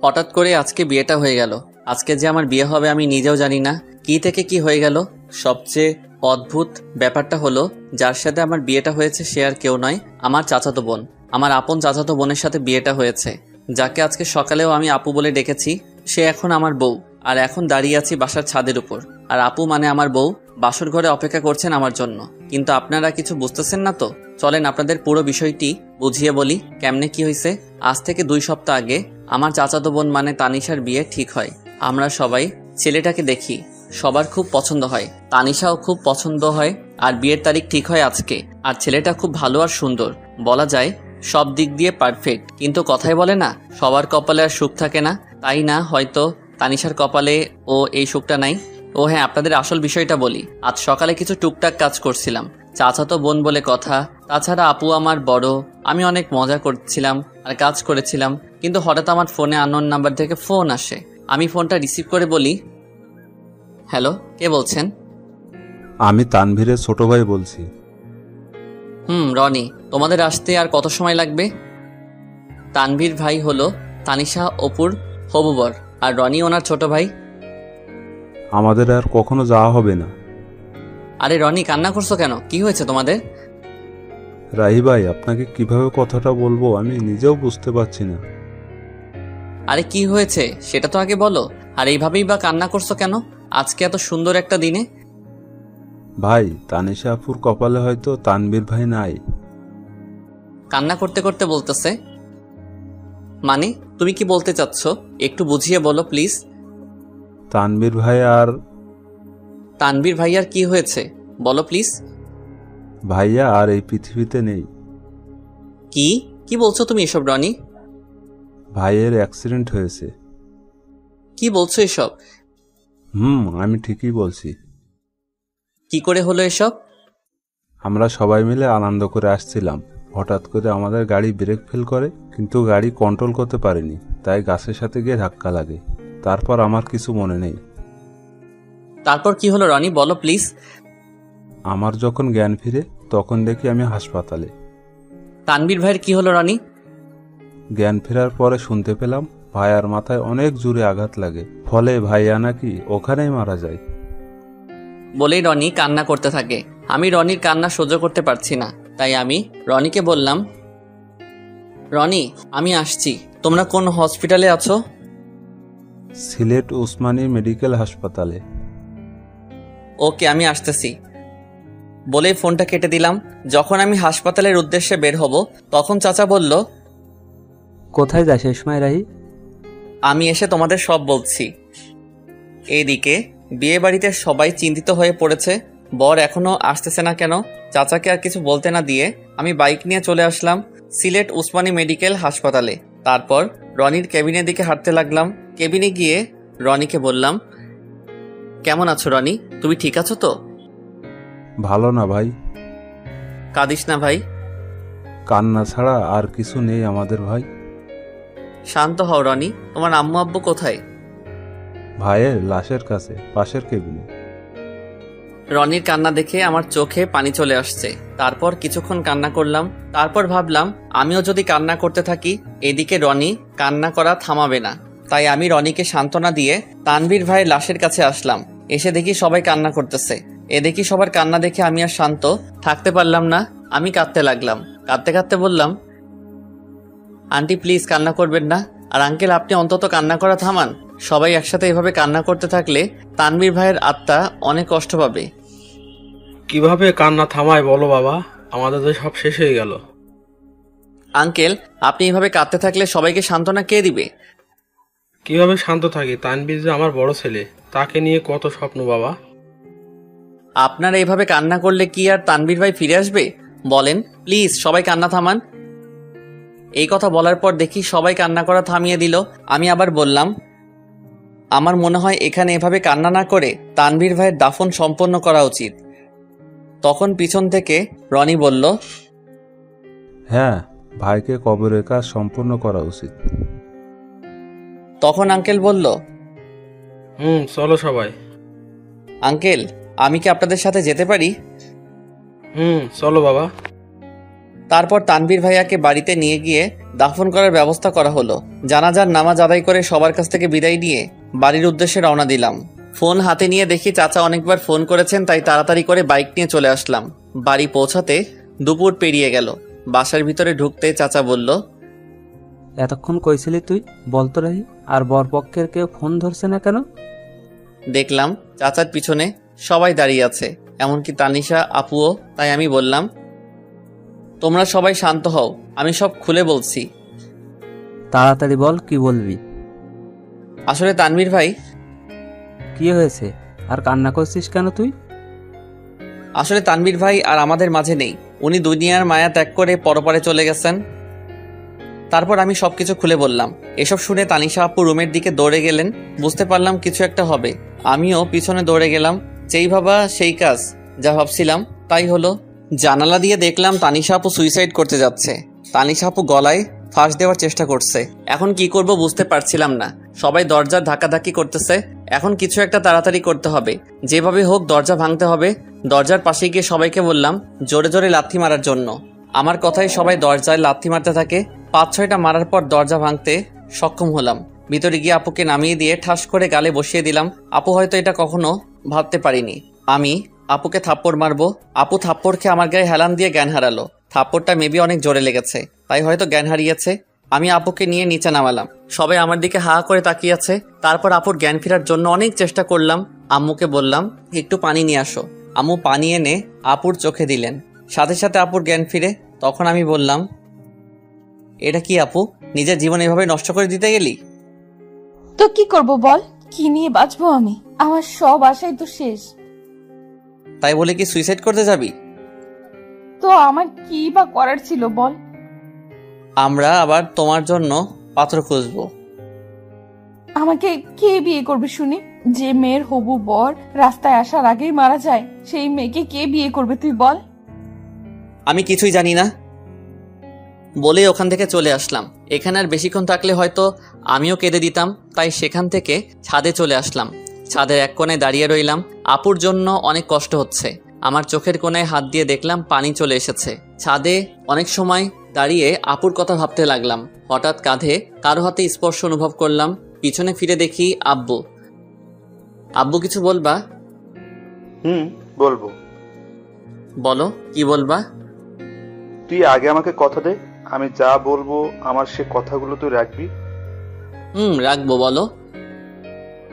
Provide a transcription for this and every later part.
হঠাৎ করে আজকে বিয়েটা হয়ে গেল। আজকে যে আমার বিয়ে হবে আমি নিজেও জানি না কি থেকে কি হয়ে গেল। সবচেয়ে অদ্ভুত ব্যাপারটা হলো যার সাথে আমার বিয়েটা হয়েছে সে আর কেউ নয়, আমার চাচাতো বোন। আমার আপন চাচাতো বোনের সাথে বিয়েটা হয়েছে, যাকে আজকে সকালেও আমি আপু বলে ডেকেছি। সে এখন আমার বউ, আর এখন দাঁড়িয়ে আছি বাসার ছাদের উপর। আর আপু মানে আমার বউ বাসর ঘরে অপেক্ষা করছেন আমার জন্য। কিন্তু আপনারা কিছু বুঝতেছেন না তো? চলেন আপনাদের পুরো বিষয়টি বুঝিয়ে বলি কেমনে কি হয়েছে। আজ থেকে 2 সপ্তাহ আগে আমার চাচাতো বোন মানে তানিশার বিয়ে ঠিক হয়। আমরা সবাই ছেলেটাকে দেখি, সবার খুব পছন্দ হয়, তানিশাও খুব পছন্দ হয়। আর বিয়ের তারিখ ঠিক হয় আজকে। আর ছেলেটা খুব ভালো আর সুন্দর, বলা যায় সব দিক দিয়ে পারফেক্ট। কিন্তু কথাই বলে না, সবার কপালে আর সুখ থাকে না। তাই না হয়তো তানিশার কপালে ও এই সুখটা নাই। ও হ্যাঁ, আপনাদের আসল বিষয়টা বলি। আজ সকালে কিছু টুকটাক কাজ করছিলাম, চাচাতো বোন বলে কথা। তাছাড়া আপু আমার বড়। আমি অনেক মজা করছিলাম আর কাজ করেছিলাম, কিন্তু হঠাৎ আমার ফোনে আননোন নাম্বার থেকে ফোন আসে। আমি ফোনটা রিসিভ করে বলি, হ্যালো, কে বলছেন? আমি তানভীরের ছোট ভাই বলছি। রনি। তোমাদের আসতে আর কত সময় লাগবে? তানভীর ভাই হলো তানিশা অপুর হবু বর, আর রনি ওনার ছোট ভাই। আমাদের আর কখনো যাওয়া হবে না। আরে রনি, কান্না করছো কেন? কি হয়েছে তোমাদের? রাহি ভাই, আপনাকে কিভাবে কথাটা বলবো আমি নিজেও বুঝতে পারছি না। আরে কি হয়েছে সেটা তো আগে বলো। আর এইভাবেই বা কান্না করছো কেন আজকে এত সুন্দর একটা দিনে? ভাই, তানিশা আপুর কপালে হয়তো তানভীর ভাই নাই। কান্না করতে করতে বলতেছে মানে? তুমি কি বলতে চাচ্ছ একটু বুঝিয়ে বলো প্লিজ। তানভীর ভাই আর তানভীর ভাইয়ার কি হয়েছে বলো প্লিজ। ভাইয়া আর এই পৃথিবীতে নেই। কি কি বলছো তুমি এসব রনি? ভাইয়ের অ্যাক্সিডেন্ট হয়েছে। কি বলছো এসব? আমি ঠিকই বলছি। কি করে হলো এসব? আমরা সবাই মিলে আনন্দ করে আসছিলাম, হঠাৎ করে আমাদের গাড়ি ব্রেক ফেল করে, কিন্তু গাড়ি কন্ট্রোল করতে পারেনি, তাই গাছের সাথে গিয়ে ধাক্কা লাগে। তারপর আমার কিছু মনে নেই। তারপর কি হলো রনি, বলো প্লিজ। আমার যখন জ্ঞান ফিরে তখন দেখি আমি হাসপাতালে। তানভীর ভাইয়ের কি হলো রনি? জ্ঞান ফেরার পরে শুনতে পেলাম ভাইয়ার মাথায় অনেক জোরে আঘাত লাগে, ফলে ভাইয়া নাকি ওখানেই মারা যায়। বলেই রনি কান্না করতে থাকে। আমি রনির কান্না সহ্য করতে পারছি না, তাই আমি রনিকে বললাম, রনি আমি আসছি। তোমরা কোন হসপিটালে আছো? সিলেট উসমানী মেডিকেল হাসপাতালে। ওকে, আমি আসতেছি বলেই ফোনটা কেটে দিলাম। যখন আমি হাসপাতালের উদ্দেশ্যে বের হব তখন চাচা বলল, কোথায় যাস এই সময় রাহি? আমি এসে তোমাদের সব বলছি। এইদিকে বিয়ে বাড়িতে সবাই চিন্তিত হয়ে পড়েছে, বর এখনো আসতেছে না কেন। চাচাকে আর কিছু বলতে না দিয়ে আমি বাইক নিয়ে চলে আসলাম সিলেট উসমানী মেডিকেল হাসপাতালে। তারপর রনির কেবিনের দিকে হাঁটতে লাগলাম। কেবিনে গিয়ে রনিকে বললাম, কেমন আছো রনি, তুমি ঠিক আছো তো? ভালো না ভাই। কাঁদিস না ভাই। কান্না ছাড়া আর কিছু নেই আমাদের ভাই। শান্ত হও রনি। তোমার আম্মু আব্বু কোথায়? ভাইয়ের লাশের কাছে, পাশের কেবিনে। রনির কান্না দেখে আমার চোখে পানি চলে আসছে। তারপর কিছুক্ষণ কান্না করলাম। তারপর ভাবলাম আমিও যদি কান্না করতে থাকি এদিকে রনি কান্না করা থামাবে না। তাই আমি রনিকে সান্ত্বনা দিয়ে তানভীর ভাইয়ের লাশের কাছে আসলাম। এসে দেখি সবাই কান্না করতেছে। এ দেখি সবার কান্না দেখে আমি আর শান্ত থাকতে পারলাম না। আমি কাঁদতে লাগলাম। কাঁদতে কাঁদতে বললাম, আন্টি প্লিজ কান্না করবেন না। আর আঙ্কেল আপনি অন্তত কান্না করা থামান। সবাই একসাথে এভাবে কান্না করতে থাকলে তানভীর ভাইয়ের আত্মা অনেক কষ্ট পাবে। কিভাবে কান্না থামায় বলো বাবা, আমাদের তো সব শেষ হয়ে গেল। আঙ্কেল আপনি এভাবে কাঁদতে থাকলে সবাইকে সান্ত্বনা কে দিবে? কিভাবে শান্ত থাকি? তানভীর যে আমার বড় ছেলে, তাকে নিয়ে কত স্বপ্ন বাবা। আপনারা এভাবে কান্না করলে কি আর তানভীর ভাই ফিরে আসবে? বলেন প্লিজ, সবাই কান্না থামান। এই কথা বলার পর দেখি সবাই কান্না করা থামিয়ে দিল। আমি আবার বললাম, আমার মনে হয় এখানে এভাবে কান্না না করে তানভীর ভাইয়ের দাফন সম্পন্ন করা উচিত। তখন পিছন থেকে রনি বলল, হ্যাঁ, ভাইকে কবরের কাজ সম্পূর্ণ করা উচিত। তখন আঙ্কেল বলল, চলো সবাই। আঙ্কেল আমি কি আপনাদের সাথে যেতে পারি? চলো বাবা। তারপর তানভীর ভাইয়াকে বাড়িতে নিয়ে গিয়ে দাফন করার ব্যবস্থা করা হলো। জানাজার নামাজ আদায় করে সবার কাছ থেকে বিদায় নিয়ে বাড়ির উদ্দেশ্যে রওনা দিলাম। ফোন হাতে নিয়ে দেখি চাচা অনেকবার ফোন করেছেন, তাই তাড়াতাড়ি করে বাইক নিয়ে চলে আসলাম। বাড়ি পৌঁছাতে দুপুর পেরিয়ে গেল। বাসার ভিতরে ঢুকতে চাচা বলল, এতক্ষণ কইছিলি তুই? বলতো রাহি, আর বরপক্ষের কেউ ফোন ধরছে না কেন? দেখলাম চাচার পিছনে সবাই দাঁড়িয়ে আছে, এমনকি তানিশা আপুও। তাই আমি বললাম, তোমরা সবাই শান্ত হও, আমি সব খুলে বলছি। তাড়াতাড়ি বল, কি বলবি? আসলে তানভীর ভাই, কি হয়েছে? আর কান্না করছিস কেন তুই? আসলে তানভীর ভাই আর আমাদের মাঝে নেই। উনি দুনিয়ার মায়া ত্যাগ করে পরপারে চলে গেছেন। তারপর আমি সবকিছু খুলে বললাম। এসব শুনে তানিশা আপু রুমের দিকে দৌড়ে গেলেন। বুঝতে পারলাম কিছু একটা হবে। আমিও পিছনে দৌড়ে গেলাম। যেই ভাবা সেই কাজ, যা ভাবছিলাম তাই হলো। জানালা দিয়ে দেখলাম তানিশা আপু সুইসাইড করতে যাচ্ছে। তানিশা আপু গলায় ফাঁস দেওয়ার চেষ্টা করছে। এখন কি করব বুঝতে পারছিলাম না। সবাই দরজার ধাক্কাধাক্কি করতেছে। এখন কিছু একটা তাড়াতাড়ি করতে হবে, যেভাবে হোক দরজা ভাঙতে হবে। দরজার পাশে গিয়ে সবাইকে বললাম জোরে জোরে লাথি মারার জন্য। আমার কথায় সবাই দরজায় লাথি মারতে থাকে। 5-6টা মারার পর দরজা ভাঙতে সক্ষম হলাম। ভিতরে গিয়ে আপুকে নামিয়ে দিয়ে ঠাস করে গালে বসিয়ে দিলাম। আপু হয়তো এটা কখনো ভাবতে পারিনি আমি আপুকে থাপ্পড় মারবো। আপু থাপ্পড় খেয়ে আমার গায়ে হেলান দিয়ে জ্ঞান হারালো। থাপ্পড়টা মেবি অনেক জোরে লেগেছে, তাই হয়তো জ্ঞান হারিয়েছে। আমি আপুকে নিয়ে নিচে নামালাম। সবাই আমার দিকে হা করে তাকিয়ে আছে। তারপর আপুর জ্ঞান ফেরার জন্য অনেক চেষ্টা করলাম। আম্মুকে বললাম একটু পানি নিয়ে আসো। আম্মু পানি এনে আপুর চোখে দিলেন। সাথে সাথে আপুর জ্ঞান ফিরে। তখন আমি বললাম, এটা কি আপু, নিজের জীবন এভাবে নষ্ট করে দিতে গেলি? তো কি করব বল? কি নিয়ে বাঁচবো আমি? আমার সব আশাই তো শেষ। তাই বলে কি সুইসাইড করতে যাবি? তো আমার কি বা করার ছিল বল? আমরা আবার তোমার জন্য পাত্র খুঁজবো। আমাকে কে বিয়ে করবে শুনি? যে মেয়ের হবু বর রাস্তায় আসার আগেই মারা যায়, সেই মেয়েকে কে বিয়ে করবে তুই বল? আমি কিছুই জানি না বলে ওখান থেকে চলে আসলাম। এখানে আর বেশিক্ষণ থাকলে হয়তো আমিও কেঁদে দিতাম, তাই সেখান থেকে ছাদে চলে আসলাম। ছাদের এক কোণায় দাঁড়িয়ে রইলাম। আপুর জন্য অনেক কষ্ট হচ্ছে। আমার চোখের কোণায় হাত দিয়ে দেখলাম পানি চলে এসেছে। ছাদে অনেক সময় দাঁড়িয়ে আপুর কথা ভাবতে লাগলাম। হঠাৎ কাঁধে কারো হাতে স্পর্শ অনুভব করলাম। পিছনে ফিরে দেখি আব্বু। আব্বু কিছু বলবা? বলবো। বলো, কি বলবা? তুই আগে আমাকে কথা দে, আমি যা বলবো আমার সে কথাগুলো তুই রাখবি। রাখবো, বলো।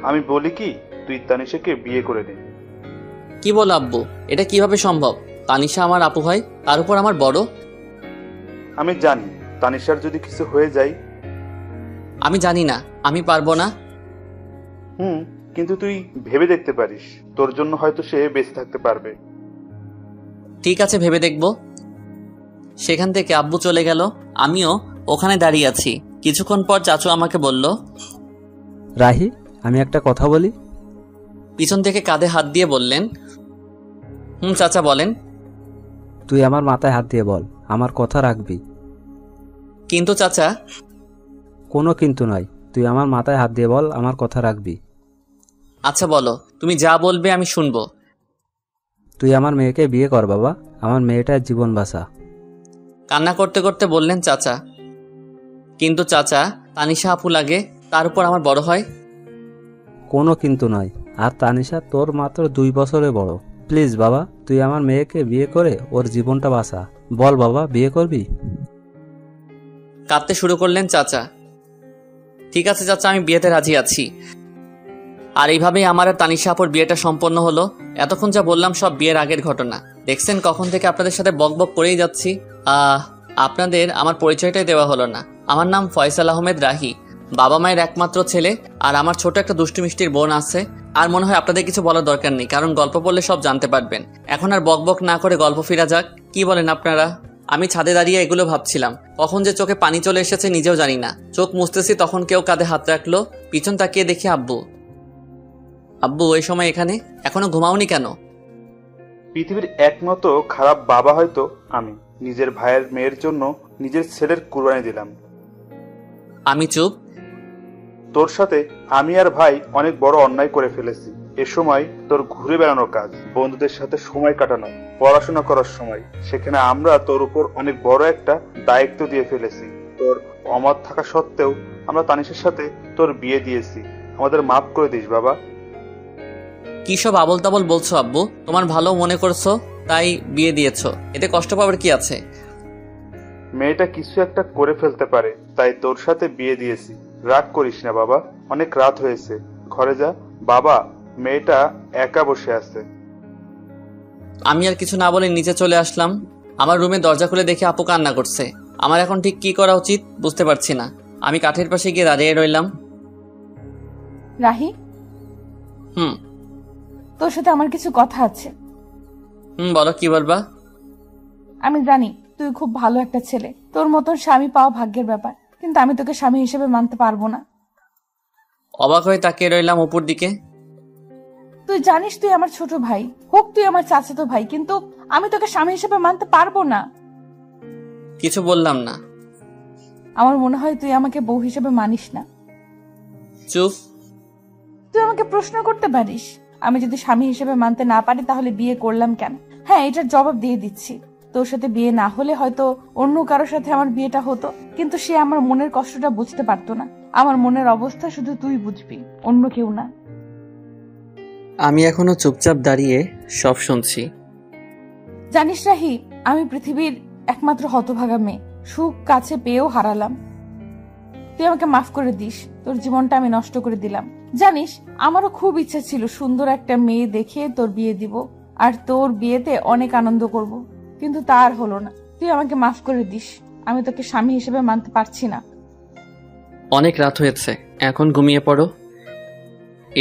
আমি বলি কি, তুই তানিশাকে বিয়ে করে নে। কি বলো আব্বু, এটা কিভাবে সম্ভব? তানিশা আমার আপু হয়, তার উপর আমার বড়। আমি জানি তানিশার যদি কিছু হয়ে যায়। আমি জানি না, আমি পারবো না। কিন্তু তুই ভেবে দেখতে পারিস, তোর জন্য হয়তো সে বেঁচে থাকতে পারবে। ঠিক আছে, ভেবে দেখব। সেখান থেকে আব্বু চলে গেল। আমিও ওখানে দাঁড়িয়ে আছি। কিছুক্ষণ পর চাচু আমাকে বলল, রাহি, আমি একটা কথা বলি। পিছন থেকে কাঁধে হাত দিয়ে বললেন, চাচা বলেন। তুই আমার মাথায় হাত দিয়ে বল, আমার কথা রাখবি। কিন্তু চাচা। কোনো কিন্তু নয়, তুই আমার মাথায় হাত দিয়ে বল, আমার কথা রাখবি। আচ্ছা বলো, তুমি যা বলবে আমি শুনবো। তুই আমার মেয়েকে বিয়ে কর বাবা, আমার মেয়েটার জীবন বাঁচা। কান্না করতে করতে বললেন চাচা। কিন্তু চাচা, তানিশা আপু লাগে, তার উপর আমার বড় হয়। কোনো কিন্তু নয়, আর তানিশা তোর মাত্র 2 বছরে বড়। প্লিজ বাবা, তুই আমার মেয়েকে বিয়ে করে ওর জীবনটা বাঁচা। বল বাবা, বিয়ে করবি? কাঁদতে শুরু করলেন চাচা। ঠিক আছে চাচা, আমি বিয়েতে রাজি আছি। আর এইভাবেই আমার আর তানিশা আপুর বিয়েটা সম্পন্ন হলো। এতক্ষণ যা বললাম সব বিয়ের আগের ঘটনা। দেখছেন কখন থেকে আপনাদের সাথে বক বক করেই যাচ্ছি। আপনাদের আমার পরিচয়টাই দেওয়া হলো না। আমার নাম ফয়সাল আহমেদ রাহি। বাবা মায়ের একমাত্র ছেলে, আর আমার ছোট একটা দুষ্টু মিষ্টির বোন আছে। আর মনে হয় আপনাদের কিছু বলার দরকার নেই, কারণ গল্প বললে সব জানতে পারবেন। এখন আর বক বক না করে গল্প ফিরা যাক। কি বলেন আপনারা? আমি ছাদে দাঁড়িয়ে এগুলো ভাবছিলাম। কখন যে চোখে পানি চলে এসেছে নিজেও জানি না। চোখ মুছতেছি, তখন কেউ কাঁধে হাত রাখলো। পিছন তাকিয়ে দেখি আব্বু। আব্বু ওই সময় এখানে? এখনো ঘুমাওনি কেন? পৃথিবীর একমাত্র খারাপ বাবা হয়তো আমি। নিজের ভাইয়ের মেয়ের জন্য নিজের ছেলের কুরবানি দিলাম। আমি চুপ। তোর সাথে আমি আর ভাই অনেক বড় অন্যায় করে ফেলেছি। এ সময় তোর ঘুরে বেড়ানোর কাজ, বন্ধুদের সাথে সময় কাটানো, পড়াশোনা করার সময়। সেখানে আমরা তোর উপর অনেক বড় একটা দায়িত্ব দিয়ে ফেলেছি। তোর অমত থাকা সত্ত্বেও আমরা তানিশের সাথে তোর বিয়ে দিয়েছি। আমাদের মাফ করে দিস বাবা। কি সব আবল তাবল বলছো আব্বু? তোমার ভালো মনে করছো তাই বিয়ে দিয়েছো, এতে কষ্ট পাওয়ার কি আছে? মেয়েটা কিছু একটা করে ফেলতে পারে, তাই তোর সাথে বিয়ে দিয়েছি। রাগ করিস না বাবা, অনেক রাত হয়েছে, ঘরে যা। বাবা, মেয়েটা একা বসে আছে। আমি আর কিছু না বলে নিচে চলে আসলাম। আমার রুমে দরজা খুলে দেখে আপু কান্না করছে। আমার এখন ঠিক কি করা উচিত বুঝতে পারছি না। আমি কাঠের পাশে গিয়ে দাঁড়িয়ে রইলাম। রাহি, হুম তোর সাথে আমার কিছু কথা আছে। বলো, কি বলবা? আমি জানি তুই খুব ভালো একটা ছেলে, তোর মতন স্বামী পাওয়া ভাগ্যের ব্যাপার, কিন্তু আমি তোকে স্বামী হিসেবে মানতে পারবো না। অবাক হয়ে তাকিয়ে রইলাম অপুর দিকে। তুই জানিস তুই আমার ছোট ভাই, হোক তুই আমার চাচাতো ভাই, কিন্তু আমি তোকে স্বামী হিসেবে মানতে পারবো না। কিছু বললাম না। আমার মনে হয় তুই আমাকে বউ হিসেবে মানিস না। চুপ। তুই আমাকে প্রশ্ন করতে পারিস, আমি যদি স্বামী হিসেবে মানতে না পারি তাহলে বিয়ে করলাম কেন? হ্যাঁ, এটার জবাব দিয়ে দিচ্ছি। তোর সাথে বিয়ে না হলে হয়তো অন্য কারোর সাথে আমার বিয়েটা হতো, কিন্তু সে আমার মনের কষ্টটা বুঝতে পারতো না। আমার মনের অবস্থা শুধু তুই বুঝবি, অন্য কেউ না। আমি এখনো চুপচাপ দাঁড়িয়ে সব শুনছি। জানিস রাহি, আমি পৃথিবীর একমাত্র হতভাগা মেয়ে, সুখ কাছে পেয়েও হারালাম। তুই আমাকে মাফ করে দিস, তোর জীবনটা আমি নষ্ট করে দিলাম। জানিস, আমারও খুব ইচ্ছা ছিল সুন্দর একটা মেয়ে দেখে তোর বিয়ে দিব, আর তোর বিয়েতে অনেক আনন্দ করব, কিন্তু তার হলো না। তুই আমাকে মাফ করে দিস, আমি তোকে স্বামী হিসেবে মানতে পারছি না। অনেক রাত হয়েছে, এখন ঘুমিয়ে পড়ো।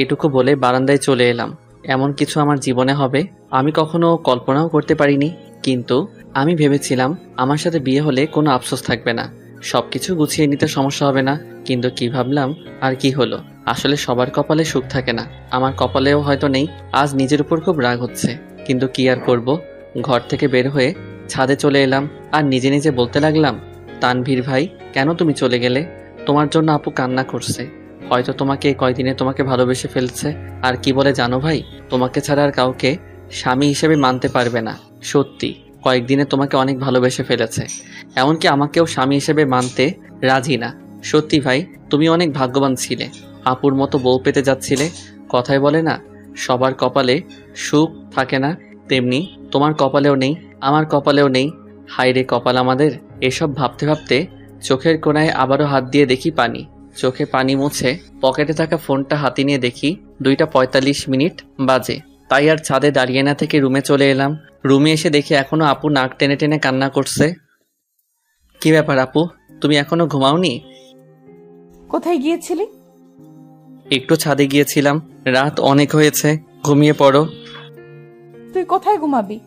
এটুকু বলে বারান্দায় চলে এলাম। এমন কিছু আমার জীবনে হবে আমি কখনো কল্পনাও করতে পারিনি। কিন্তু আমি ভেবেছিলাম আমার সাথে বিয়ে হলে কোনো আফসোস থাকবে না, সবকিছু গুছিয়ে নিতে সমস্যা হবে না। কিন্তু কি ভাবলাম আর কি হলো। আসলে সবার কপালে সুখ থাকে না, আমার কপালেও হয়তো নেই। আজ নিজের উপর খুব রাগ হচ্ছে, কিন্তু কি আর করব। ঘর থেকে বের হয়ে ছাদে চলে এলাম আর নিজে নিজে বলতে লাগলাম, তানভীর ভাই, কেন তুমি চলে গেলে? তোমার জন্য আপু কান্না করছে, হয়তো তোমাকে কয়দিনে তোমাকে ভালোবেসে ফেলছে। আর কি বলে জানো ভাই, তোমাকে ছাড়া আর কাউকে স্বামী হিসেবে মানতে পারবে না। সত্যি কয়েকদিনে তোমাকে অনেক ভালোবেসে ফেলেছে, এমনকি আমাকেও স্বামী হিসেবে মানতে রাজি না। সত্যি ভাই, তুমি অনেক ভাগ্যবান ছিলে, আপুর মতো বউ পেতে যাচ্ছিলে। কথায় বলে না, সবার কপালে সুখ থাকে না, তেমনি তোমার কপালেও নেই, আমার কপালেও নেই। হায় রে কপাল আমাদের। এসব ভাবতে ভাবতে চোখের কোণায় আবারও হাত দিয়ে দেখি পানি। চোখে পানি মুছে পকেটে থাকা ফোনটা হাতে নিয়ে দেখি 2:45 বাজে। তাই আর ছাদে দাঁড়িয়ে না থেকে রুমে চলে এলাম। রুমে এসে দেখি এখনো আপু নাক টেনে টেনে কান্না করছে। কি ব্যাপার আপু, তুমি এখনো ঘুমাওনি? কোথায় গিয়েছিলি? একটু ছাদে গিয়েছিলাম, রাত অনেক হয়েছে, ঘুমিয়ে পড়ো। তুই কোথায় ঘুমাবি?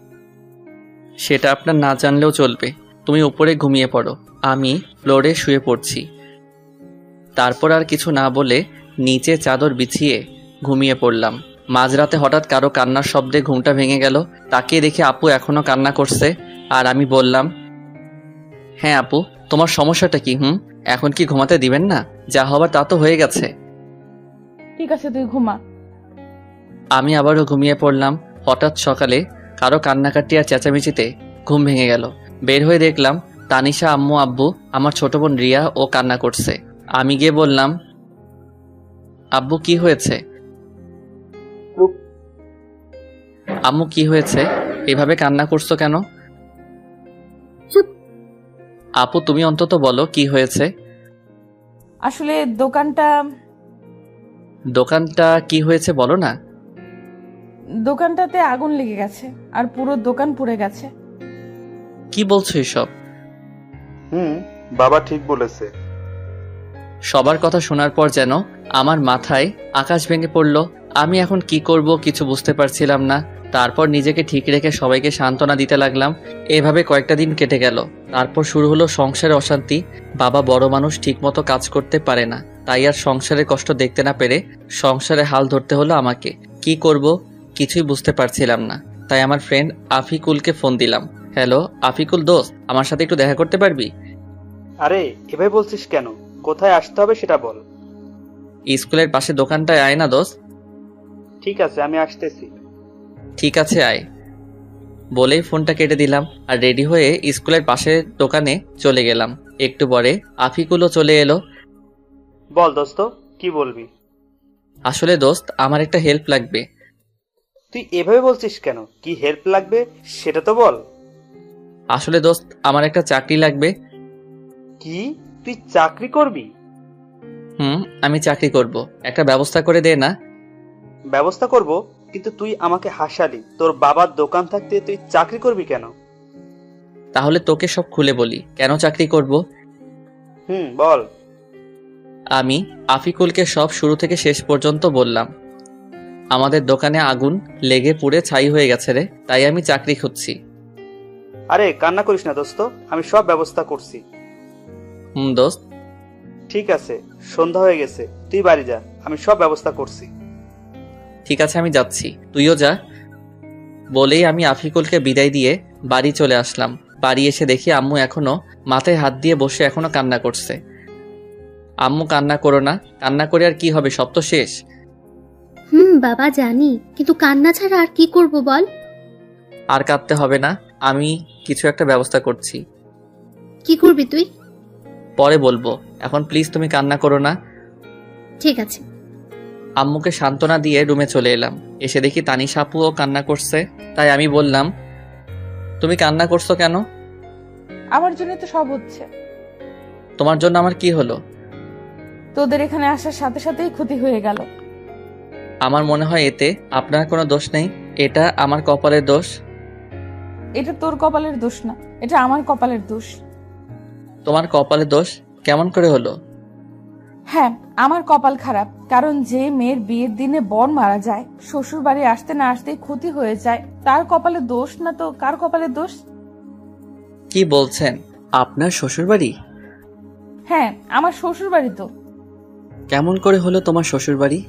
সেটা আপনার না জানলেও চলবে, তুমি উপরে ঘুমিয়ে পড়ো, আমি ফ্লোরে শুয়ে পড়ছি। তারপর আর কিছু না বলে নিচে চাদর বিছিয়ে ঘুমিয়ে পড়লাম। মাঝরাতে হঠাৎ কারো কান্নার শব্দে ঘুমটা ভেঙে গেল। তাকিয়ে দেখি আপু এখনো কান্না করছে। আর আমি বললাম, হ্যাঁ আপু, তোমার সমস্যাটা কি? এখন কি ঘুমাতে দিবেন না? যা হবার তা তো হয়ে গেছে। ঠিক আছে, তুই ঘুমা। আমি আবারও ঘুমিয়ে পড়লাম। হঠাৎ সকালে কারো কান্নাকাটি আর চেঁচামেচিতে ঘুম ভেঙে গেল। বের হয়ে দেখলাম তানিশা, আম্মু, আব্বু, আমার ছোট বোন রিয়া ও কান্না করছে। আমি গিয়ে বললাম, আব্বু কি হয়েছে? আম্মু কি হয়েছে, এভাবে কান্না করছো কেন? আপু তুমি অন্তত বলো কি হয়েছে। আসলে দোকানটা কি হয়েছে বলো না। দোকানটাতে আগুন লেগে গেছে, আর পুরো দোকান পুড়ে গেছে। কি বলছো এসব? বাবা ঠিক বলেছে। সবার কথা শোনার পর যেন আমার মাথায় আকাশ ভেঙে পড়ল। আমি এখন কি করব কিছু বুঝতে পারছিলাম না। তারপর নিজেকে ঠিক রেখে সবাইকে সান্ত্বনা দিতে লাগলাম। এভাবে কয়েকটা দিন কেটে গেল। তারপর শুরু হলো সংসারে অশান্তি। বাবা বড় মানুষ, ঠিক মতো কাজ করতে পারে না, তাই আর সংসারের কষ্ট দেখতে না পেরে সংসারে হাল ধরতে হলো আমাকে। কি করব কিছুই বুঝতে পারছিলাম না। তাই আমার ফ্রেন্ড আফিকুলকে ফোন দিলাম। হ্যালো আফিকুল দোস্ত, আমার সাথে একটু দেখা করতে পারবি? আরে এভাবে বলছিস কেন? কোথায় আসতে হবে সেটা বল। স্কুলের পাশে দোকানটায় আয় না দোস্ত। ঠিক আছে, আমি আসতেছি। ঠিক আছে আয়। বলেই ফোনটা কেটে দিলাম আর রেডি হয়ে স্কুলের পাশের দোকানে চলে গেলাম। একটু পরে আফিকুলও চলে এলো। বল দোস্ত, কি বলবি? আসলে দোস্ত, আমার একটা হেল্প লাগবে। তুই এভাবে বলছিস কেন? কি হেল্প লাগবে সেটা তো বল। আসলে দোস্ত, আমার একটা চাকরি লাগবে। কি, তুই চাকরি করবি? আমি চাকরি করব, একটা ব্যবস্থা করে দে না। ব্যবস্থা করব, কিন্তু তুই আমাকে হাসালি। তোর বাবার দোকান থাকতে তুই চাকরি করবি কেন? তাহলে তোকে সব খুলে বলি কেন চাকরি করব। বল। আমি আফিকুলকে সব শুরু থেকে শেষ পর্যন্ত বললাম। আমাদের দোকানে আগুন লেগে পুড়ে ছাই হয়ে গেছে রে, তাই আমি চাকরি খুঁজছি। আরে কান্না করিস না দোস্ত, আমি সব ব্যবস্থা করছি। দোস্ত। ঠিক আছে, সন্ধ্যা হয়ে গেছে, তুই বাড়ি যা, আমি সব ব্যবস্থা করছি। ঠিক আছে, আমি যাচ্ছি, তুইও যা। বলেই আমি আফিকুলকে বিদায় দিয়ে বাড়ি চলে আসলাম। বাড়ি এসে দেখি আম্মু এখনো মাথায় হাত দিয়ে বসে এখনো কান্না করছে। আম্মু, কান্না করো না, কান্না করে আর কি হবে, সব তো শেষ। বাবা জানি, কিন্তু কান্না ছাড়া আর কি করব বল। আর কাঁদতে হবে না, আমি কিছু একটা ব্যবস্থা করছি। কি করবি তুই? পরে বলবো, এখন প্লিজ তুমি কান্না করো না। ঠিক আছে। আম্মুকে সান্ত্বনা দিয়ে রুমে চলে এলাম। এসে দেখি তানিশা আপুও কান্না করছে। তাই আমি বললাম, তুমি কান্না করছো কেন? আমার জন্য তো সব হচ্ছে। তোমার জন্য আমার কি হলো? তোদের এখানে আসার সাথে সাথেই ক্ষতি হয়ে গেল। আমার মনে হয় এতে আপনার কোনো দোষ নেই, এটা আমার কপালের দোষ। এটা তোর কপালের দোষ না, এটা আমার কপালের দোষ। তোমার কপালের দোষ কেমন করে হলো? হ্যাঁ, আমার কপাল খারাপ, কারণ যে মেয়ের বিয়ের দিনে বর মারা যায়, শ্বশুর বাড়ি আসতে না আসতেই ক্ষতি হয়ে যায়, তার কপালে দোষ না তো কার কপালের দোষ? কি বলছেন? আপনার শ্বশুর বাড়ি? হ্যাঁ, আমার শ্বশুর বাড়ি তো। কেমন করে হলো তোমার শ্বশুর বাড়ি?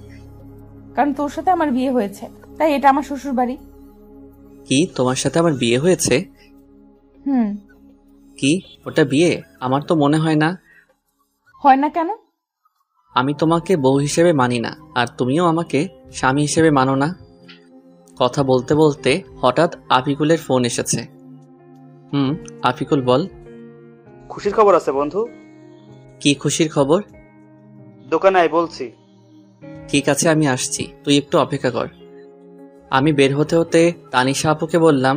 কারণ তোর সাথে আমার বিয়ে হয়েছে, তাই এটা আমার শ্বশুর বাড়ি। কি, তোমার সাথে আমার বিয়ে হয়েছে? কি, ওটা বিয়ে? আমার তো মনে হয় না। হয় না কেন? আমি তোমাকে বউ হিসেবে মানি না, আর তুমিও আমাকে স্বামী হিসেবে মানো না। কথা বলতে বলতে হঠাৎ আফিকুলের ফোন এসেছে। আফিকুল, বল। খুশির খবর আছে বন্ধু। কি খুশির খবর? দোকানে আয় বলছি। ঠিক আছে, আমি আসছি, তুই একটু অপেক্ষা কর। আমি বের হতে হতে তানিশা আপুকে বললাম,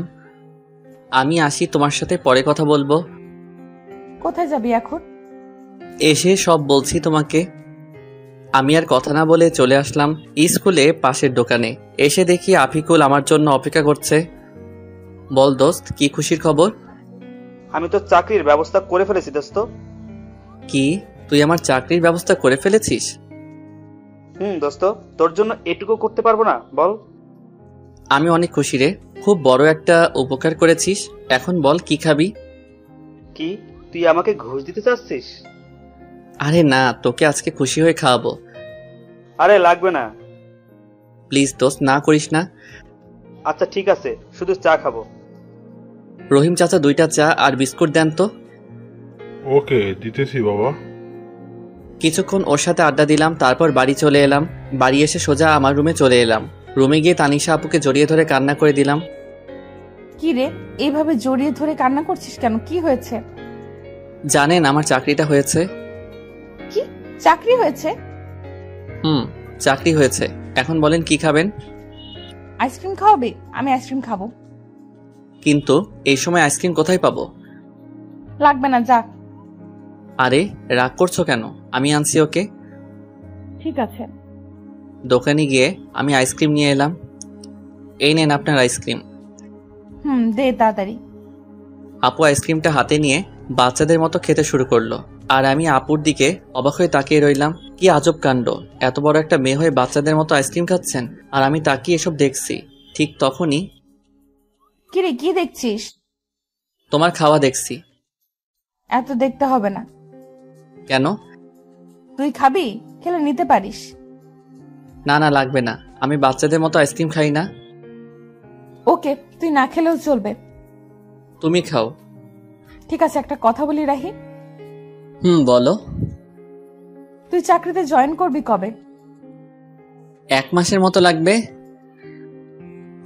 আমি আসি, তোমার সাথে পরে কথা বলবো। কোথায় যাবি এখন? এসে সব বলছি তোমাকে। আমি আর কথা না বলে চলে আসলাম স্কুলে পাশের দোকানে। এসে দেখি আফিকুল আমার জন্য অপেক্ষা করছে। বল দোস্ত, কি খুশির খবর? আমি তো চাকরির ব্যবস্থা করে ফেলেছি দোস্ত। কি, তুই আমার চাকরির ব্যবস্থা করে ফেলেছিস? দোস্ত, তোর জন্য এটুকু করতে পারবো না বল? আমি অনেক খুশি রে, খুব বড় একটা উপকার করেছিস। এখন বল, কি খাবি? কি, তুই আমাকে ঘুষ দিতে চাচ্ছিস? আরে না, তোকে আজকে খুশি হয়ে খাওয়াবো। আরে লাগবে না। প্লিজ দোস্ত, না করিস না। আচ্ছা ঠিক আছে, শুধু চা খাবো। রহিম চাচা, 2টা চা আর বিস্কুট দেন তো। ওকে, দিতেছি বাবা। কিছুক্ষণ ওর সাথে আড্ডা দিলাম, তারপর বাড়ি চলে এলাম। বাড়ি এসে সোজা আমার রুমে চলে এলাম। রুমে গিয়ে তানিশা আপুকে জড়িয়ে ধরে কান্না করে দিলাম। কি রে, এইভাবে জড়িয়ে ধরে কান্না করছিস কেন? কি হয়েছে? জানেন, আমার চাকরিটা হয়েছে। কি, চাকরি হয়েছে? চাকরি হয়েছে। এখন বলেন কি খাবেন? আইসক্রিম খাওয়াবে? আমি আইসক্রিম খাবো। কিন্তু এই সময় আইসক্রিম কোথায় পাবো? লাগবে না, যা। আরে রাগ করছো কেন? আমি আনছি ওকে। ঠিক আছে। দোকানে গিয়ে আমি আইসক্রিম নিয়ে এলাম। এই নেন আপনার আইসক্রিম। দে তাড়াতাড়ি। আপু আইসক্রিমটা হাতে নিয়ে বাচ্চাদের মতো খেতে শুরু করলো, আর আমি আপুর দিকে অবাক হয়ে তাকিয়ে রইলাম। কি আজব কাণ্ড, এত বড় একটা মেয়ে হয়ে বাচ্চাদের মতো আইসক্রিম খাচ্ছেন, আর আমি তাকিয়ে এসব দেখছি। ঠিক তখনই, কিরে, কি দেখছিস? তোমার খাওয়া দেখছি। এত দেখতে হবে না। কেন? তুই খাবি? খেলে নিতে পারিস। না না, লাগবে না, আমি বাচ্চাদের মতো আইসক্রিম খাই না। ওকে, তুই না খেলেও চলবে। তুমি খাও। ঠিক আছে, একটা কথা বলি রাহি। বলো। তুই চাকরিতে জয়েন করবি কবে? 1 মাসের মতো লাগবে।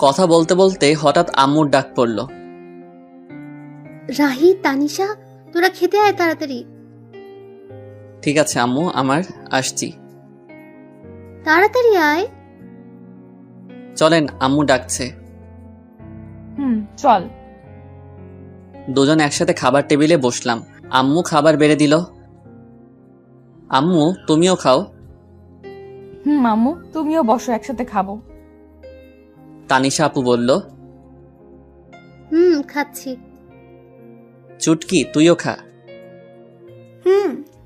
কথা বলতে বলতে হঠাৎ আম্মুর ডাক পড়ল। রাহি, তানিশা, তোরা খেতে আয় তাড়াতাড়ি। ঠিক আছে আম্মু, আমার আসছি। তাড়াতাড়ি আয়। চলেন, আম্মু ডাকছে। চল। দুজন একসাথে খাবার টেবিলে বসলাম। আম্মু খাবার বেড়ে দিল। আম্মু, তুমিও খাও। আম্মু, তুমিও বসো, একসাথে খাবো। তানিশা আপু বলল। খাচ্ছি। চুটকি, তুইও খা।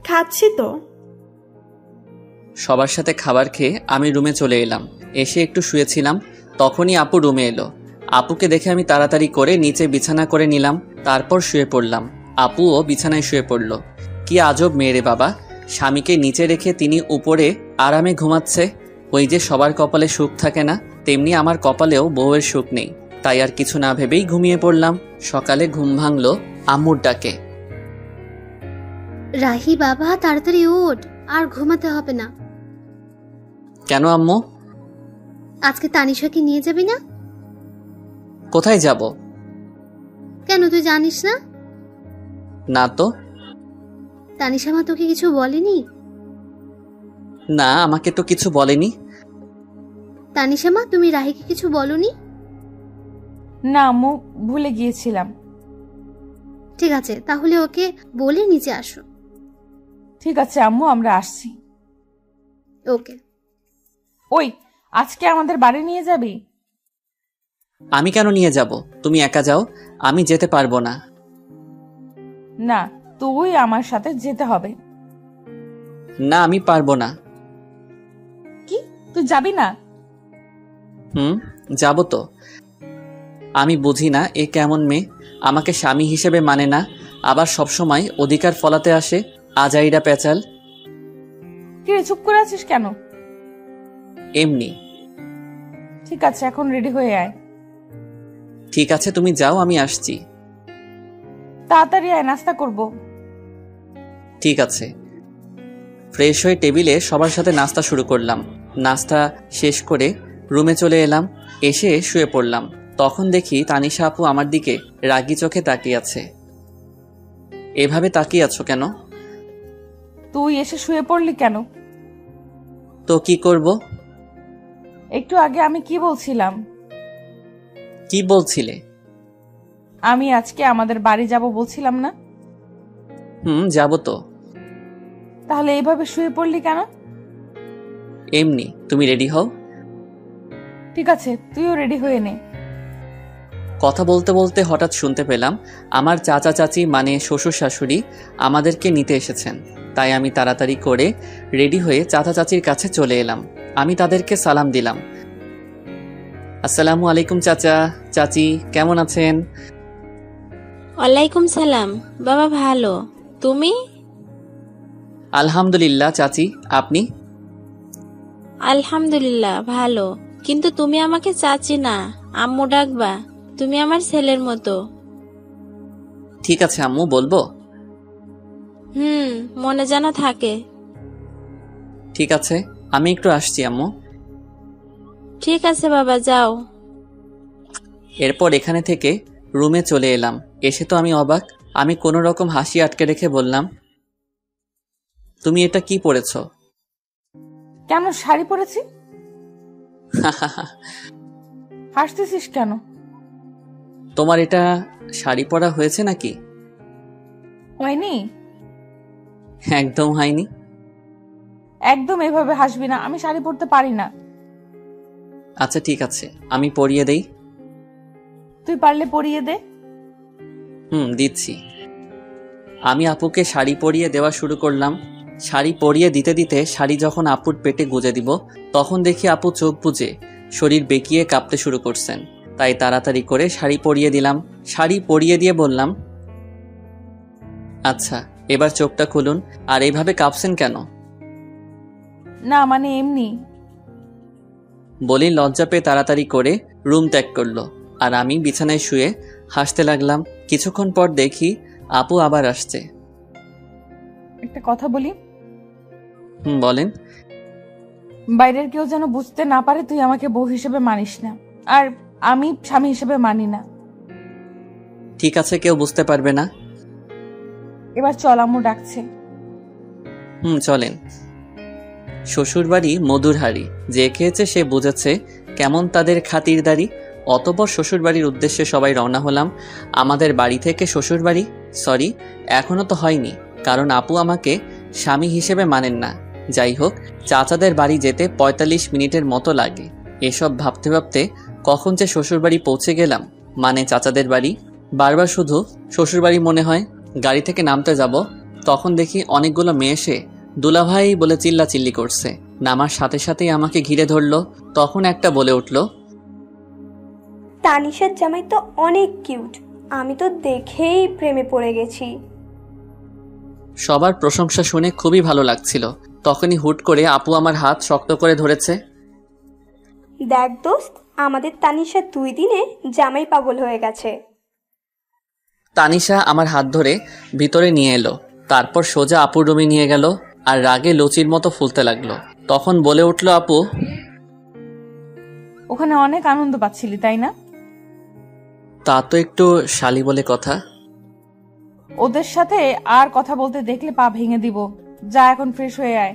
খাচ্ছি তো। সবার সাথে খাবার খেয়ে আমি রুমে চলে এলাম। এসে একটু শুয়েছিলাম, তখনই আপু রুমে এলো। আপুকে দেখে আমি তাড়াতাড়ি করে নিচে বিছানা করে নিলাম, তারপর শুয়ে পড়লাম। আপুও বিছানায় শুয়ে পড়ল। কি আজব মেয়েরে বাবা, স্বামীকে নিচে রেখে তিনি উপরে আরামে ঘুমাচ্ছে। ওই যে সবার কপালে সুখ থাকে না, তেমনি আমার কপালেও বউয়ের সুখ নেই। তাই আর কিছু না ভেবেই ঘুমিয়ে পড়লাম। সকালে ঘুম ভাঙলো আম্মুর ডাকে। রাহি বাবা, তাড়াতাড়ি ওঠ, আর ঘুমাতে হবে না। কেন আম্মু? আজকে তানিশাকে নিয়ে যাবি না? কোথায় যাব? কেন, তুই জানিস না? না তো। তানিশা মা তোকে কিছু বলেনি? না, আমাকে তো কিছু বলেনি। তানিশা মা, তুমি রাহিকে কিছু বলনি? না আম্মু, ভুলে গিয়েছিলাম। ঠিক আছে, তাহলে ওকে বলে নিচে আসো। ঠিক আছে আম্মু, আমরা আসছি। ওকে। ওই, আজকে আমাদের বাড়ি নিয়ে যাবি? আমি কেন নিয়ে যাব? তুমি একা যাও, আমি যেতে পারবো না। না, তুই আমার সাথে যেতে হবে। না, আমি পারবো না। কি, তুই যাবি না? যাব তো। আমি বুঝি না এ কেমন মেয়ে, আমাকে স্বামী হিসেবে মানে না, আবার সবসময় অধিকার ফলাতে আসে। আজাইরা পেঁচাল। কি রে, চুপ করে আছিস কেন? এমনি। ঠিক আছে, এখন রেডি হয়ে আয়। ঠিক আছে, তুমি যাও, আমি আসছি। তাড়াতাড়ি আয়, নাস্তা করব। ঠিক আছে। ফ্রেশ হয়ে টেবিলে সবার সাথে নাস্তা শুরু করলাম। নাস্তা শেষ করে রুমে চলে এলাম। এসে শুয়ে পড়লাম। তখন দেখি তানিশা আপু আমার দিকে রাগী চোখে তাকিয়ে আছে। এভাবে তাকিয়ে আছো কেন? তুই এসে শুয়ে পড়লি কেন? তো কি করব? একটু আগে আমি কি বলছিলাম? কি বলছিলে? আমি আজকে আমাদের বাড়ি যাব বলছিলাম না? যাব তো। তাহলে এইভাবে শুয়ে পড়লি কেন? এমনি। তুমি রেডি হও। ঠিক আছে, তুইও রেডি হয়ে নে। কথা বলতে বলতে হঠাৎ শুনতে পেলাম আমার চাচা চাচি মানে শ্বশুর শাশুড়ি আমাদেরকে নিতে এসেছেন। তাই আমি তাড়াতাড়ি করে রেডি হয়ে চাচা চাচির কাছে চলে এলাম। আমি তাদেরকে সালাম দিলাম। আসসালামু আলাইকুম চাচা চাচি, কেমন আছেন? ওয়ালাইকুম সালাম বাবা, ভালো। তুমি? আলহামদুলিল্লাহ চাচি, আপনি? আলহামদুলিল্লাহ ভালো, কিন্তু তুমি আমাকে চাচি না, আম্মু ডাকবা। তুমি আমার ছেলের মতো। ঠিক আছে আম্মু, বলবো। মনে যেন থাকে। ঠিক আছে, আমি একটু আসছি আম্মু। ঠিক আছে বাবা, যাও। এরপর এখানে থেকে রুমে চলে এলাম। এসে তো আমি অবাক। আমি কোনো রকম হাসি আটকে রেখে বললাম, তুমি এটা কি পরেছ? কেন, শাড়ি পরেছি। হাসতেছিস কেন? তোমার এটা শাড়ি পরা হয়েছে নাকি? হয়নি। একদম হয়নি। একদম এভাবে হাসবি না, আমি শাড়ি পরতে পারি না। আচ্ছা ঠিক আছে, আমি পরিয়ে দেই। তুই পারলে পরিয়ে দে। দিচ্ছি। আমি আপুকে শাড়ি পরিয়ে দেওয়া শুরু করলাম। শাড়ি পরিয়ে দিতে দিতে শাড়ি যখন আপুর পেটে গুজে দিব, তখন দেখি আপু চোখ বুজে শরীর বেঁকিয়ে কাঁপতে শুরু করছেন। তাই তাড়াতাড়ি করে শাড়ি পরিয়ে দিলাম। শাড়ি পরিয়ে দিয়ে বললাম, আচ্ছা এবার চোখটা খুলুন। আর এইভাবে কাঁপছেন কেন? না মানে এমনি। বলি লজ্জা পেয়ে তাড়াতাড়ি করে রুম ত্যাগ করলো। আর আমি বিছানায় শুয়ে হাসতে লাগলাম। কিছুক্ষণ পর দেখি আপু আবার আসছে। একটা কথা বলি। বলেন। বাইরের কেউ যেন বুঝতে না পারে তুই আমাকে বউ হিসেবে মানিস না। আর আমি স্বামী হিসেবে মানি না। ঠিক আছে, কেউ বুঝতে পারবে না। এবার চল, আম্মু ডাকছে। চলেন। শ্বশুরবাড়ি মধুর হাড়ি, যে খেয়েছে সে বুঝেছে কেমন তাদের খাতিরদারি। অতঃপর শ্বশুরবাড়ির উদ্দেশ্যে সবাই রওনা হলাম। আমাদের বাড়ি থেকে শ্বশুরবাড়ি, সরি, এখনো তো হয়নি, কারণ আপু আমাকে স্বামী হিসেবে মানেন না। যাই হোক, চাচাদের বাড়ি যেতে ৪৫ মিনিটের মতো লাগে। এসব ভাবতে ভাবতে কখন যে শ্বশুরবাড়ি পৌঁছে গেলাম, মানে চাচাদের বাড়ি। বারবার শুধু শ্বশুরবাড়ি মনে হয়। গাড়ি থেকে নামতে যাব, তখন দেখি অনেকগুলো মেয়ে এসে দুলাভাই বলে চিল্লাচিল্লি করছে। নামার সাথে সাথেই আমাকে ঘিরে ধরলো। তখন একটা বলে উঠল, তানিশার জামাই তো অনেক কিউট, আমি তো দেখেই প্রেমে পড়ে গেছি। সবার প্রশংসা শুনে খুবই ভালো লাগছিল। তখনই হুট করে আপু আমার হাত শক্ত করে ধরেছে। দেখ দোস্ত, আমাদের তানিশা 2 দিনে জামাই পাগল হয়ে গেছে। তানিশা আমার হাত ধরে ভিতরে নিয়ে এলো, তারপর সোজা আপুর রুমে নিয়ে গেল আর রাগে লুচির মতো ফুলতে লাগলো। তখন বলে উঠল, আপু, ওখানে অনেক আনন্দ পাচ্ছিলি তাই না? তা তো একটু শালি বলে কথা। ওদের সাথে আর কথা বলতে দেখলে পা ভেঙে দিব। যা, এখন ফ্রেশ হয়ে আয়।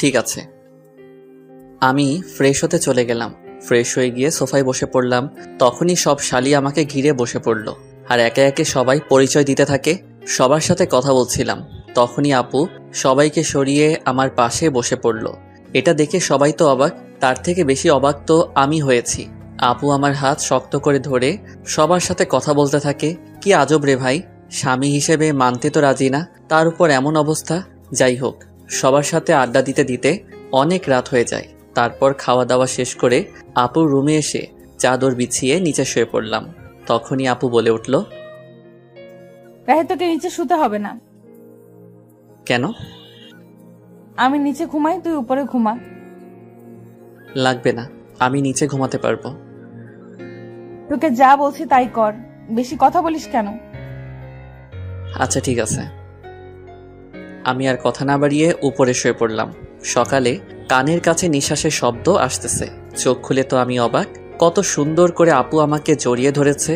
ঠিক আছে। আমি ফ্রেশ হতে চলে গেলাম। ফ্রেশ হয়ে গিয়ে সোফায় বসে পড়লাম। তখনই সব শালি আমাকে ঘিরে বসে পড়লো আর একে একে সবাই পরিচয় দিতে থাকে। সবার সাথে কথা বলছিলাম, তখনই আপু সবাইকে সরিয়ে আমার পাশে বসে পড়লো। এটা দেখে সবাই তো অবাক, তার থেকে বেশি অবাক তো আমি হয়েছি। আপু আমার হাত শক্ত করে ধরে সবার সাথে কথা বলতে থাকে। কি আজব রে ভাই, স্বামী হিসেবে মানতে তো রাজি না, তার উপর এমন অবস্থা। যাই হোক, সবার সাথে আড্ডা দিতে দিতে অনেক রাত হয়ে যায়। তারপর খাওয়া দাওয়া শেষ করে আপুর রুমে এসে চাদর বিছিয়ে নিচে শুয়ে পড়লাম। তখনই আপু বলে উঠল, রাহে, তোকে নিচে শুতে হবে না। কেন? আমি নিচে ঘুমাই, তুই উপরে ঘুমা। লাগবে না, আমি নিচে ঘুমাতে পারবো। তোকে যা বলছি তাই কর, বেশি কথা বলিস কেন? আচ্ছা ঠিক আছে। আমি আর কথা না বাড়িয়ে উপরে শুয়ে পড়লাম। সকালে কানের কাছে নিঃশ্বাসের শব্দ আসতেছে। চোখ খুলে তো আমি অবাক, কত সুন্দর করে আপু আমাকে জড়িয়ে ধরেছে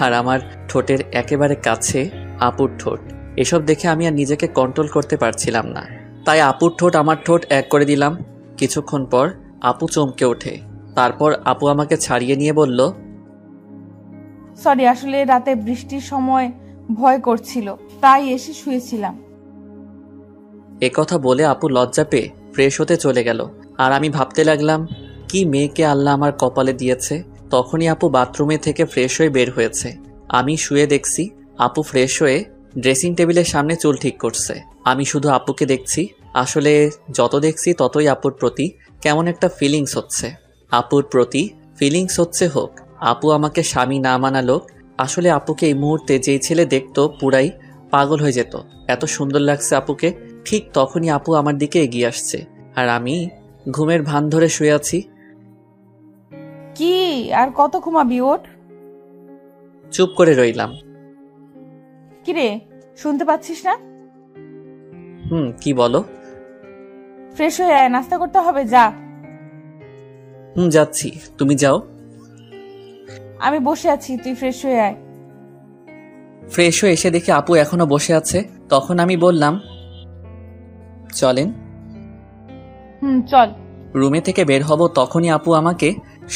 আর আমার ঠোঁটের একেবারে কাছে আপুর ঠোঁট। এসব দেখে আমি আর নিজেকে কন্ট্রোল করতে পারছিলাম না, তাই আপুর ঠোঁট আমার ঠোঁট এক করে দিলাম। কিছুক্ষণ পর আপু চমকে ওঠে। তারপর আপু আমাকে ছাড়িয়ে নিয়ে বলল, সরি, আসলে রাতে বৃষ্টির সময় ভয় করছিল, তাই এসে শুয়েছিলাম। একথা বলে আপু লজ্জা পেয়ে ফ্রেশ হতে চলে গেল। আর আমি ভাবতে লাগলাম, কি মেয়েকে আল্লাহ আমার কপালে দিয়েছে। তখনই আপু বাথরুমে থেকে ফ্রেশ হয়ে বের হয়েছে। আমি শুয়ে দেখছি আপু ফ্রেশ হয়ে ড্রেসিং টেবিলের সামনে চুল ঠিক করছে। আমি শুধু আপুকে দেখছি। আসলে যত দেখছি ততই আপুর প্রতি কেমন একটা ফিলিংস হচ্ছে। আপুর প্রতি ফিলিংস হচ্ছে হোক, আপু আমাকে স্বামী না মানালো। আসলে আপুকে এই মুহূর্তে যেই ছেলে দেখতো পুরাই পাগল হয়ে যেত, এত সুন্দর লাগছে আপুকে। ঠিক তখনই আপু আমার দিকে এগিয়ে আসছে আর আমি ঘুমের ভান ধরে শুয়ে আছি। কি আর কত ঘুমাবি, ওঠ। চুপ করে রইলাম। কিরে, শুনতে পাচ্ছিস না? কি বলো? ফ্রেশ হয়ে আয়, নাস্তা করতে হবে, যা। যাচ্ছি, তুমি যাও। আমি বসে আছি, তুই ফ্রেশ হয়ে আয়। ফ্রেশ হয়ে এসে দেখি আপু এখনো বসে আছে। তখন আমি বললাম, চলেন। চল। রুমে থেকে বের হব, তখনই আপু আমাকে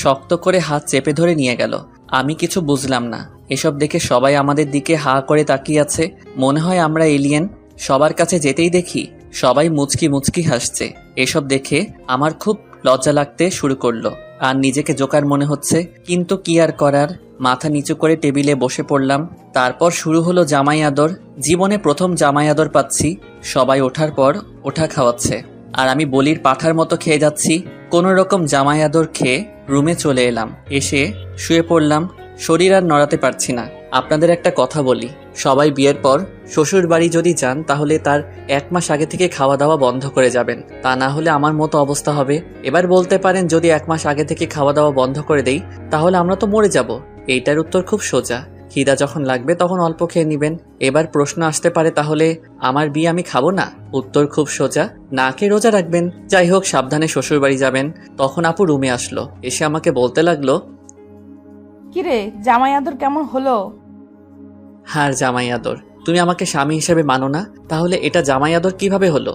শক্ত করে হাত চেপে ধরে নিয়ে গেল। আমি কিছু বুঝলাম না। এসব দেখে সবাই আমাদের দিকে হা করে তাকিয়ে আছে, মনে হয় আমরা এলিয়েন। সবার কাছে যেতেই দেখি সবাই মুচকি মুচকি হাসছে। এসব দেখে আমার খুব লজ্জা লাগতে শুরু করলো আর নিজেকে জোকার মনে হচ্ছে। কিন্তু কি আর করার, মাথা নিচু করে টেবিলে বসে পড়লাম। তারপর শুরু হলো জামাই আদর। জীবনে প্রথম জামাই আদর পাচ্ছি। সবাই ওঠার পর ওঠা খাওয়াচ্ছে আর আমি বলির পাঠার মতো খেয়ে যাচ্ছি। কোনো রকম জামাই আদর খেয়ে রুমে চলে এলাম। এসে শুয়ে পড়লাম, শরীর আর নড়াতে পারছি না। আপনাদের একটা কথা বলি, সবাই বিয়ের পর শ্বশুর বাড়ি যদি যান তাহলে তার 1 মাস আগে থেকে খাওয়া দাওয়া বন্ধ করে যাবেন, তা না হলে আমার মতো অবস্থা হবে। এবার বলতে পারেন, যদি 1 মাস আগে থেকে খাওয়া দাওয়া বন্ধ করে দেই তাহলে আমরা তো মরে যাব। এইটার উত্তর খুব সোজা। খিদা যখন লাগবে তখন অল্প খেয়ে নেবেন। এবার প্রশ্ন আসতে পারে, তাহলে আমার বিয়ে আমি খাবো না? উত্তর খুব সোজা, না খেয়ে রোজা রাখবেন। যাই হোক, সাবধানে শ্বশুর বাড়ি যাবেন। তখন আপু রুমে আসলো, এসে আমাকে বলতে লাগলো, কিরে জামাই আদর কেমন হলো? হার জামাই আদর? তুমি আমাকে স্বামী হিসেবে মানো না, তাহলে এটা জামাই আদর কিভাবে হলো?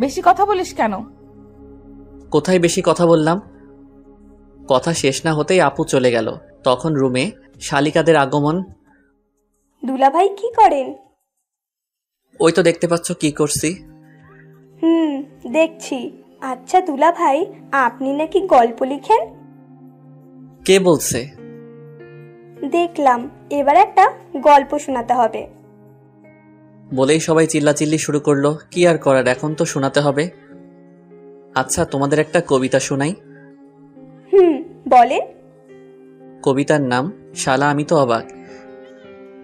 বেশি কথা বলিস কেন? কোথায় বেশি কথা বললাম? কথা শেষ না হতেই আপু চলে গেল। তখন রুমে শালিকাদের আগমন। দুলাভাই কি করেন? ওই তো দেখতে পাচ্ছ কি করছি। দেখছি। আচ্ছা দুলাভাই, আপনি নাকি গল্প লিখেন? কে বলছে? দেখলাম, এবার একটা গল্প শোনাতে হবে। বলেই সবাই চিল্লাচিল্লি শুরু করলো। কি আর করার, এখন তো শোনাতে হবে। আচ্ছা, তোমাদের একটা কবিতা শোনাই। বলেন। কবিতার নাম শালা আমি তো অবাক।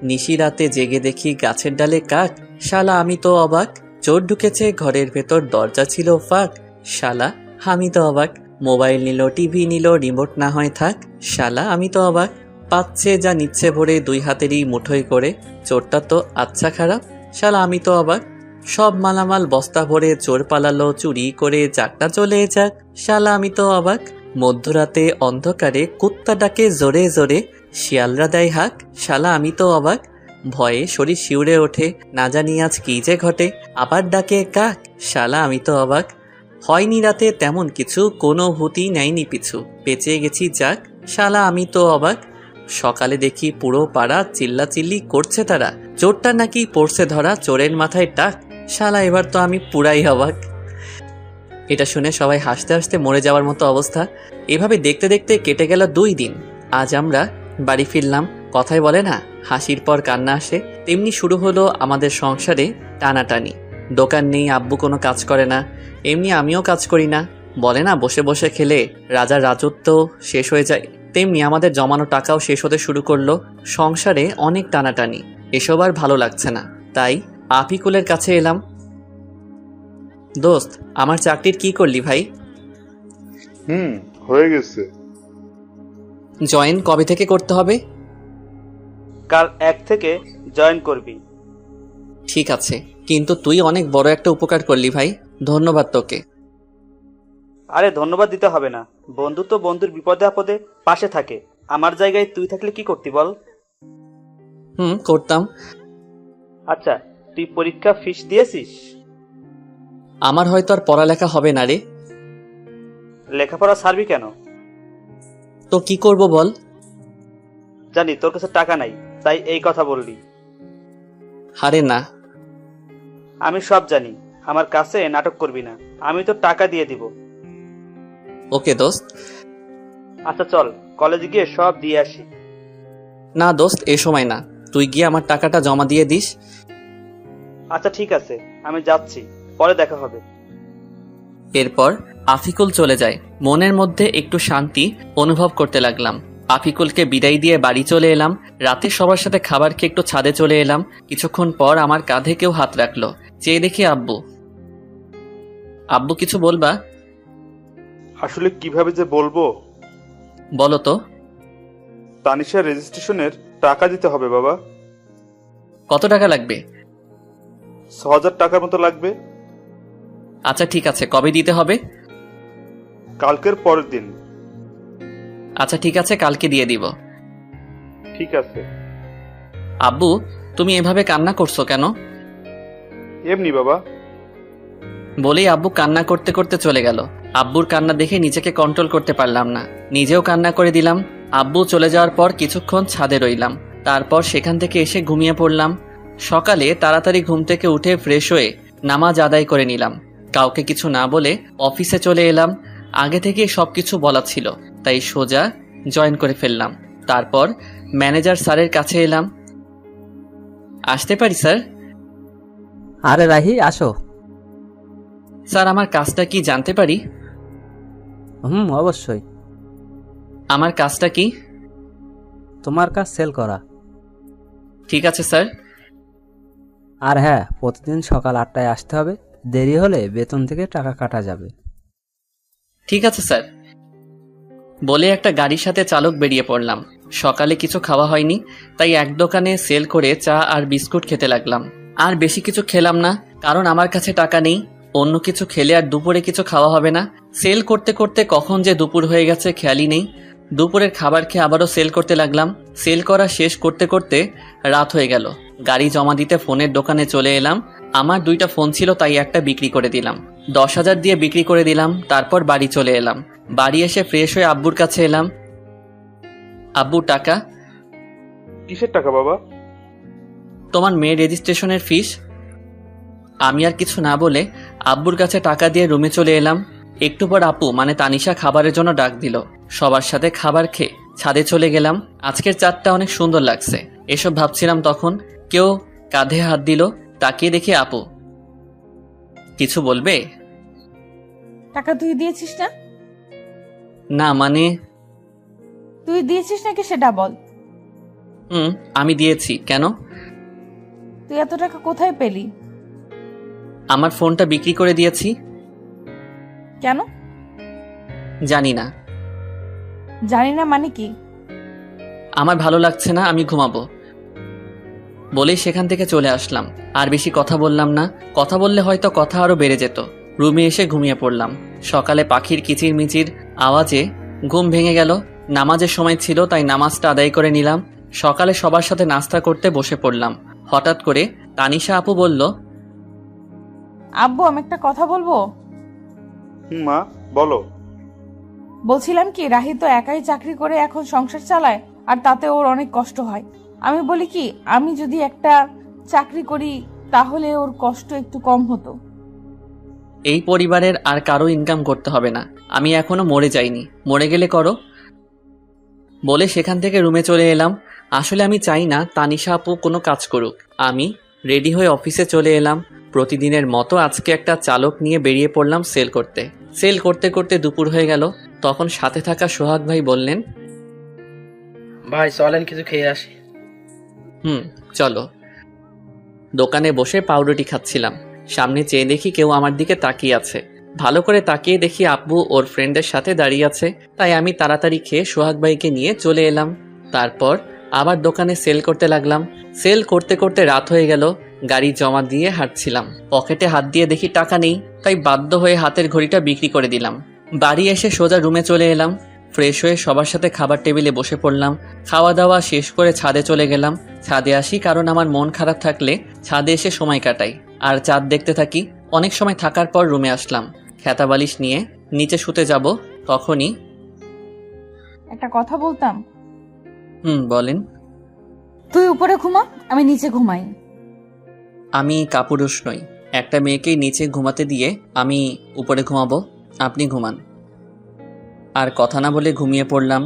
নিশি রাতে জেগে দেখি গাছের ডালে কাক, শালা আমি তো অবাক। চোর ঢুকেছে ঘরের ভেতর, দরজা ছিল ফাঁক, শালা আমি তো অবাক। মোবাইল নিল, টিভি নিল, রিমোট না হয় থাক, শালা আমি তো অবাক। পাচ্ছে যা নিচ্ছে ভরে, দুই হাতেরই মুঠোয় করে, চোরটা তো আচ্ছা খারাপ, শালা আমি তো অবাক। সব মালামাল বস্তা ভরে চোর পালালো চুরি করে, যাকটা চলে যাক, শালা আমি তো অবাক। মধ্যরাতে অন্ধকারে কুত্তা ডাকে জোরে জোরে, শিয়ালরা দেয় হাক, শালা আমি তো অবাক। ভয়ে শরীর শিউরে ওঠে, না জানি আজ কি যে ঘটে, আবার ডাকে কাক, শালা আমি তো অবাক। হয়নি রাতে তেমন কিছু, কোনো ভূতি নেয়নি পিছু, বেঁচে গেছি যাক, শালা আমি তো অবাক। সকালে দেখি পুরো পাড়া চিল্লাচিল্লি করছে তারা, চোরটা নাকি পড়ছে ধরা, চোরের মাথায় টাক, শালা এবার তো আমি পুরাই অবাক। এটা শুনে সবাই হাসতে হাসতে মরে যাওয়ার মতো অবস্থা। এভাবে দেখতে দেখতে কেটে গেল 2 দিন। আজ আমরা বাড়ি ফিরলাম। কথায় বলে না, হাসির পর কান্না আসে, তেমনি শুরু হলো আমাদের সংসারে টানাটানি। দোকান নেই, আব্বু কোনো কাজ করে না, এমনি আমিও কাজ করি না। বলে না, বসে বসে খেলে রাজার রাজত্ব শেষ হয়ে যায়, তেমনি আমাদের জমানো টাকাও শেষ হতে শুরু করলো। সংসারে অনেক টানাটানি, এসব আর ভালো লাগছে না। তাই আফিকুলের কাছে এলাম। দোস্ত, আমার চাকরির কি করলি ভাই? হয়ে গেছে। জয়েন কবে থেকে করতে হবে? কাল 1 থেকে জয়েন করবি। ঠিক আছে, কিন্তু তুই অনেক বড় একটা উপকার করলি ভাই, ধন্যবাদ তোকে। আরে ধন্যবাদ দিতে হবে না, বন্ধু তো বন্ধুর বিপদে আপদে পাশে থাকে। আমার জায়গায় তুই থাকলে কি করতি বল? করতাম। আচ্ছা, তুই পরীক্ষা ফিস দিয়েছিস? আমার হয়তো আর পড়ালেখা হবে না রে। লেখাপড়া ছাড়বি কেন? তো কি করব বল? জানি তোর কাছে টাকা নাই, তাই এই কথা বললি। আরে না, আমি সব জানি, আমার কাছে নাটক করবি না, আমি তো টাকা দিয়ে দিব। ওকে দোস্ত। আচ্ছা চল, কলেজে গিয়ে সব দিয়ে আসি। না দোস্ত, এ সময় না, তুই গিয়ে আমার টাকাটা জমা দিয়ে দিস। আচ্ছা ঠিক আছে, আমি যাচ্ছি, পরে দেখা হবে। এরপর আফিকুল চলে যায়। মনের মধ্যে একটু শান্তি অনুভব করতে লাগলাম। আফিকুলকে বিদায় দিয়ে বাড়ি চলে এলাম। রাতে সবার সাথে খাবার খেয়ে একটু ছাদে চলে এলাম। কিছুক্ষণ পর আমার কাঁধে কেউ হাত রাখলো, চেয়ে দেখি আব্বু। আব্বু কিছু বলবা? আসলে কিভাবে যে বলবো। বলো তো। তানিশার রেজিস্ট্রেশনের টাকা দিতে হবে বাবা। কত টাকা লাগবে? ৬,০০০ টাকার মতো লাগবে। আচ্ছা ঠিক আছে, কবে দিতে হবে? কালকের পরের দিন। আচ্ছা ঠিক আছে, কালকে দিয়ে দিব। ঠিক আছে। আব্বু, তুমি এভাবে কান্না করছো কেন? এমনি বাবা। বলেই আব্বু কান্না করতে করতে চলে গেল। আব্বুর কান্না দেখে নিজেকে কন্ট্রোল করতে পারলাম না, নিজেও কান্না করে দিলাম। আব্বু চলে যাওয়ার পর কিছুক্ষণ ছাদে রইলাম, তারপর সেখান থেকে এসে ঘুমিয়ে পড়লাম। সকালে তাড়াতাড়ি ঘুম থেকে উঠে ফ্রেশ হয়ে নামাজ আদায় করে নিলাম। কাউকে কিছু না বলে অফিসে চলে এলাম। আগে থেকে সবকিছু বলা ছিল, তাই সোজা জয়েন করে ফেললাম। তারপর ম্যানেজার স্যারের কাছে এলাম। আসতে পারি স্যার? আরে রাহি, আসো। স্যার, আমার কাজটা কি জানতে পারি? অবশ্যই। আমার কাজটা কি? তোমার কাজ সেল করা। ঠিক আছে স্যার। আর হ্যাঁ, প্রতিদিন সকাল 8টায় আসতে হবে, দেরি হলে বেতন থেকে টাকা কাটা যাবে। ঠিক আছে স্যার। বলে একটা গাড়ির সাথে চালক বেরিয়ে পড়লাম। সকালে কিছু খাওয়া হয়নি, তাই এক দোকানে সেল করে চা আর বিস্কুট খেতে লাগলাম। আর বেশি কিছু খেলাম না, কারণ আমার কাছে টাকা নেই। অন্য কিছু খেলে আর দুপুরে কিছু খাওয়া হবে না। সেল করতে করতে কখন যে দুপুর হয়ে গেছে খেয়ালই নেই। দুপুরের খাবার খেয়ে আবারও সেল করতে লাগলাম। সেল করা শেষ করতে করতে রাত হয়ে গেল। গাড়ি জমা দিতে ফোনের দোকানে চলে এলাম। আমার 2টা ফোন ছিল, তাই একটা বিক্রি করে দিলাম। 10,000 দিয়ে বিক্রি করে দিলাম। তারপর বাড়ি চলে এলাম। বাড়ি এসে ফ্রেশ হয়ে আব্বুর কাছে এলাম। আব্বু, টাকা। কিসের টাকা বাবা? তোমার মেয়ের রেজিস্ট্রেশনের ফিস। আমি আর কিছু না বলে আব্বুর কাছে টাকা দিয়ে রুমে চলে এলাম। একটু পর আপু মানে তানিশা খাবারের জন্য ডাক দিল। সবার সাথে খাবার খেয়ে ছাদে চলে গেলাম। আজকের চাঁদটা অনেক সুন্দর লাগছে, এসব ভাবছিলাম তখন কেউ কাঁধে হাত দিল। তাকিয়ে দেখি আপু। কিছু বলবে? টাকা তুই দিয়েছিস না? না মানে। তুই দিয়েছিস নাকি সেটা বল। আমি দিয়েছি। কেন? তুই এত টাকা কোথায় পেলি? আমার ফোনটা বিক্রি করে দিয়েছি। কেন? জানি না। জানি না মানে কি? আমার ভালো লাগছে না, আমি ঘুমাবো বলেই সেখান থেকে চলে আসলাম। আর বেশি কথা বললাম না, কথা বললে হয়তো কথা আরো বেড়ে যেত। রুমে এসে ঘুমিয়ে পড়লাম। সকালে পাখির কিচিরমিচির আওয়াজে ঘুম ভেঙে গেল। নামাজের সময় ছিল, তাই নামাজটা আদায় করে নিলাম। সকালে সবার সাথে নাস্তা করতে বসে পড়লাম। হঠাৎ করে তানিশা আপু বলল, আব্বু, আমি একটা কথা বলবো। মা বলো। বলছিলাম কি, রাহি তো একাই চাকরি করে এখন সংসার চালায়, আর তাতে ওর অনেক কষ্ট হয়। আমি বলি কি, আমি যদি একটা চাকরি করি তাহলে ওর কষ্ট একটু কম হতো। এই পরিবারের আর কারো ইনকাম করতে হবে না। আমি এখনো মরে যাইনি, মরে গেলে করো বলে সেখান থেকে রুমে চলে এলাম। আসলে আমি চাই না তানিশা আপু কোনো কাজ করুক। আমি রেডি হয়ে অফিসে চলে এলাম। প্রতিদিনের মতো আজকে একটা চালক নিয়ে বেরিয়ে পড়লাম সেল করতে। সেল করতে করতে দুপুর হয়ে গেল। তখন সাথে থাকা সোহাগ ভাই বললেন, ভাই চলেন কিছু খেয়ে আসি। চলো। দোকানে বসে পাউরুটি খাচ্ছিলাম। সামনে চেয়ে দেখি কেউ আমার দিকে তাকিয়ে আছে। ভালো করে তাকিয়ে দেখি আব্বু ওর ফ্রেন্ডের সাথে দাঁড়িয়ে আছে। তাই আমি তাড়াতাড়ি খেয়ে সোহাগ ভাইকে নিয়ে চলে এলাম। তারপর আবার দোকানে সেল করতে লাগলাম। সেল করতে করতে রাত হয়ে গেল। গাড়ি জমা দিয়ে হাঁটছিলাম। পকেটে হাত দিয়ে দেখি টাকা নেই, তাই বাধ্য হয়ে হাতের ঘড়িটা বিক্রি করে দিলাম। বাড়ি এসে সোজা রুমে চলে এলাম। ফ্রেশ হয়ে সবার সাথে খাবার টেবিলে বসে পড়লাম। খাওয়া দাওয়া শেষ করে ছাদে চলে গেলাম। ছাদে আসি কারণ আমার মন খারাপ থাকলে ছাদে এসে সময় কাটাই আর চাঁদ দেখতে থাকি। অনেক সময় থাকার পর রুমে আসলাম। খেতা বালিশ নিয়ে নিচে শুতে যাব, তখনই একটা কথা বলতাম। বলেন। তুই উপরে ঘুমা, আমি নিচে ঘুমাই। আমি কাপুরুষ নই। একটা মেয়েকেই নিচে ঘুমাতে দিয়ে আমি উপরে ঘুমাবো, আপনি ঘুমান। আর কথা না বলে ঘুমিয়ে পড়লাম।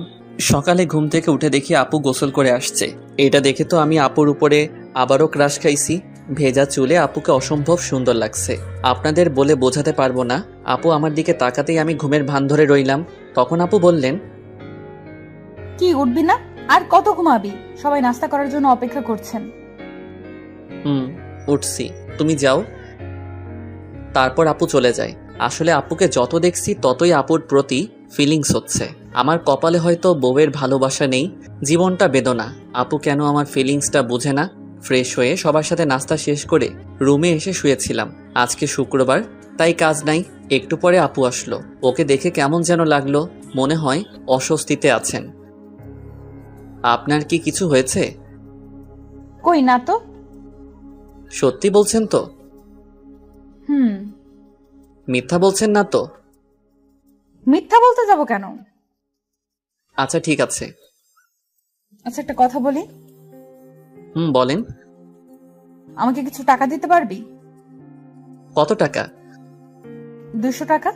সকালে ঘুম থেকে উঠে দেখি আপু গোসল করে আসছে। এটা দেখে তো আমি আপুর উপরে আবারও ক্রাশ খাইছি। ভেজা চুলে আপুকে অসম্ভব সুন্দর লাগছে। আপনাদের বলে বোঝাতে পারবো না। আপু আমার দিকে তাকাতেই আমি ঘুমের ভান ধরে রইলাম। তখন আপু বললেন, কি উঠবি না? আর কত ঘুমাবি? সবাই নাস্তা করার জন্য অপেক্ষা করছেন। উঠছি, তুমি যাও। তারপর আপু চলে যায়। আসলে আপুকে যত দেখছি ততই আপুর প্রতি ফিলিংস হচ্ছে। আমার কপালে হয়তো বউয়ের ভালোবাসা নেই, জীবনটা বেদনা। আপু কেন আমার ফিলিংসটা বুঝে না। ফ্রেশ হয়ে সবার সাথে নাস্তা শেষ করে রুমে এসে শুয়েছিলাম। আজকে শুক্রবার, তাই কাজ নাই। একটু পরে আপু আসলো। ওকে দেখে কেমন যেন লাগলো, মনে হয় অস্বস্তিতে আছেন। আপনার কি কিছু হয়েছে? কই না তো। সত্যি বলছেন তো? মিথ্যা বলছেন না তো? মিথ্যা বলতে যাব কেন? আচ্ছা ঠিক আছে। আচ্ছা একটা কথা বলি। বলেন। আমাকে কিছু টাকা দিতে পারবি? কত টাকা? 200 টাকা।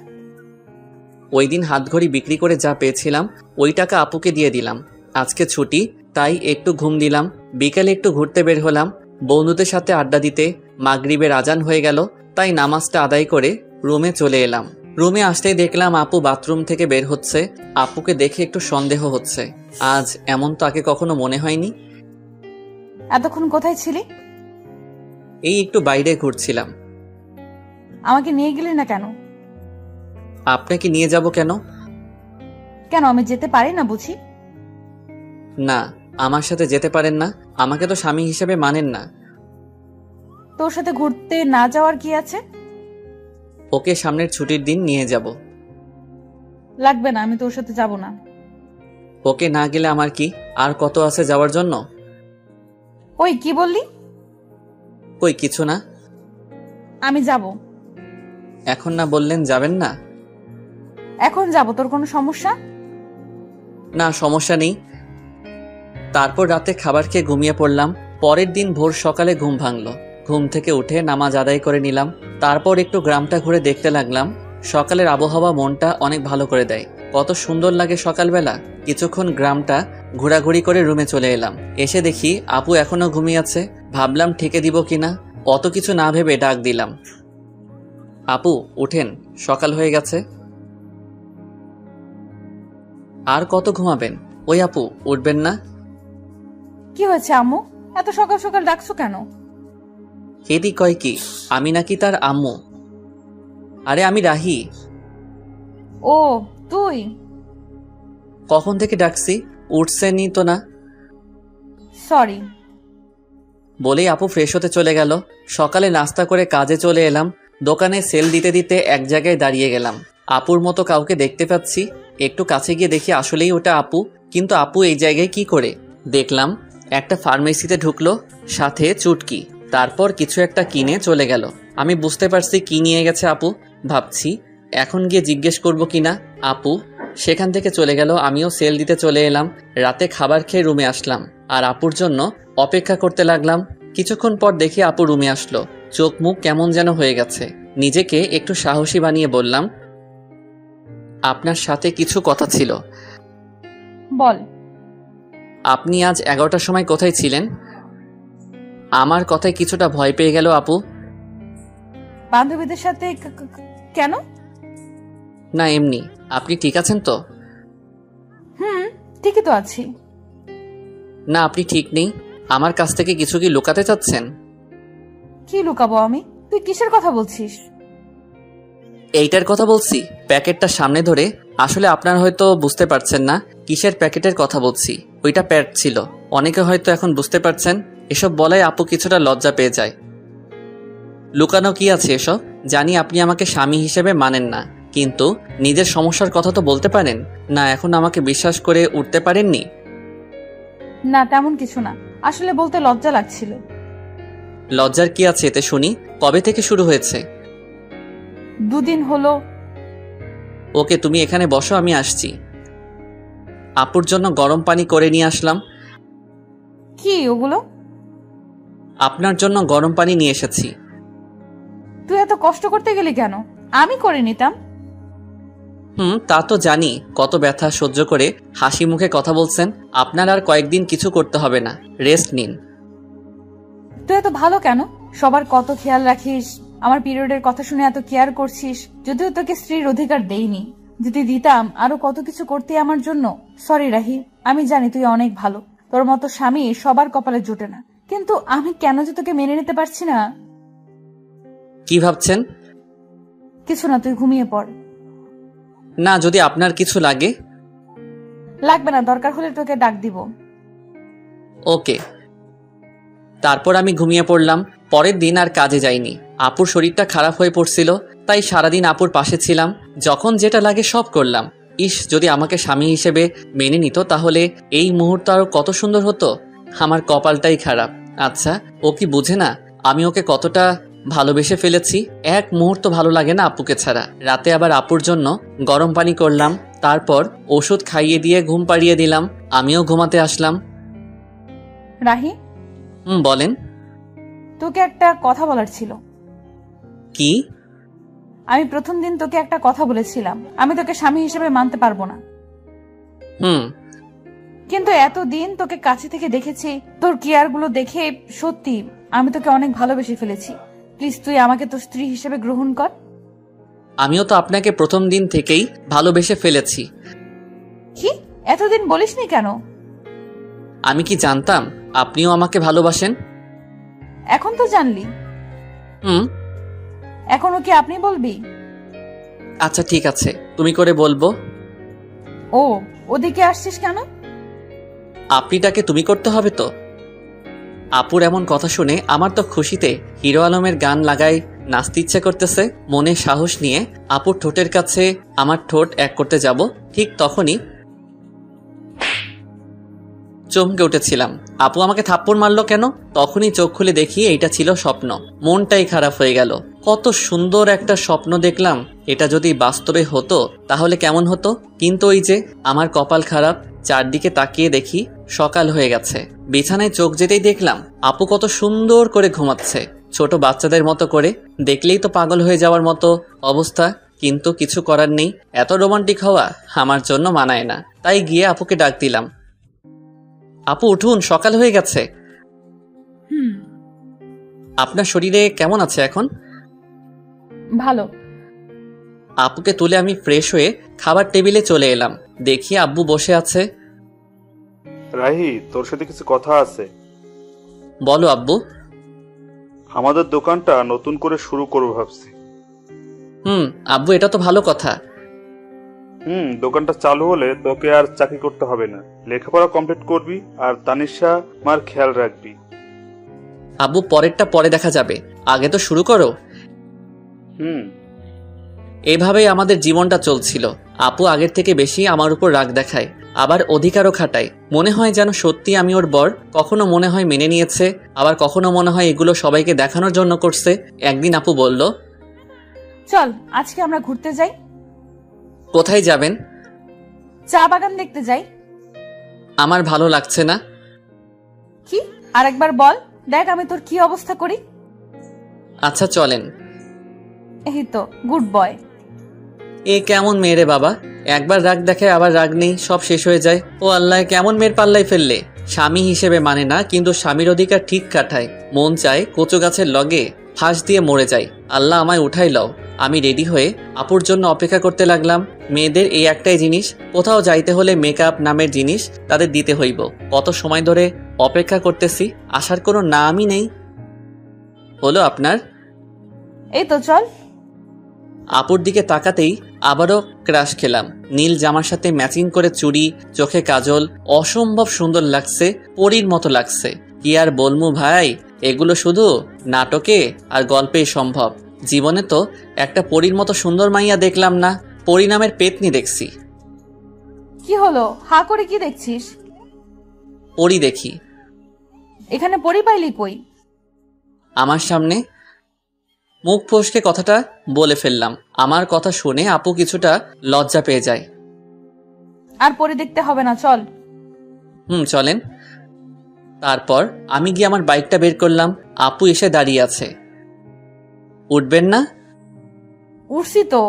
ওই দিন হাতঘড়ি বিক্রি করে যা পেয়েছিলাম ওই টাকা আপুকে দিয়ে দিলাম। আজকে ছুটি, তাই একটু ঘুম দিলাম। বিকালে একটু ঘুরতে বের হলাম বন্ধুদের সাথে আড্ডা দিতে। মাগরিবের আজান হয়ে গেল, তাই নামাজটা আদায় করে রুমে চলে এলাম। রুমে আসতেই দেখলাম আপু বাথরুম থেকে বের হচ্ছে। আপুকে দেখে একটু সন্দেহ হচ্ছে। আজ এমন তো আগে কখনো মনে হয়নি। এতক্ষণ কোথায় ছিলি? এই একটু বাইরে ঘুরছিলাম। আমাকে নিয়ে গেলি না কেন? আপনাকে নিয়ে যাব কেন? কেন আমি যেতে পারি না বুঝি? না, আমার সাথে যেতে পারেন না। আমাকে তো স্বামী হিসেবে মানেন না। তোর সাথে ঘুরতে না যাওয়ার কি আছে? ওকে সামনের ছুটির দিন নিয়ে যাব। লাগবে না, আমি তোর সাথে যাব না। ওকে না গেলে আমার কি আর কত আছে যাওয়ার জন্য? ওই কি বললি? কই কিছু না। আমি যাব। এখন না বললেন যাবেন না? এখন যাব, তোর কোনো সমস্যা? না, সমস্যা নেই। তারপর রাতে খাবার খেয়ে ঘুমিয়ে পড়লাম। পরের দিন ভোর সকালে ঘুম ভাঙলো। ঘুম থেকে উঠে নামাজ আদায় করে নিলাম। তারপর একটু গ্রামটা ঘুরে দেখতে লাগলাম। সকালের আবহাওয়া মনটা অনেক ভালো করে দেয়। কত সুন্দর লাগে সকালবেলা। কিছুক্ষণ গ্রামটা ঘোরাঘুরি করে রুমে চলে এলাম। এসে দেখি আপু এখনো ঘুমিয়ে আছে। ভাবলাম ঠেকে দিব কিনা, অত কিছু না ভেবে ডাক দিলাম, আপু উঠেন, সকাল হয়ে গেছে। আর কত ঘুমাবেন? ওই আপু উঠবেন না? কি হয়েছে আম্মু, এত সকাল সকাল ডাকছো কেন? এদি কয় কি আমি নাকি তার আম্মু? আরে আমি রাহি। ও তুই? কখন থেকে ডাকছি, উঠছেনই তো না। সরি। বলেই আপু ফ্রেশ হতে চলে গেল। সকালে নাস্তা করে কাজে চলে এলাম। দোকানে সেল দিতে দিতে এক জায়গায় দাঁড়িয়ে গেলাম। আপুর মতো কাউকে দেখতে পাচ্ছি। একটু কাছে গিয়ে দেখি আসলেই ওটা আপু। কিন্তু আপু এই জায়গায় কি করে? দেখলাম একটা ফার্মেসিতে ঢুকলো, সাথে চুটকি। তারপর কিছু একটা কিনে চলে গেল। আমি বুঝতে পারছি কি নিয়ে গেছে আপু। ভাবছি এখন গিয়ে জিজ্ঞেস করব কিনা। আপু সেখান থেকে চলে গেল। আমিও সেল দিতে চলে এলাম। রাতে খাবার খেয়ে রুমে আসলাম আর আপুর জন্য অপেক্ষা করতে লাগলাম। কিছুক্ষণ পর দেখি আপু রুমে আসলো। চোখ মুখ কেমন যেন হয়ে গেছে। নিজেকে একটু সাহসী বানিয়ে বললাম, আপনার সাথে কিছু কথা ছিল। বল। আপনি আজ 11টার সময় কোথায় ছিলেন? আমার কথায় কিছুটা ভয় পেয়ে গেল আপু। বান্ধবীদের সাথে কেন? না এমনি। আপনি ঠিক আছেন তো? ঠিকই তো আছি। না আপনি ঠিক নেই। আমার কাছ থেকে কিছু কি লুকাতে চাচ্ছেন? কি লুকাবো আমি? তুই কিসের কথা বলছিস? এইটার কথা বলছি, প্যাকেটটা সামনে ধরে। আসলে আপনারা হয়তো বুঝতে পারছেন না কিসের প্যাকেটের কথা বলছি। ওইটা প্যাড ছিল। অনেকে হয়তো এখন বুঝতে পারছেন। এসব বলাই আপু কিছুটা লজ্জা পেয়ে যায়। লুকানো কি আছে এসব? জানি আপনি আমাকে স্বামী হিসেবে মানেন না, কিন্তু নিজের সমস্যার কথা তো বলতে পারেন না। এখন আমাকে বিশ্বাস করে উঠতে পারেননি? না তেমন কিছু না, আসলে বলতে লজ্জা লাগছিল। লজ্জার কি আছে এতে শুনি? কবে থেকে শুরু হয়েছে? 2 দিন হলো। ওকে তুমি এখানে বসো, আমি আসছি। আপুর জন্য গরম পানি করে নিয়ে আসলাম। কি ওগুলো? আপনার জন্য গরম পানি নিয়ে এসেছি। তুই এত কষ্ট করতে গেলি কেন? আমি করে নিতাম। তা তো জানি। কত ব্যথা সহ্য করে হাসি মুখে কথা বলছেন। আপনার আর কয়েকদিন কিছু করতে হবে না, রেস্ট নিন। তুই এত ভালো কেন? সবার কত খেয়াল রাখিস, আমার পিরিয়ডের কথা শুনে এত কেয়ার করছিস। যদিও তোকে স্ত্রীর অধিকার দেইনি, যদি দিতাম আরো কত কিছু করতে আমার জন্য। সরি রাহি, আমি জানি তুই অনেক ভালো। তোর মতো স্বামী সবার কপালে জোটে না, কিন্তু আমি কেন যে তোকে মেনে নিতে পারছি না। কি ভাবছেন? কিছু না, তুই ঘুমিয়ে পড়। না, যদি আপনার কিছু লাগে। লাগবে না, দরকার হলে তোকে ডাক দিব। ওকে। তারপর আমি ঘুমিয়ে পড়লাম। পরের দিন আর কাজে যাইনি। আপুর শরীরটা খারাপ হয়ে পড়ছিল, তাই সারাদিন আপুর পাশে ছিলাম। যখন যেটা লাগে সব করলাম। ইস, যদি আমাকে স্বামী হিসেবে মেনে নিত তাহলে এই মুহূর্ত আরো কত সুন্দর হতো। আমার কপালটাই খারাপ। আচ্ছা, ও কি বুঝে না আমি ওকে কতটা ভালোবেসে ফেলেছি? এক মুহূর্ত ভালো লাগে না আপুকে ছাড়া। রাতে আবার আপুর জন্য গরম পানি করলাম। তারপর ওষুধ খাইয়ে দিয়ে ঘুম পাড়িয়ে দিলাম। আমিও ঘুমাতে আসলাম। রাহি, বলেন। তোকে একটা কথা বলার ছিল। কি? আমি প্রথম দিন তোকে একটা কথা বলেছিলাম, আমি তোকে স্বামী হিসেবে মানতে পারবো না। কিন্তু এতদিন তোকে কাছে থেকে দেখেছি, তোর কেয়ার গুলো দেখে সত্যি আমি তোকে অনেক ভালোবেসে ফেলেছি। প্লিজ তুই আমাকে তোর স্ত্রী হিসেবে গ্রহণ কর। আমিও তো আপনাকে প্রথম দিন থেকেই ভালোবেসে ফেলেছি। কি এতদিন বলিসনি কেন? আমি কি জানতাম আপনিও আমাকে ভালোবাসেন? এখন তো জানলি। এখনো কি আপনি বলবি? আচ্ছা ঠিক আছে, তুমি করে বলবো। ও, ওদিকে আসছিস কেন? আপনিটাকে তুমি করতে হবে তো। আপুর এমন কথা শুনে আমার তো খুশিতে হিরো আলমের গান লাগাই নাচতে ইচ্ছা করতেছে। মনে সাহস নিয়ে আপুর ঠোঁটের কাছে আমার ঠোঁট এক করতে যাব, ঠিক তখনই চমকে উঠেছিলাম। আপু আমাকে থাপ্পড় মারলো কেন? তখনই চোখ খুলে দেখি এইটা ছিল স্বপ্ন। মনটাই খারাপ হয়ে গেল। কত সুন্দর একটা স্বপ্ন দেখলাম, এটা যদি বাস্তবে হতো তাহলে কেমন হতো। কিন্তু ওই যে আমার কপাল খারাপ, চারদিকে তাকিয়ে দেখি সকাল হয়ে গেছে। বিছানায় চোখ যেতেই দেখলাম আপু কত সুন্দর করে ঘুমাচ্ছে, ছোট বাচ্চাদের মতো করে। দেখলেই তো পাগল হয়ে যাওয়ার মতো অবস্থা, কিন্তু কিছু করার নেই। এত রোমান্টিক হওয়া আমার জন্য মানায় না। তাই গিয়ে আপুকে ডাক দিলাম, আপু উঠুন, সকাল হয়ে গেছে। আপনার শরীরে কেমন আছে এখন? ভালো। আপুকে তুলে আমি ফ্রেশ হয়ে খাবার টেবিলে চলে এলাম। দেখি আব্বু বসে আছে। রাহি, তোর সাথে কিছু কথা আছে। বলো আব্বু। আমাদের দোকানটা নতুন করে শুরু করবো ভাবছি। আব্বু, এটা তো ভালো কথা। দোকানটা চালু হলে তোকে আর চাকরি করতে হবে না, লেখাপড়া কমপ্লিট করবি আর তানিশা মার খেয়াল রাখবি। আব্বু, পরেরটা পরে দেখা যাবে, আগে তো শুরু করো। এভাবেই আমাদের জীবনটা চলছিল। আপু আগের থেকে বেশি আমার উপর রাগ দেখায়, আবার অধিকারও খাটায়। মনে হয় যেন সত্যি আমি ওর বর। কখনো মনে হয় মেনে নিয়েছে, আবার কখনো মনে হয় এগুলো সবাইকে দেখানোর জন্য করছে। একদিন আপু বলল, চল আজকে আমরা ঘুরতে যাই। কোথায় যাবেন? চা বাগান দেখতে যাই। আমার ভালো লাগছে না। কি? আরেকবার বল, দেখ আমি তোর কি অবস্থা করি। আচ্ছা চলেন। এই তো গুড বয়। এ কেমন মেয়ে রে বাবা, একবার রাগ দেখায় আবার রাগ নেই, সব শেষ হয়ে যায়। ও আল্লাহ, কেমন মেয়ের পাল্লায় ফেললে। স্বামী হিসেবে মানে না, কিন্তু স্বামীর অধিকার ঠিক কাটায়। মন চায় কচু গাছের লগে ফাঁস দিয়ে মরে যায়। আল্লাহ আমায় উঠাই লও। আমি রেডি হয়ে আপুর জন্য অপেক্ষা করতে লাগলাম। মেয়েদের এই একটাই জিনিস, কোথাও যাইতে হলে মেকআপ নামের জিনিস তাদের দিতে হইব। কত সময় ধরে অপেক্ষা করতেছি, আসার কোনো নামই নেই। হলো আপনার? এই তো চল। আপুর দিকে তাকাতেই আবারও ক্রাশ খেলাম। নীল জামার সাথে ম্যাচিং করে চুড়ি, চোখে কাজল, অসম্ভব সুন্দর লাগছে, পরীর মতো লাগছে। কি আর বলমু ভাই, এগুলো শুধু নাটকে আর গল্পেই সম্ভব। জীবনে তো একটা পরীর মতো সুন্দর মাইয়া দেখলাম না, পরী নামের পেতনি দেখছি। কি হলো, হা করে কি দেখছিস? পরী দেখি। এখানে পরী পাইলি কই? আমার সামনে। মুখ ফসকে কথাটা বলে ফেললাম। আমার কথা শুনে আপু কিছুটা লজ্জা পেয়ে যায়। আর পরী দেখতে হবে না, চল। চলেন। তারপর আমি গিয়ে আমার বাইকটা বের করলাম। আপু এসে দাঁড়িয়ে আছে। উঠবেন না? উঠছি তো।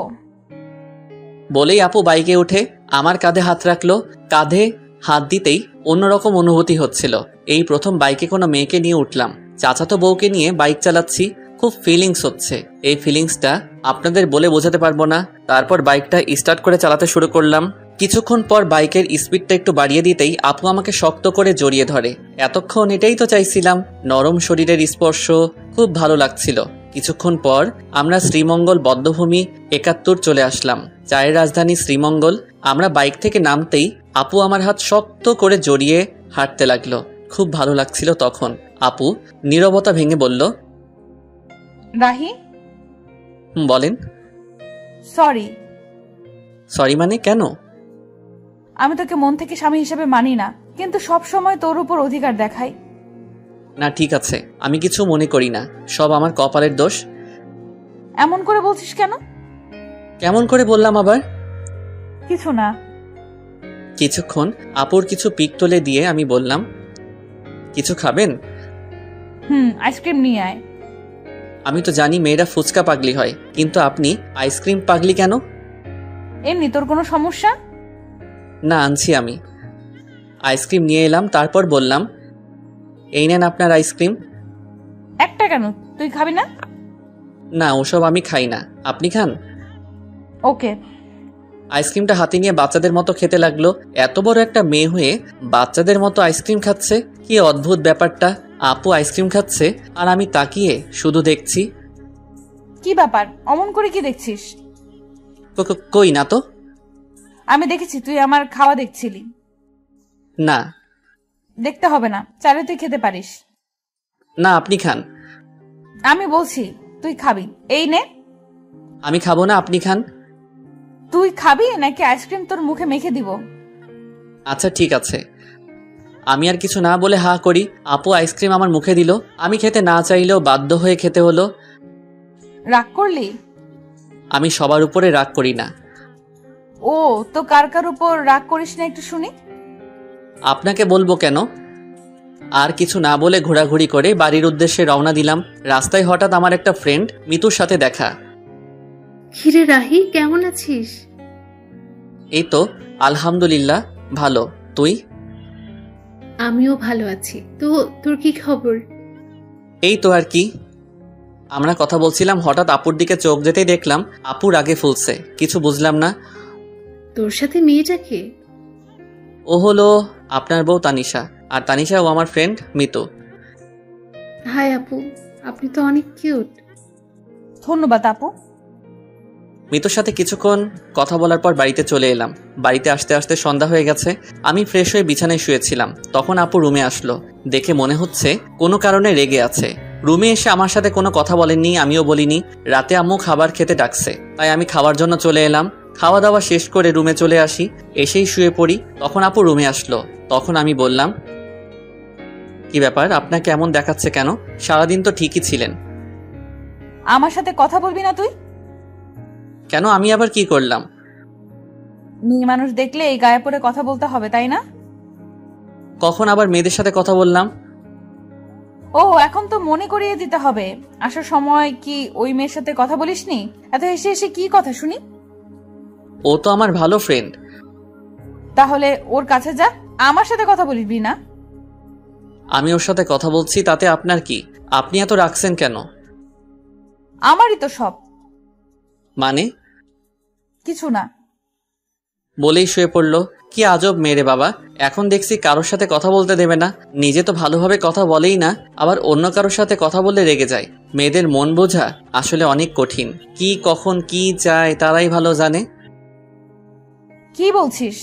বলেই আপু বাইকে উঠে আমার কাঁধে হাত রাখলো। কাঁধে হাত দিতেই অন্যরকম অনুভূতি হচ্ছিল। এই প্রথম বাইকে কোনো মেয়েকে নিয়ে উঠলাম। চাচাতো বউকে নিয়ে বাইক চালাচ্ছি, খুব ফিলিংস হচ্ছে। এই ফিলিংসটা আপনাদের বলে বোঝাতে পারবো না। তারপর বাইকটা স্টার্ট করে চালাতে শুরু করলাম। কিছুক্ষণ পর বাইকের স্পিডটা একটু বাড়িয়ে দিতেই আপু আমাকে শক্ত করে জড়িয়ে ধরে। এতক্ষণ এটাই তো চাইছিলাম, নরম শরীরের স্পর্শ, খুব ভালো লাগছিল। কিছুক্ষণ পর আমরা শ্রীমঙ্গল বদ্ধভূমি 71 চলে আসলাম, চায়ের রাজধানী শ্রীমঙ্গল। আমরা বাইক থেকে নামতেই আপু আমার হাত শক্ত করে জড়িয়ে হাঁটতে লাগলো। খুব ভালো লাগছিল তখন। আপু নীরবতা ভেঙে বলল, রাহি। বলেন। সরি। সরি মানে কেন? আমি তোকে মন থেকে স্বামী হিসেবে মানি না, কিন্তু সব সময় তোর উপর অধিকার দেখাই। না ঠিক আছে, আমি কিছু মনে করি না, সব আমার কপালের দোষ। এমন করে বলছিস কেন? কেমন করে বললাম আবার? কিছু না। কিছুক্ষণ আপুর কিছু পিক তুলে দিয়ে আমি বললাম, কিছু খাবেন? আইসক্রিম নিয়ে আয়। আমি তো জানি মেয়েরা ফুচকা পাগলি হয়, কিন্তু আপনি আইসক্রিম পাগলি কেন? এমনি। তোর কোনো সমস্যা? না, আনছি আমি। আইসক্রিম নিয়ে এলাম, তারপর বললাম, এই নেন আপনার আইসক্রিম। একটা কেন, তুই খাবি না? না, ওসব আমি খাই না, আপনি খান। ওকে। আইসক্রিমটা হাতে নিয়ে বাচ্চাদের মতো খেতে লাগলো। এত বড় একটা মেয়ে হয়ে বাচ্চাদের মতো আইসক্রিম খাচ্ছে, কি অদ্ভুত ব্যাপারটা। আপু আইসক্রিম খাচ্ছে আর আমি তাকিয়ে শুধু দেখছি। কি ব্যাপার, অমন করে কি দেখছিস? কই না তো। আমি দেখেছি তুই আমার খাওয়া দেখছিলি। না। দেখতে হবে না, চাইলে তুই খেতে পারিস। না, আপনি খান। আমি বলছি তুই খাবি, এই নে। আমি খাবো না, আপনি খান। তুই খাবি নাকি আইসক্রিম তোর মুখে মেখে দিব? আচ্ছা ঠিক আছে। আমি আর কিছু না বলে হা করি। আপু আইসক্রিম আমার মুখে দিল। আমি খেতে না চাইলেও বাধ্য হয়ে খেতে হলো। রাগ করলি? আমি সবার উপরে রাগ করি না। ও তো কার কার উপর রাগ করিস না একটু শুনি। আপনাকে বলবো কেন? আর কিছু না বলে ঘোরাঘুরি করে বাড়ির উদ্দেশ্যে রওনা দিলাম। রাস্তায় হঠাৎ আমার একটা ফ্রেন্ড মিতুর সাথে দেখা। কিরে রাহি, কেমন আছিস? এই তো আলহামদুলিল্লাহ ভালো। তুই? আমিও ভালো আছি। তো তোর কি খবর? এই তো আর কি। আমরা কথা বলছিলাম, হঠাৎ আপুর দিকে চোখ যেতেই দেখলাম আপুর আগে ফুলছে। কিছু বুঝলাম না। তোর সাথে মেয়েটাকে? ও হলো আপনার বউ তানিশা, আর তানিশা ও আমার ফ্রেন্ড মিতু। হাই আপু, আপনি তো অনেক কিউট। ধন্যবাদ আপু। মিতুর সাথে কিছুক্ষণ কথা বলার পর বাড়িতে চলে এলাম। বাড়িতে আসতে আসতে সন্ধ্যা হয়ে গেছে। আমি ফ্রেশ হয়ে বিছানায় শুয়েছিলাম, তখন আপু রুমে আসলো। দেখে মনে হচ্ছে কোনো কারণে রেগে আছে। রুমে এসে আমার সাথে কোনো কথা বলেননি, আমিও বলিনি। রাতে আম্মু খাবার খেতে ডাকছে, তাই আমি খাওয়ার জন্য চলে এলাম। খাওয়া দাওয়া শেষ করে রুমে চলে আসি, এসেই শুয়ে পড়ি। তখন আপু রুমে আসলো। তখন আমি বললাম, কি ব্যাপার, আপনাকে এমন দেখাচ্ছে কেন? সারাদিন তো ঠিকই ছিলেন। আমার সাথে কথা বলবি না তুই? কেন, আমি আবার কি করলাম? মেয়ে মানুষ দেখলে এই গায়ে পড়ে কথা বলতে হবে, তাই না? কখন আবার মেয়েদের সাথে কথা বললাম? ও এখন তো মনে করিয়ে দিতে হবে। আসার সময় কি ওই মেয়ের সাথে কথা বলিসনি? এত হেসে হেসে কি কথা শুনি? ও তো আমার ভালো ফ্রেন্ড। তাহলে ওর কাছে যা, আমার সাথে কথা বলবি না। আমি ওর সাথে কথা বলছি, তাতে আপনার কি? আপনি এত রাখছেন কেন? আমারই তো সব। মানে? কিছু না। বলেই শুয়ে পড়লো। কি আজব মেয়ে রে বাবা, এখন দেখছি কারোর সাথে কথা বলতে দেবে না। নিজে তো ভালোভাবে কথা বলেই না, আবার অন্য কারোর সাথে কথা বললে রেগে যায়। মেয়েদের মন বোঝা আসলে অনেক কঠিন। কি কখন কি চায় তারাই ভালো জানে। কি বলছিস?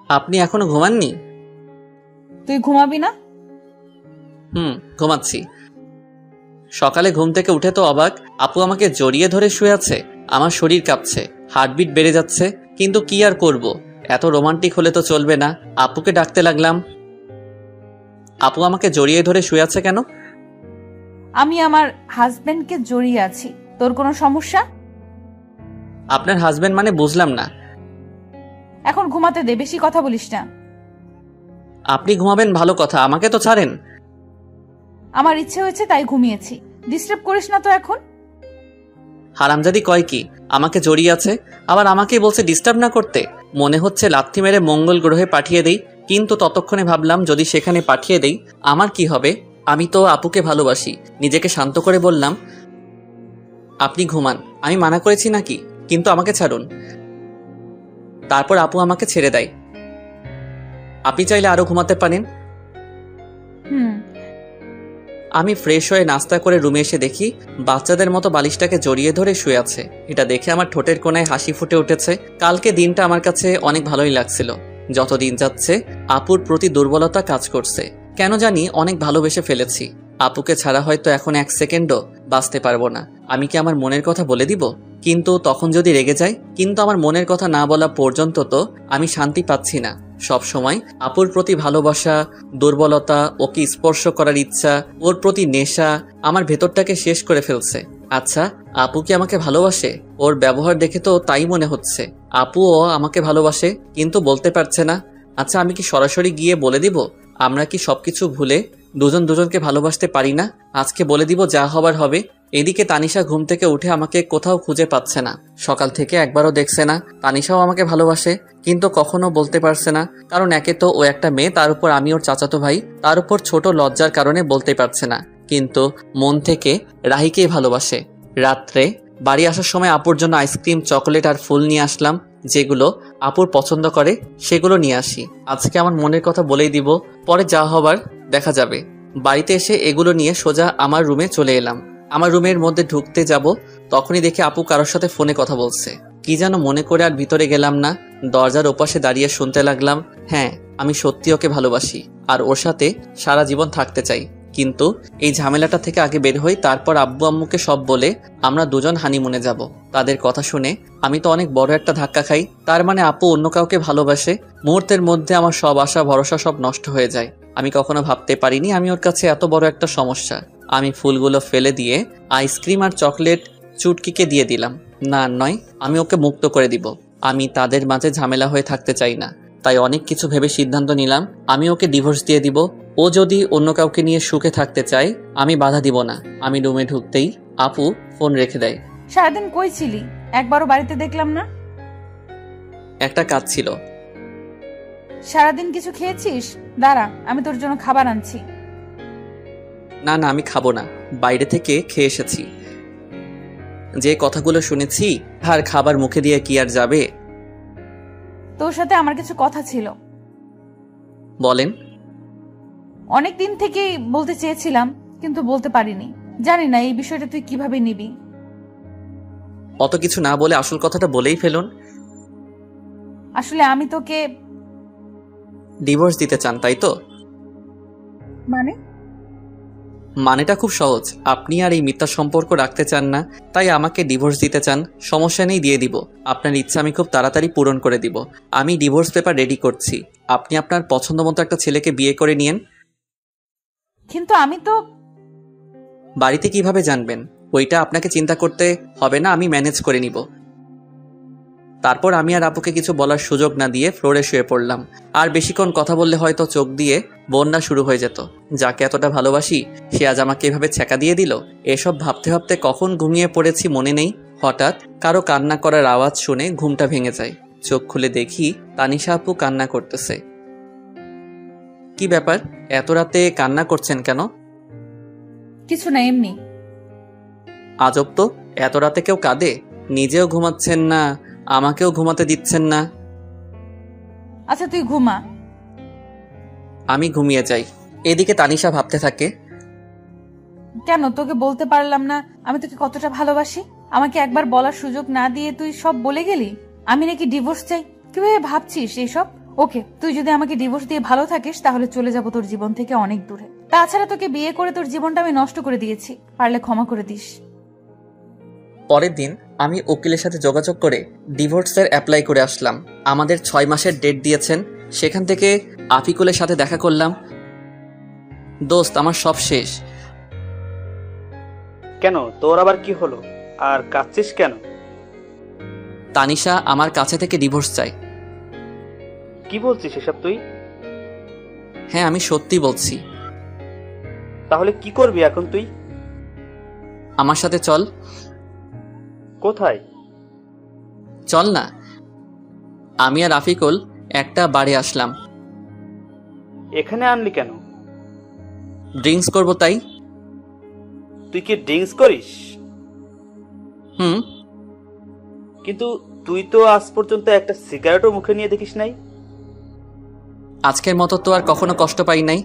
আপনি এখনো ঘুমাননি? তুই ঘুমাবি না? ঘুমাচ্ছি। সকালে ঘুম থেকে উঠে তো অবাক, আপু আমাকে জড়িয়ে ধরে শুয়ে আছে। আমার শরীর কাঁপছে, হার্টবিট বেড়ে যাচ্ছে। কিন্তু কি আর করব, এত রোমান্টিক হলে তো চলবে না। আপুকে ডাকতে লাগলাম। আপু আমাকে জড়িয়ে ধরে শুয়ে আছে কেন? আমি আমার হাজবেন্ডকে জড়িয়ে আছি। তোর কোনো সমস্যা? আপনার হাজবেন্ড মানে বুঝলাম না। এখন ঘুমাতে দে, বেশি কথা বলিস না। আপনি ঘুমাবেন ভালো কথা, আমাকে তো ছাড়েন। আমার ইচ্ছে হয়েছে তাই ঘুমিয়েছি, ডিস্টার্ব করিস না তো এখন। হারামজাদি কয় কি, আমাকে জড়িয়ে আছে, আবার আমাকেই বলছে ডিস্টার্ব না করতে। মনে হচ্ছে লাথি মেরে মঙ্গল গ্রহে পাঠিয়ে দেই। কিন্তু ততক্ষণে ভাবলাম, যদি সেখানে পাঠিয়ে দেই আমার কি হবে? আমি তো আপুকে ভালোবাসি। নিজেকে শান্ত করে বললাম, আপনি ঘুমান, আমি মানা করেছি নাকি? কিন্তু আমাকে ছাড়ুন। তারপর আপু আমাকে ছেড়ে দেয়। আপনি চাইলে আরো ঘুমাতে পারেন। আমি ফ্রেশ হয়ে নাস্তা করে রুমে এসে দেখি বাচ্চাদের মতো বালিশটাকে জড়িয়ে ধরে শুয়ে আছে। এটা দেখে আমার ঠোঁটের কোণায় হাসি ফুটে উঠেছে। কালকে দিনটা আমার কাছে অনেক ভালোই লাগছিল। যত দিন যাচ্ছে আপুর প্রতি দুর্বলতা কাজ করছে। কেন জানি অনেক ভালোবেসে ফেলেছি। আপুকে ছাড়া হয়তো এখন 1 সেকেন্ডও বাঁচতে পারবো না। আমি কি আমার মনের কথা বলে দিব? কিন্তু তখন যদি রেগে যায়? কিন্তু আমার মনের কথা না বলা পর্যন্ত তো আমি শান্তি পাচ্ছি না। সব সময় আপুর প্রতি ভালোবাসা, দুর্বলতা, ওকে স্পর্শ করার ইচ্ছা, ওর প্রতি নেশা আমার ভেতরটাকে শেষ করে ফেলছে। আচ্ছা, আপু কি আমাকে ভালোবাসে? ওর ব্যবহার দেখে তো তাই মনে হচ্ছে। আপুও আমাকে ভালোবাসে, কিন্তু বলতে পারছে না। আচ্ছা, আমি কি সরাসরি গিয়ে বলে দিব? আমরা কি সবকিছু ভুলে দুজন দুজনকে ভালোবাসতে পারি না? আজকে বলে দিব, যা হবার হবে। এদিকে তানিশা ঘুম থেকে উঠে আমাকে কোথাও খুঁজে পাচ্ছে না। সকাল থেকে একবারও দেখছে না। তানিশাও আমাকে ভালোবাসে, কিন্তু কখনো বলতে পারছে না। কারণ একে তো ও একটা মেয়ে, তার উপর আমি ওর চাচাতো ভাই। তার উপর ছোট লজ্জার কারণে বলতে পারছে না। কিন্তু মন থেকে রাহিকেই ভালোবাসে। রাত্রে বাড়ি আসার সময় আপুর জন্য আইসক্রিম, চকোলেট আর ফুল নিয়ে আসলাম। যেগুলো আপুর পছন্দ করে সেগুলো নিয়ে আসি। আজকে আমার মনের কথা বলেই দিব, পরে যা হবার দেখা যাবে। বাড়িতে এসে এগুলো নিয়ে সোজা আমার রুমে চলে এলাম। আমার রুমের মধ্যে ঢুকতে যাব, তখনই দেখি আপু কারোর সাথে ফোনে কথা বলছে। কি যেন মনে করে আর ভিতরে গেলাম না। দরজার ওপাশে দাঁড়িয়ে শুনতে লাগলাম, হ্যাঁ আমি সত্যি ওকে ভালোবাসি আর ওর সাথে সারা জীবন থাকতে চাই, কিন্তু এই ঝামেলাটা থেকে আগে বের হই, তারপর আব্বু আম্মুকে সব বলে আমরা দুজন হানিমুনে যাব। তাদের কথা শুনে আমি তো অনেক বড় একটা ধাক্কা খাই। তার মানে আপু অন্য কাউকে ভালোবাসে। মুহূর্তের মধ্যে আমার সব আশা ভরসা সব নষ্ট হয়ে যায়। আমি কখনো ভাবতে পারিনি আমি ওর কাছে এত বড় একটা সমস্যা। আমি ফুলগুলো ফেলে দিয়ে আইসক্রিম আর চকলেট চুটকিকে দিয়ে দিলাম। না নয়, আমি ওকে মুক্ত করে দিব। আমি তাদের মাঝে ঝামেলা হয়ে থাকতে চাই না, তাই অনেক কিছু ভেবে সিদ্ধান্ত নিলাম আমি ওকে ডিভোর্স দিয়ে দিব। ও যদি অন্য কাউকে নিয়ে সুখে থাকতে চায় আমি বাধা দিব না। আমি রুমে ঢুকতেই আপু ফোন রেখে দেয়। সারাদিন কই ছিলি? একবারও বাড়িতে দেখলাম না। একটা কাজ ছিল। সারাদিন কিছু খেয়েছিস? দাঁড়া, আমি তোর জন্য খাবার আনছি। না না, আমি খাবো না, বাইরে থেকে খেয়ে এসেছি। যে কথাগুলো শুনেছি আর খাবার মুখে দিয়ে কি আর যাবে। তোর সাথে আমার কিছু কথা ছিল। বলেন। অনেক দিন থেকেই বলতে চেয়েছিলাম কিন্তু বলতে পারিনি। জানি না এই বিষয়টা তুই কিভাবে নিবি। অত কিছু না বলে আসল কথাটা বলেই ফেলুন। আসলে আমি তোকে ডিভোর্স দিতে চান, তাই তো? মানে? মানেটা খুব সহজ। আপনি আর এই মিথ্যা সম্পর্ক রাখতে চান না, তাই আমাকে ডিভোর্স দিতে চান। সমস্যা নেই, দিয়ে দিব। আপনার ইচ্ছা আমি খুব তাড়াতাড়ি পূরণ করে দিব। আমি ডিভোর্স পেপার রেডি করছি। আপনি আপনার পছন্দ মতো একটা ছেলেকে বিয়ে করে নিয়েন। কিন্তু আমি তো বাড়িতে কিভাবে জানবেন? ওইটা আপনাকে চিন্তা করতে হবে না, আমি ম্যানেজ করে নিব। তারপর আমি আর আপুকে কিছু বলার সুযোগ না দিয়ে ফ্লোরে শুয়ে পড়লাম। আর বেশিক্ষণ কথা বললে হয়তো চোখ দিয়ে বন্যা শুরু হয়ে যেত। যাকে এতটা ভালোবাসি সে আজ আমাকে এভাবে ছ্যাঁকা দিয়ে দিল। এসব ভাবতে ভাবতে কখন ঘুমিয়ে পড়েছি মনে নেই। হঠাৎ কারো কান্না করার আওয়াজ শুনে ঘুমটা ভেঙে যায়। চোখ খুলে দেখি তানিশা আপু কান্না করতেছে। কি ব্যাপার, এত রাতে কান্না করছেন কেন? কিছু না, এমনি। আজব তো, এত রাতে কেউ কাঁদে? নিজেও ঘুমাচ্ছেন না, আমাকেও ঘুমাতে দিচ্ছেন না। আচ্ছা তুই ঘুমা। আমি ঘুমিয়ে যাই। এদিকে তানিশা ভাবতে থাকে, কেন তোকে বলতে পারলাম না আমি তোকে কতটা ভালোবাসি? আমাকে একবার বলার সুযোগ না দিয়ে তুই সব বলে গেলি। আমি নাকি ডিভোর্স চাই? কিভাবে ভাবছিস এইসব? ওকে, তুই যদি আমাকে ডিভোর্স দিয়ে ভালো থাকিস তাহলে চলে যাব তোর জীবন থেকে অনেক দূরে। তাছাড়া তোকে বিয়ে করে তোর জীবনটা আমি নষ্ট করে দিয়েছি, পারলে ক্ষমা করে দিস। পরের দিন আমি উকিলের সাথে যোগাযোগ করে ডিভোর্সের অ্যাপ্লাই করে আসলাম। আমাদের 6 মাসের ডেট দিয়েছেন। সেখান থেকে আফিকুলের সাথে দেখা করলাম। দোস্ত, আমার সব শেষ। কেন, তোর আবার কি হলো? আর কাঁদছিস কেন? তানিশা আমার কাছে থেকে ডিভোর্স চাই। কি বলছিস এসব তুই? হ্যাঁ, আমি সত্যি বলছি। তাহলে কি করবি এখন তুই? আমার সাথে চল। কোথায়? চল না। আমি আর আফিকুল একটা বারে আসলাম। এখানে আনলি কেন? ড্রিঙ্কস করবো তাই। তুই কি ড্রিঙ্কস করিস? হুম। কিন্তু তুই তো আজ পর্যন্ত একটা সিগারেটও মুখে নিয়ে দেখিস নাই। আজকের মতো তো আর কখনো কষ্ট পাই নাই।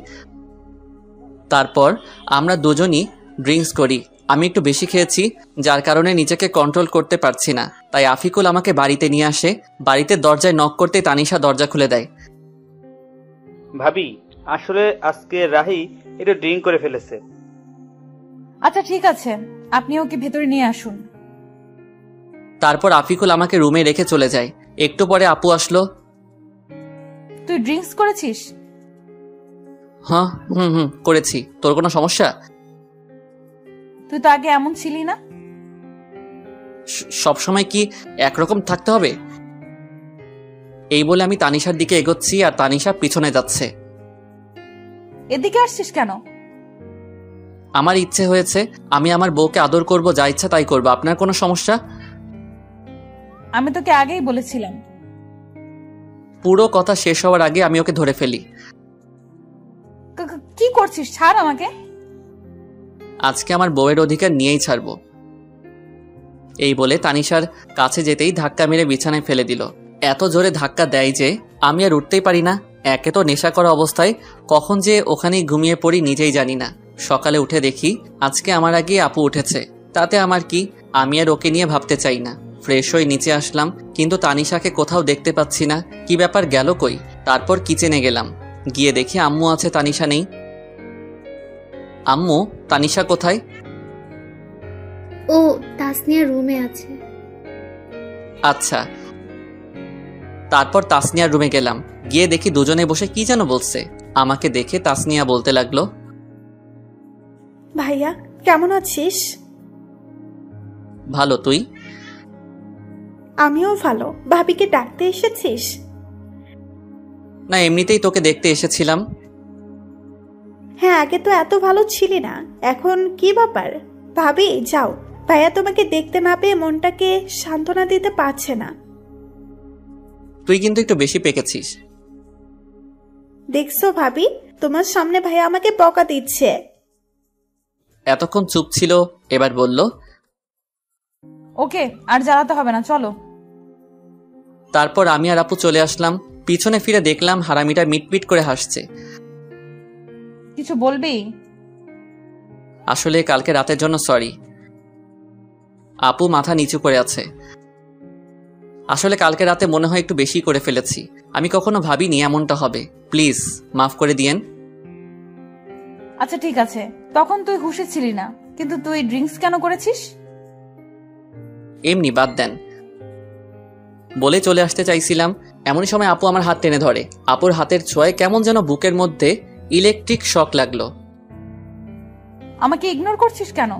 তারপর আমরা দুজনই ড্রিঙ্কস করি। আমি একটু বেশি খেয়েছি, যার কারণে নিজেকে কন্ট্রোল করতে পারছি না। তাই আফিকুল আমাকে বাড়িতে নিয়ে আসে। বাড়িতে দরজায় নক করতে তানিশা দরজা খুলে দেয়। ভাবি, আসলে আজকে রাহি এটা ড্রিঙ্ক করে ফেলেছে। আচ্ছা ঠিক আছে, আপনি ওকে ভেতরে নিয়ে আসুন। তারপর আফিকুল আমাকে রুমে রেখে চলে যায়। একটু পরে আপু আসলো। তুই ড্রিঙ্কস করেছিস? হ্যাঁ, হুম করেছি। তোর কোনো সমস্যা? তুই তো আগে এমন ছিলি না। সবসময় কি একরকম থাকতে হবে? এই বলে আমি তানিশার দিকে এগোচ্ছি আর তানিশা পিছনে যাচ্ছে। এদিকে আসছিস কেন? আমার ইচ্ছে হয়েছে, আমি আমার বউকে আদর করব, যা ইচ্ছা তাই করবো। আপনার কোনো সমস্যা? আমি তোকে আগেই বলেছিলাম। পুরো কথা শেষ হওয়ার আগে আমি ওকে ধরে ফেলি। কি করছিস? ছাড় আমাকে। আজকে আমার বউয়ের অধিকার নিয়েই ছাড়বো। এই বলে তানিশার কাছে যেতেই ধাক্কা মেরে বিছানায় ফেলে দিল। এত জোরে ধাক্কা দেয় যে আমি আর উঠতেই পারি না। একে তো নেশা করা অবস্থায় কখন যে ওখানেই ঘুমিয়ে পড়ি নিজেই জানি না। সকালে উঠে দেখি আজকে আমার আগে আপু উঠেছে। তাতে আমার কি, আমি আর ওকে নিয়ে ভাবতে চাই না। ফ্রেশ হয়ে নিচে আসলাম, কিন্তু তানিশাকে কোথাও দেখতে পাচ্ছি না। কি ব্যাপার, গেল কই? তারপর কিচেনে গেলাম, গিয়ে দেখি আম্মু আছে, তানিশা নেই। আম্মু, তানিশা কোথায়? ও তাসনিয়া রুমে আছে। আচ্ছা। তারপর তাসনিয়ার রুমে গেলাম, গিয়ে দেখি দুজনে বসে কি যেন বলছে। আমাকে দেখে তাসনিয়া বলতে লাগলো, ভাইয়া কেমন আছিস? ভালো, তুই? আমিও ভালো। ভাবিকে ডাকতে এসেছিস? না, এমনিতেই তোকে দেখতে এসেছিলাম। হ্যাঁ, আগে তো এত ভালো ছিলি না, এখন কি ব্যাপার? ভাবি যাও, ভাইয়া তোমাকে দেখতে না পেয়ে মনটাকে সান্ত্বনা দিতে পারছে না। তুই কিন্তু একটু বেশি পেকেছিস। দেখছো ভাবি, তোমার সামনে ভাইয়া আমাকে বকা দিচ্ছে। এতক্ষণ চুপ ছিল, এবার বলল, ওকে আর জ্বালাতে হবে না, চলো। তারপর আমি আর আপু চলে আসলাম। পিছনে ফিরে দেখলাম হারামিটা মিটমিট করে হাসছে। কিছু বলবি? আসলে কালকে রাতের জন্য সরি। আপু মাথা নিচু করে আছে। আসলে কালকে রাতে মনে হয় একটু বেশি করে ফেলেছি। আমি কখনো ভাবিনি এমনটা হবে। প্লিজ মাফ করে দিয়েন। আচ্ছা ঠিক আছে, তখন তুই হুঁশে ছিলি না, কিন্তু তুই ড্রিঙ্কস কেন করেছিস? এমনি, বাদ দেন। বলে চলে আসতে চাইছিলাম, এমনই সময় আপু আমার হাত টেনে ধরে। আপুর হাতের ছোঁয়ায় কেমন যেন বুকের মধ্যে ইলেকট্রিক শক লাগলো। আমাকে ইগনোর করছিস কেন?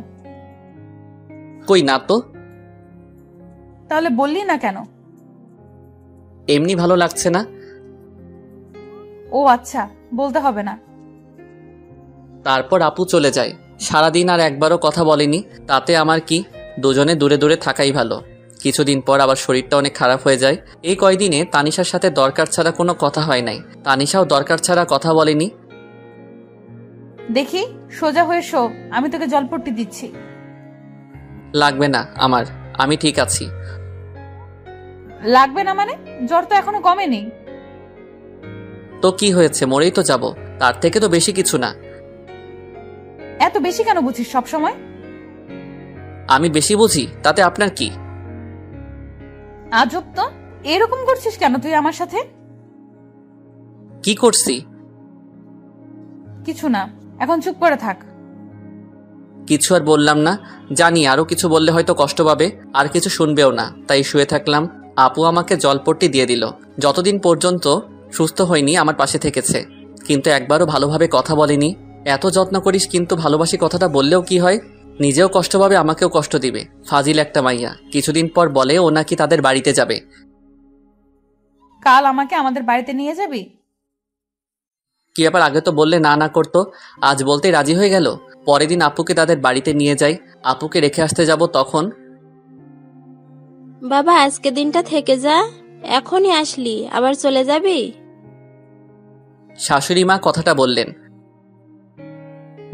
কই না তো। তাহলে বললি না কেন? এমনি ভালো লাগছে না। ও আচ্ছা, বলতে হবে না। তারপর আপু চলে যায়। সারাদিন আর একবারও কথা বলেনি। তাতে আমার কি, দুজনে দূরে দূরে থাকাই ভালো। কিছুদিন পর আবার শরীরটা অনেক খারাপ হয়ে যায়। এই কয়দিনে তানিশার সাথে দরকার ছাড়া কোনো কথা হয় নাই। তানিশাও দরকার ছাড়া কথা বলেনি। দেখি, সোজা হয়ে শো, আমি তোকে জলপট্টি দিচ্ছি। লাগবে না আমার, আমি ঠিক আছি। লাগবে না মানে? জ্বর তো এখনো কমেনি। তো কি হয়েছে, মরেই তো যাব, তার থেকে তো বেশি কিছু না। এত বেশি কেন বুঝিস সব সময়? আমি বেশি বুঝি, তাতে আপনার কি? আজব তো, এরকম করছিস কেন তুই আমার সাথে? কি করছি? কিছু না, এখন চুপ করে থাক। কিছু আর বললাম না, জানি আরো কিছু বললে হয়তো কষ্ট পাবে, আর কিছু শুনবেও না, তাই শুয়ে থাকলাম। আপু আমাকে জলপট্টি দিয়ে দিল। যতদিন পর্যন্ত সুস্থ হয়নি আমার পাশে থেকেছে, কিন্তু একবারও ভালোভাবে কথা বলেনি। এত যত্ন করিস কিন্তু ভালোবাসি কথাটা বললেও কি হয়? নিজেও কষ্ট পাবে, আমাকেও কষ্ট দিবে। ফাজিল একটা মাইয়া। কিছুদিন পর বলে ও নাকি তাদের বাড়িতে যাবে। কাল আমাকে আমাদের বাড়িতে নিয়ে যাবি? কি ব্যাপার, আগে তো বললে না না করতো, আজ বলতেই রাজি হয়ে গেল। পরের দিন আপুকে তাদের বাড়িতে নিয়ে যাই। আপুকে রেখে আসতে যাব, তখন বাবা আজকে দিনটা থেকে যা, এখনই আসলি আবার চলে যাবি? শাশুড়ি মা কথাটা বললেন।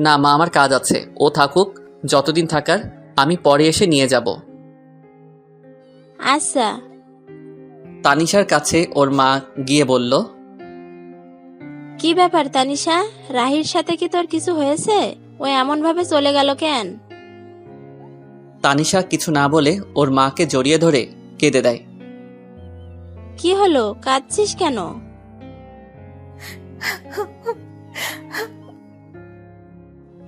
না মা, আমার কাজ আছে, ও থাকুক যতদিন থাকার, আমি পরে এসে নিয়ে যাব। আচ্ছা। তানিশার কাছে ওর মা গিয়ে বলল, কি ব্যাপার তানিশা, রাহির সাথে কি তোর কিছু হয়েছে? ও এমন ভাবে চলে গেল কেন? তানিশা কিছু না বলে ওর মাকে জড়িয়ে ধরে কেঁদে দেয়। কি হলো, কাঁদছিস কেন?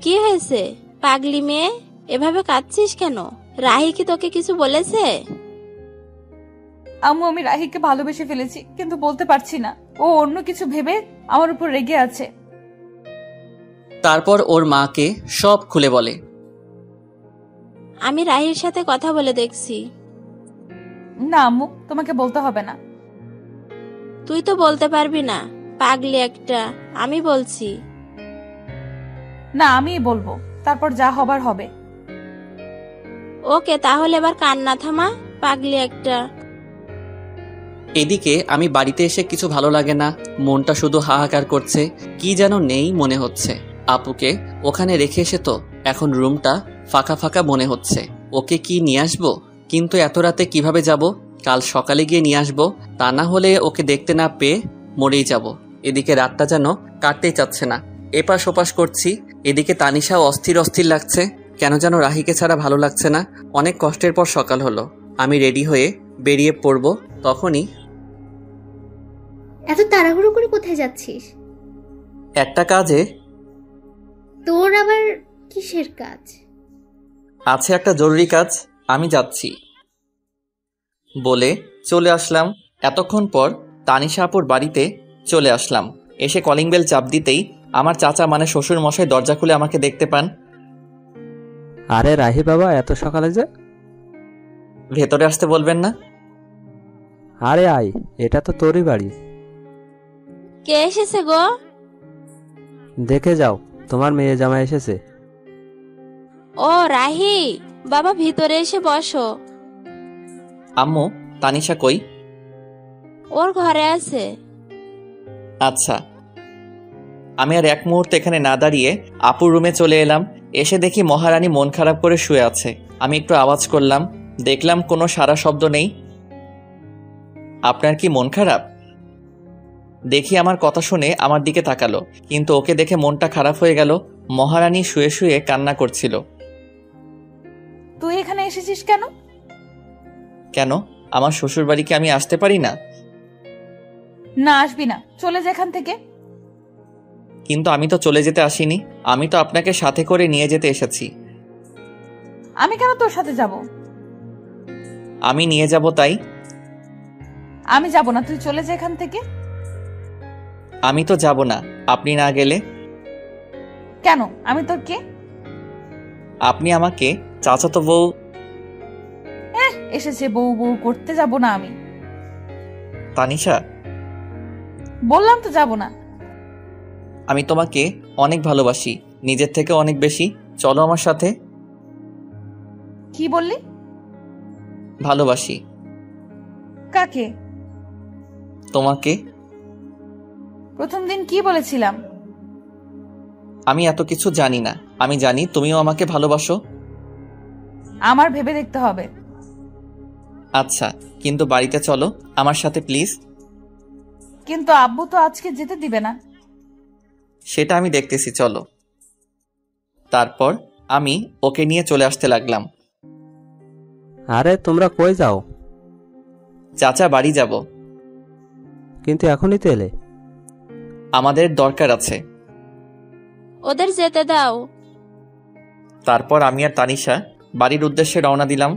কি হয়েছে পাগলি মেয়ে, এভাবে কাঁদছিস কেন? রাহি কি তোকে কিছু বলেছে? আম্মু, আমি রাহিকে ভালোবেসে ফেলেছি, কিন্তু বলতে পারছি না। ও অন্য কিছু ভেবে আমার উপর রেগে আছে। তারপর ওর মাকে সব খুলে বলে। আমি রাহির সাথে কথা বলে দেখছি। না আম্মু, তোমাকে বলতে হবে না। তুই তো বলতে পারবি না, পাগলি একটা। আমি বলছি। না, আমিই বলবো, তারপর যা হবার হবে। ওকে, তাহলে এবার কান্না থামা, পাগলি একটা। এদিকে আমি বাড়িতে এসে কিছু ভালো লাগে না, মনটা শুধু হাহাকার করছে। কি যেন নেই মনে হচ্ছে। আপুকে ওখানে রেখে এসে তো এখন রুমটা ফাঁকা ফাঁকা মনে হচ্ছে। ওকে কি নিয়ে আসবো? কিন্তু এত রাতে কিভাবে যাব? কাল সকালে গিয়ে নিয়ে আসবো, তা না হলে ওকে দেখতে না পেয়ে মরেই যাব। এদিকে রাতটা যেন কাটতেই চাচ্ছে না, এপাশ ওপাশ করছি। এদিকে তানিশাও অস্থির অস্থির লাগছে, কেন যেন রাহিকে ছাড়া ভালো লাগছে না। অনেক কষ্টের পর সকাল হলো। আমি রেডি হয়ে বেরিয়ে পড়ব। তখনই এত তাড়াহুড়ো করে কোথায় যাচ্ছিস? একটা কাজে। তোর আবার কিসের কাজ? আছে একটা জরুরি কাজ, আমি যাচ্ছি বলে চলে আসলাম। এতক্ষণ পর তানিশা আপুর বাড়িতে চলে আসলাম। এসে কলিং বেল চাপ দিতেই আমার চাচা মানে শ্বশুর মশাই দরজা খুলে আমাকে দেখতে পান। আরে রাহি বাবা, এত সকালে যে? ভেতরে আসতে বলবেন না? আরে আয়, এটা তো তোরই বাড়ি। কে এসেছে গো? দেখে যাও, তোমার মেয়ে জামাই এসেছে। ও রাহি, বাবা ভিতরে এসে বসো। আম্মু, তানিশা কই? ওর ঘরে আছে। আচ্ছা। আমি আর এক মুহূর্তে এখানে না দাঁড়িয়ে আপুর রুমে চলে এলাম। এসে দেখি মহারানী মন খারাপ করে শুয়ে আছে। আমি একটু আওয়াজ করলাম, দেখলাম কোনো সারা শব্দ নেই। আপনার কি মন খারাপ? দেখি আমার কথা শুনে আমার দিকে তাকালো, কিন্তু ওকে দেখে মনটা খারাপ হয়ে গেল। মহারানী শুয়ে শুয়ে কান্না করছিল। তুই এখানে এসেছিস কেন? কেন, আমার শ্বশুর বাড়ি কি আমি আসতে পারি না? না, আসবি না, চলে যা এখান থেকে। কিন্তু আমি তো চলে যেতে আসিনি, আমি তো আপনাকে সাথে করে নিয়ে যেতে এসেছি। আমি কেন তোর সাথে যাব? আমি নিয়ে যাব তাই। আমি যাব না, তুই চলে যা এখান থেকে। আমি তো যাব না আপনি না গেলে। কেন? আমি তোর কে? আপনি আমাকে চাচাতো বউ। এসেছে বউ বউ করতে, যাব না আমি। তানিশা, বললাম তো যাব না। আমি তোমাকে অনেক ভালোবাসি, নিজের থেকে অনেক বেশি। চলো আমার সাথে। কি বললি? ভালোবাসি। কাকে? তোমাকে। প্রথম দিন কি বলেছিলাম? আমি এত কিছু জানি না, আমি জানি তুমিও আমাকে ভালোবাসো। আমার ভেবে দেখতে হবে। আচ্ছা, কিন্তু বাড়িতে চলো আমার সাথে প্লিজ। কিন্তু আব্বু তো আজকে যেতে দিবে না। সেটা আমি দেখতেছি, চলো। তারপর আমি ওকে নিয়ে চলে আসতে লাগলাম। আরে তোমরা কই যাও? চাচা বাড়ি যাব। কিন্তু এখনই তো এলে। আমাদের দরকার আছে। ওদের যেতে দাও। তারপর আমি আর তানিশা বাড়ির উদ্দেশ্যে রওনা দিলাম।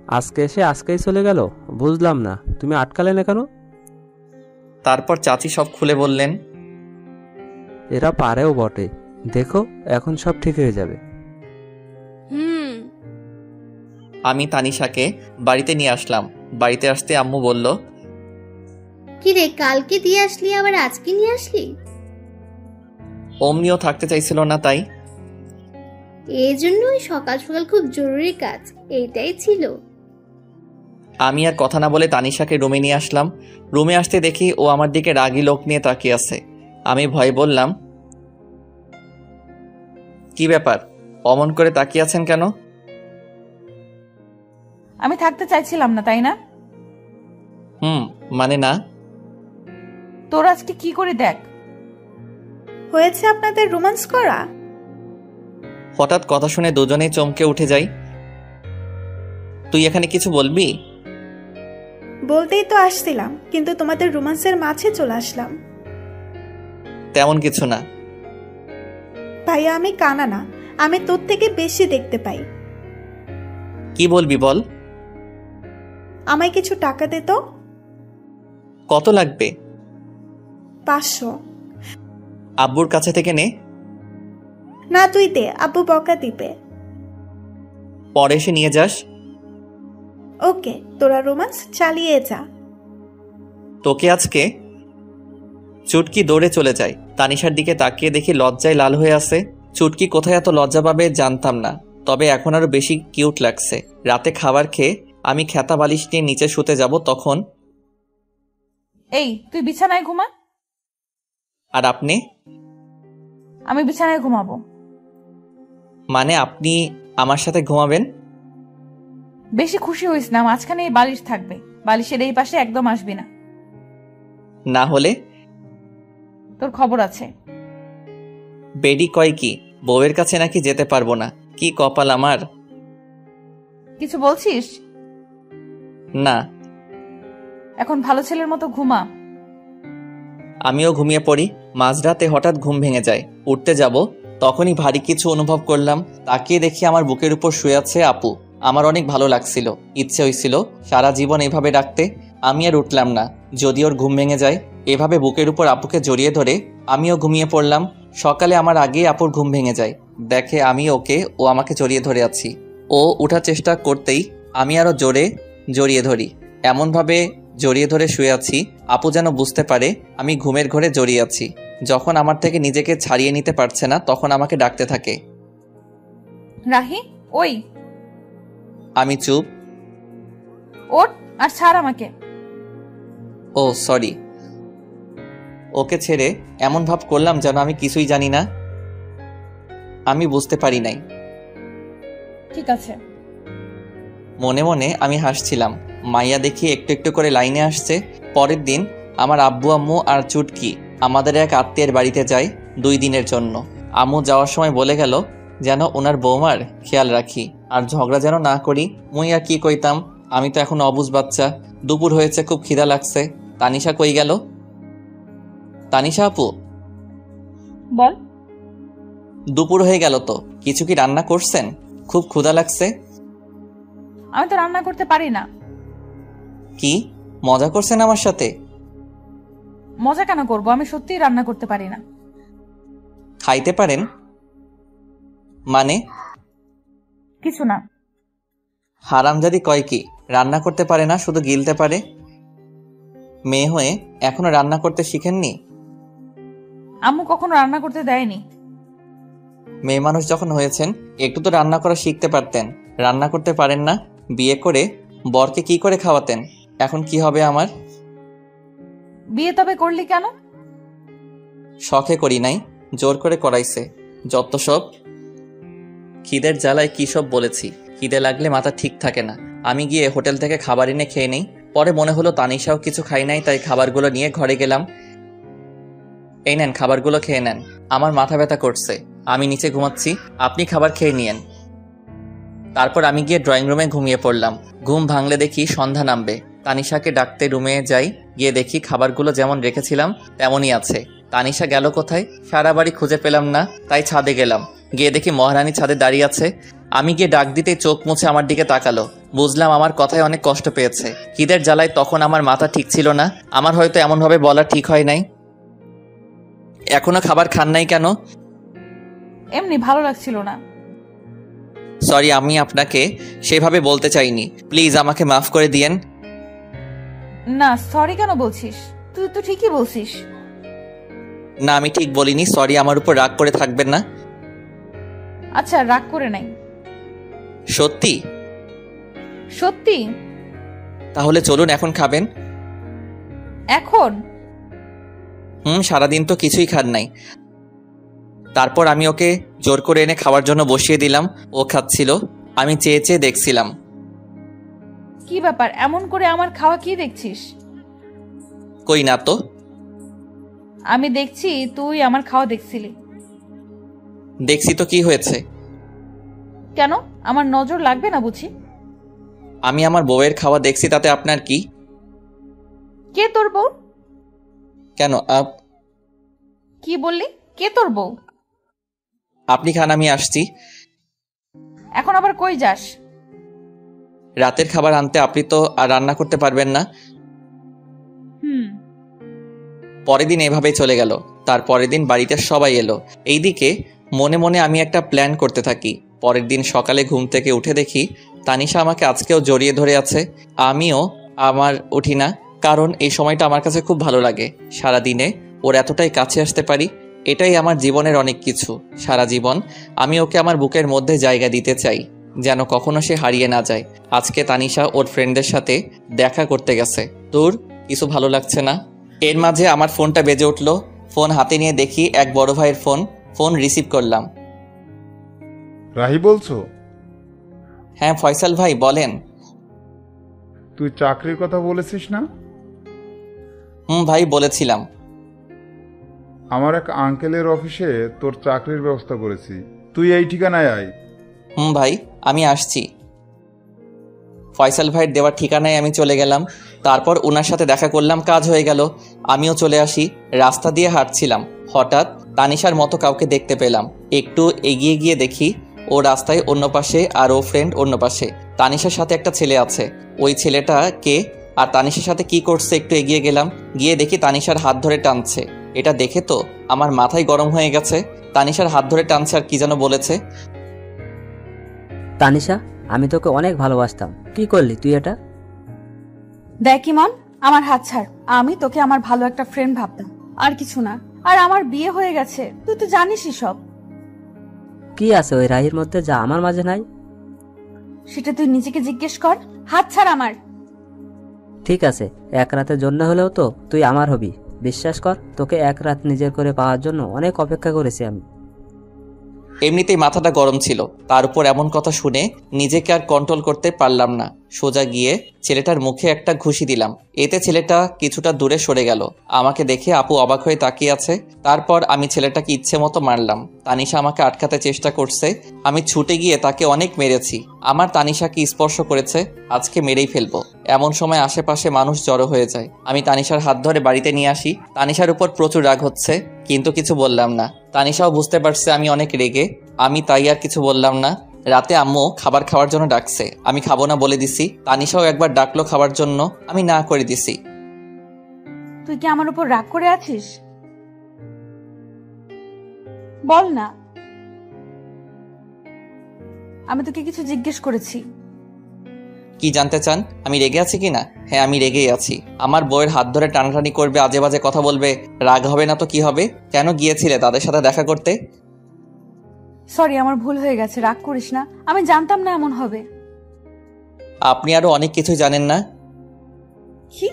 আজকে এসে আজকেই চলে গেল, বুঝলাম না তুমি আটকালে না কেন? তারপর চাচি সব খুলে বললেন। এরা পারেও বটে, দেখো এখন সব ঠিক হয়ে যাবে। আমি তানিশাকে বাড়িতে নিয়ে আসলাম। বাড়িতে আসতে আম্মু বলল, কি রে, কালকে দিয়ে আসলি আবার আজকে নিয়ে আসলি? অমনিও থাকতে চাইছিল না তাই। এই জন্যই সকাল সকাল খুব জরুরি কাজ, এইটাই ছিল। আমি আর কথা না বলে তানিশাকে রুমে নিয়ে আসলাম। রুমে আসতে দেখি ও আমার দিকে রাগী লোক নিয়ে তাকিয়ে আছে। আমি ভয়ে বললাম, কি ব্যাপার, অমন করে তাকিয়ে আছেন কেন? আমি থাকতে চাইছিলাম না, তাই না? মানে না। তোর আজকে কি করে দেখ হয়েছে আপনাদের রোমান্স করা? হঠাৎ কথা শুনে দুজনেই চমকে উঠে যাই। তুই এখানে কিছু বলবি? বলতেই তো আসছিলাম, কিন্তু তোমাদের রোমান্সের মাঝে চলে আসলাম। তেমন কিছু না। ভাইয়া, আমি কানা না, আমি তোর থেকে বেশি দেখতে পাই। কি বলবি বল। আমায় কিছু টাকা দে তো। কত লাগবে? 500। আব্বুর কাছে থেকে নে। না, তুই দে, আব্বু বকা দিবে। পরে এসে নিয়ে যাস। ওকে, তোরা রোমান্স চালিয়ে যা। তোকে আজকে। চুটকি দৌড়ে চলে যায়। তানিশার দিকে তাকিয়ে দেখি লজ্জায় লাল হয়ে আছে। চুটকি কোথায় এত লজ্জা পাবে জানতাম না, তবে এখন আরো বেশি কিউট লাগছে। রাতে খাবার খেয়ে আমি খেতা বালিশ নিয়ে নিচে শুতে যাব, তখন এই তুই বিছানায় ঘুমা। আর আপনি? আমি বিছানায় ঘুমাবো। মানে আপনি আমার সাথে ঘুমাবেন? বেশি খুশি হইস না, মাঝখানে এই বালিশ থাকবে, বালিশের এই পাশে একদম আসবি না। না হলে? তোর খবর আছে। বেডি কয় কি, বউয়ের কাছে নাকি যেতে পারবো না? কি কপাল আমার। কিছু বলছিস? না। এখন ভালো ছেলের মতো ঘুমা। আমিও ঘুমিয়ে পড়ি। মাঝরাতে হঠাৎ ঘুম ভেঙে যায়। উঠতে যাব, তখনই ভারী কিছু অনুভব করলাম। তাকিয়ে দেখি আমার বুকের উপর শুয়ে আছে আপু। আমার অনেক ভালো লাগছিল, ইচ্ছে হয়েছিল সারা জীবন এভাবে রাখতে। আমি আর উঠলাম না, যদি ওর ঘুম ভেঙে যায়। এভাবে বুকের উপর আপুকে জড়িয়ে ধরে আমিও ঘুমিয়ে পড়লাম। সকালে আমার আগেই আপুর ঘুম ভেঙে যায়, দেখে আমি ওকে, ও আমাকে জড়িয়ে ধরে আছি। ও উঠার চেষ্টা করতেই আমি আরও জোরে জড়িয়ে ধরি। এমনভাবে জড়িয়ে ধরে শুয়ে আছি আপু যেন বুঝতে পারে আমি ঘুমের ঘরে জড়িয়ে আছি। যখন আমার থেকে নিজেকে ছাড়িয়ে নিতে পারছে না, তখন আমাকে ডাকতে থাকে। রাহি, ওই আমি চুপ। ওঠ আর ছাড় আমাকে। ও সরি। ওকে ছেড়ে এমন ভাব করলাম যেন আমি কিছুই জানি না, আমি বুঝতে পারি নাই। ঠিক আছে। মনে মনে আমি হাসছিলাম। মাইয়া দেখি একটু একটু করে লাইনে আসছে। পরের দিন আমার আব্বু আম্মু আর চুটকি আমাদের এক আত্মীয়ের বাড়িতে যায় 2 দিনের জন্য। আম্মু যাওয়ার সময় বলে গেল যেন ওনার বৌমার খেয়াল রাখি আর ঝগড়া যেন না করি। মুই আর কি কইতাম, আমি তো এখন অবুঝ বাচ্চা। দুপুর হয়েছে, খুব খিদা লাগছে। তানিশা কই গেল? তানিশা আপু, বল। দুপুর হয়ে গেল তো, কিছু কি রান্না করছেন? খুব ক্ষুধা লাগছে। আমি তো রান্না করতে পারি না। কি মজা করছেন আমার সাথে? মজা কেন করব, আমি সত্যিই রান্না করতে পারি না। খাইতে পারেন? মানে কিছু না। হারামজাদি কয় কি রান্না করতে পারে না, শুধু গিলতে পারে? মেয়ে হয়ে এখনো রান্না করতে শিখেননি? আম্মু কখনো রান্না করতে দেয়নি। মেয়ে মানুষ যখন হয়েছেন একটু তো রান্না করা শিখতে পারতেন। রান্না করতে পারেন না? বিয়ে করে বরকে কি করে খাওয়াতেন? এখন কি হবে আমার? বিয়ে তবে করলি কেন? শখে করি নাই, জোর করে করাইছে। যত সব। খিদের জ্বালায় কি সব বলেছি। খিদে লাগলে মাথা ঠিক থাকে না। আমি গিয়ে হোটেল থেকে খাবার এনে খেয়ে নেই। পরে মনে হলো তানিশাও কিছু খাই নাই, তাই খাবারগুলো নিয়ে ঘরে গেলাম। এই নেন, খাবারগুলো খেয়ে নেন। আমার মাথা ব্যথা করছে, আমি নিচে ঘুমাচ্ছি, আপনি খাবার খেয়ে নিয়েন। তারপর আমি গিয়ে ড্রয়িং রুমে ঘুমিয়ে পড়লাম। ঘুম ভাঙলে দেখি সন্ধ্যা নামবে। তানিশাকে ডাকতে রুমে যাই, গিয়ে দেখি খাবারগুলো যেমন রেখেছিলাম তেমনই আছে। তানিশা গেল কোথায়? সারা বাড়ি খুঁজে পেলাম না, তাই ছাদে গেলাম। গিয়ে দেখি মহারানী ছাদে দাঁড়িয়ে আছে। আমি গিয়ে ডাক দিতে চোখ মুছে আমার দিকে তাকালো। বুঝলাম আমার কথায় অনেক কষ্ট পেয়েছে। খিদের জ্বালায় তখন আমার মাথা ঠিক ছিল না। আমার হয়তো এমনভাবে বলা ঠিক হয় নাই। এখনো খাবার খান নাই কেন? এমনি ভালো লাগছিল না। সরি, আমি আপনাকে সেভাবে বলতে চাইনি। প্লিজ আমাকে মাফ করে দিয়েন। না, সরি কেন বলছিস? তুই তো ঠিকই বলছিস। না, আমি ঠিক বলিনি। সরি, আমার উপর রাগ করে থাকবেন না। আচ্ছা, রাগ করে নাই। সত্যি? সত্যি। তাহলে চলুন, এখন খাবেন। এখন? সারাদিন তো কিছুই খান নাই। তারপর আমি ওকে জোর করে এনে খাওয়ার জন্য বসিয়ে দিলাম। ও খাচ্ছিল, আমি চেয়ে চেয়ে দেখছিলাম। কি ব্যাপার, এমন করে আমার খাওয়া কি দেখছিস? কই না তো। আমি দেখছি তুই আমার খাওয়া দেখছিলি। দেখছি তো, কি হয়েছে? কেন, আমার নজর লাগবে না বুঝি? আমি আমার বউয়ের খাওয়া দেখছি, তাতে আপনার কি? কে তোর বউ? কেন কি বললি? কে তোর বউ? আপনি খান, আমি আসছি। এখন আবার কই যাস? রাতের খাবার আনতে। আপনি তো আর রান্না করতে পারবেন না। পরের দিন এভাবেই চলে গেল। তার পরের দিন বাড়িতে সবাই এলো। এইদিকে মনে মনে আমি একটা প্ল্যান করতে থাকি। পরের দিন সকালে ঘুম থেকে উঠে দেখি তানিশা আমাকে আজকেও জড়িয়ে ধরে আছে। আমিও উঠি না, কারণ এই সময়টা আমার কাছে খুব ভালো লাগে। সারাদিনে ওর এতটাই কাছে আসতে পারি, এটাই আমার জীবনের অনেক কিছু। সারা জীবন আমি ওকে আমার বুকের মধ্যে জায়গা দিতে চাই, যেন কখনো সে হারিয়ে না যায়। আজকে তানিশা ওর ফ্রেন্ডদের সাথে দেখা করতে গেছে। তোর কিছু ভালো লাগছে না। এর মাঝে আমার ফোনটা বেজে উঠল। ফোন হাতে নিয়ে দেখি এক বড় ভাইয়ের ফোন। ফোন রিসিভ করলাম। রাহি বলছো? হ্যাঁ ফয়সাল ভাই, বলেন। তুই চাকরির কথা বলেছিস না? ভাই, বলেছিলাম। আমার এক আঙ্কেলের অফিসে তোর চাকরির ব্যবস্থা করেছি, তুই এই ঠিকানায় আয়। ভাই, আমি আসছি। ফয়সাল ভাইয়ের দেওয়ার ঠিকানায় আমি চলে গেলাম। তারপর ওনার সাথে দেখা করলাম, কাজ হয়ে গেল। আমিও চলে আসি। রাস্তা দিয়ে হাঁটছিলাম, হঠাৎ তানিশার মতো কাউকে দেখতে পেলাম। একটু এগিয়ে গিয়ে দেখি ও রাস্তায় অন্য পাশে আর ও ফ্রেন্ড অন্য পাশে। তানিশার সাথে একটা ছেলে আছে। ওই ছেলেটা কে আর তানিশার সাথে কি করছে একটু এগিয়ে গেলাম, গিয়ে দেখি তানিশার হাত ধরে টানছে। এটা দেখে তো আমার মাথায় গরম হয়ে গেছে। তানিশার হাত ধরে টানছে আর কি যেন বলেছে। তানিশা, আমি তোকে অনেক ভালোবাসতাম, কি করলি তুই এটা? দেখ ইমন, আমার হাত ছাড়। আমি তোকে আমার ভালো একটা ফ্রেন্ড ভাবতাম, আর কিছু না। আর আমার বিয়ে হয়ে গেছে, তুই তো জানিসই সব। কি আছে ওই রাহির মধ্যে যা আমার মাঝে নাই? সেটা তুই নিজেকে জিজ্ঞেস কর। হাত ছাড় আমার। ঠিক আছে, এক রাতের জন্য হলেও তো তুই আমার হবি। বিশ্বাস কর, তোকে এক রাত নিজের করে পাওয়ার জন্য অনেক অপেক্ষা করেছি আমি। এমনিতেই মাথাটা গরম ছিল, তার উপর এমন কথা শুনে নিজেকে আর কন্ট্রোল করতে পারলাম না। সোজা গিয়ে ছেলেটার মুখে একটা ঘুষি দিলাম। এতে ছেলেটা কিছুটা দূরে সরে গেল। আমাকে দেখে আপু অবাক হয়ে তাকিয়ে আছে। তারপর আমি ছেলেটাকে ইচ্ছে মতো মারলাম। তানিশা আমাকে আটকাতে চেষ্টা করছে। আমি ছুটে গিয়ে তাকে অনেক মেরেছি। আমার তানিশাকে স্পর্শ করেছে, আজকে মেরেই ফেলবো। এমন সময় আশেপাশে মানুষ জড়ো হয়ে যায়। আমি তানিশার হাত ধরে বাড়িতে নিয়ে আসি। তানিশার উপর প্রচুর রাগ হচ্ছে, কিন্তু কিছু বললাম না। তানিশাও বুঝতে পারছে আমি অনেক রেগে, আমি তাই আর কিছু বললাম না। রাতে আম্মু খাবার খাওয়ার জন্য ডাকছে, আমি খাবো না বলে দিছি। তানিশাও একবার ডাকলো খাবার জন্য, আমি না করে দিছি। তুই কি আমার উপর রাগ করে আছিস? বল না। আমি তোকে কিছু জিজ্ঞেস করেছি। কি জানতে চান? আমি রেগে আছি কিনা? হ্যাঁ, আমি রেগেই আছি। আমার বউয়ের হাত ধরে টানাটানি করবে, আজে বাজে কথা বলবে, রাগ হবে না তো কি হবে? কেন গিয়েছিলে তাদের সাথে দেখা করতে? সরি, আমার ভুল হয়ে গেছে, রাগ করিস না। আমি জানতাম না এমন হবে। আপনি আরো অনেক কিছু জানেন না। কি?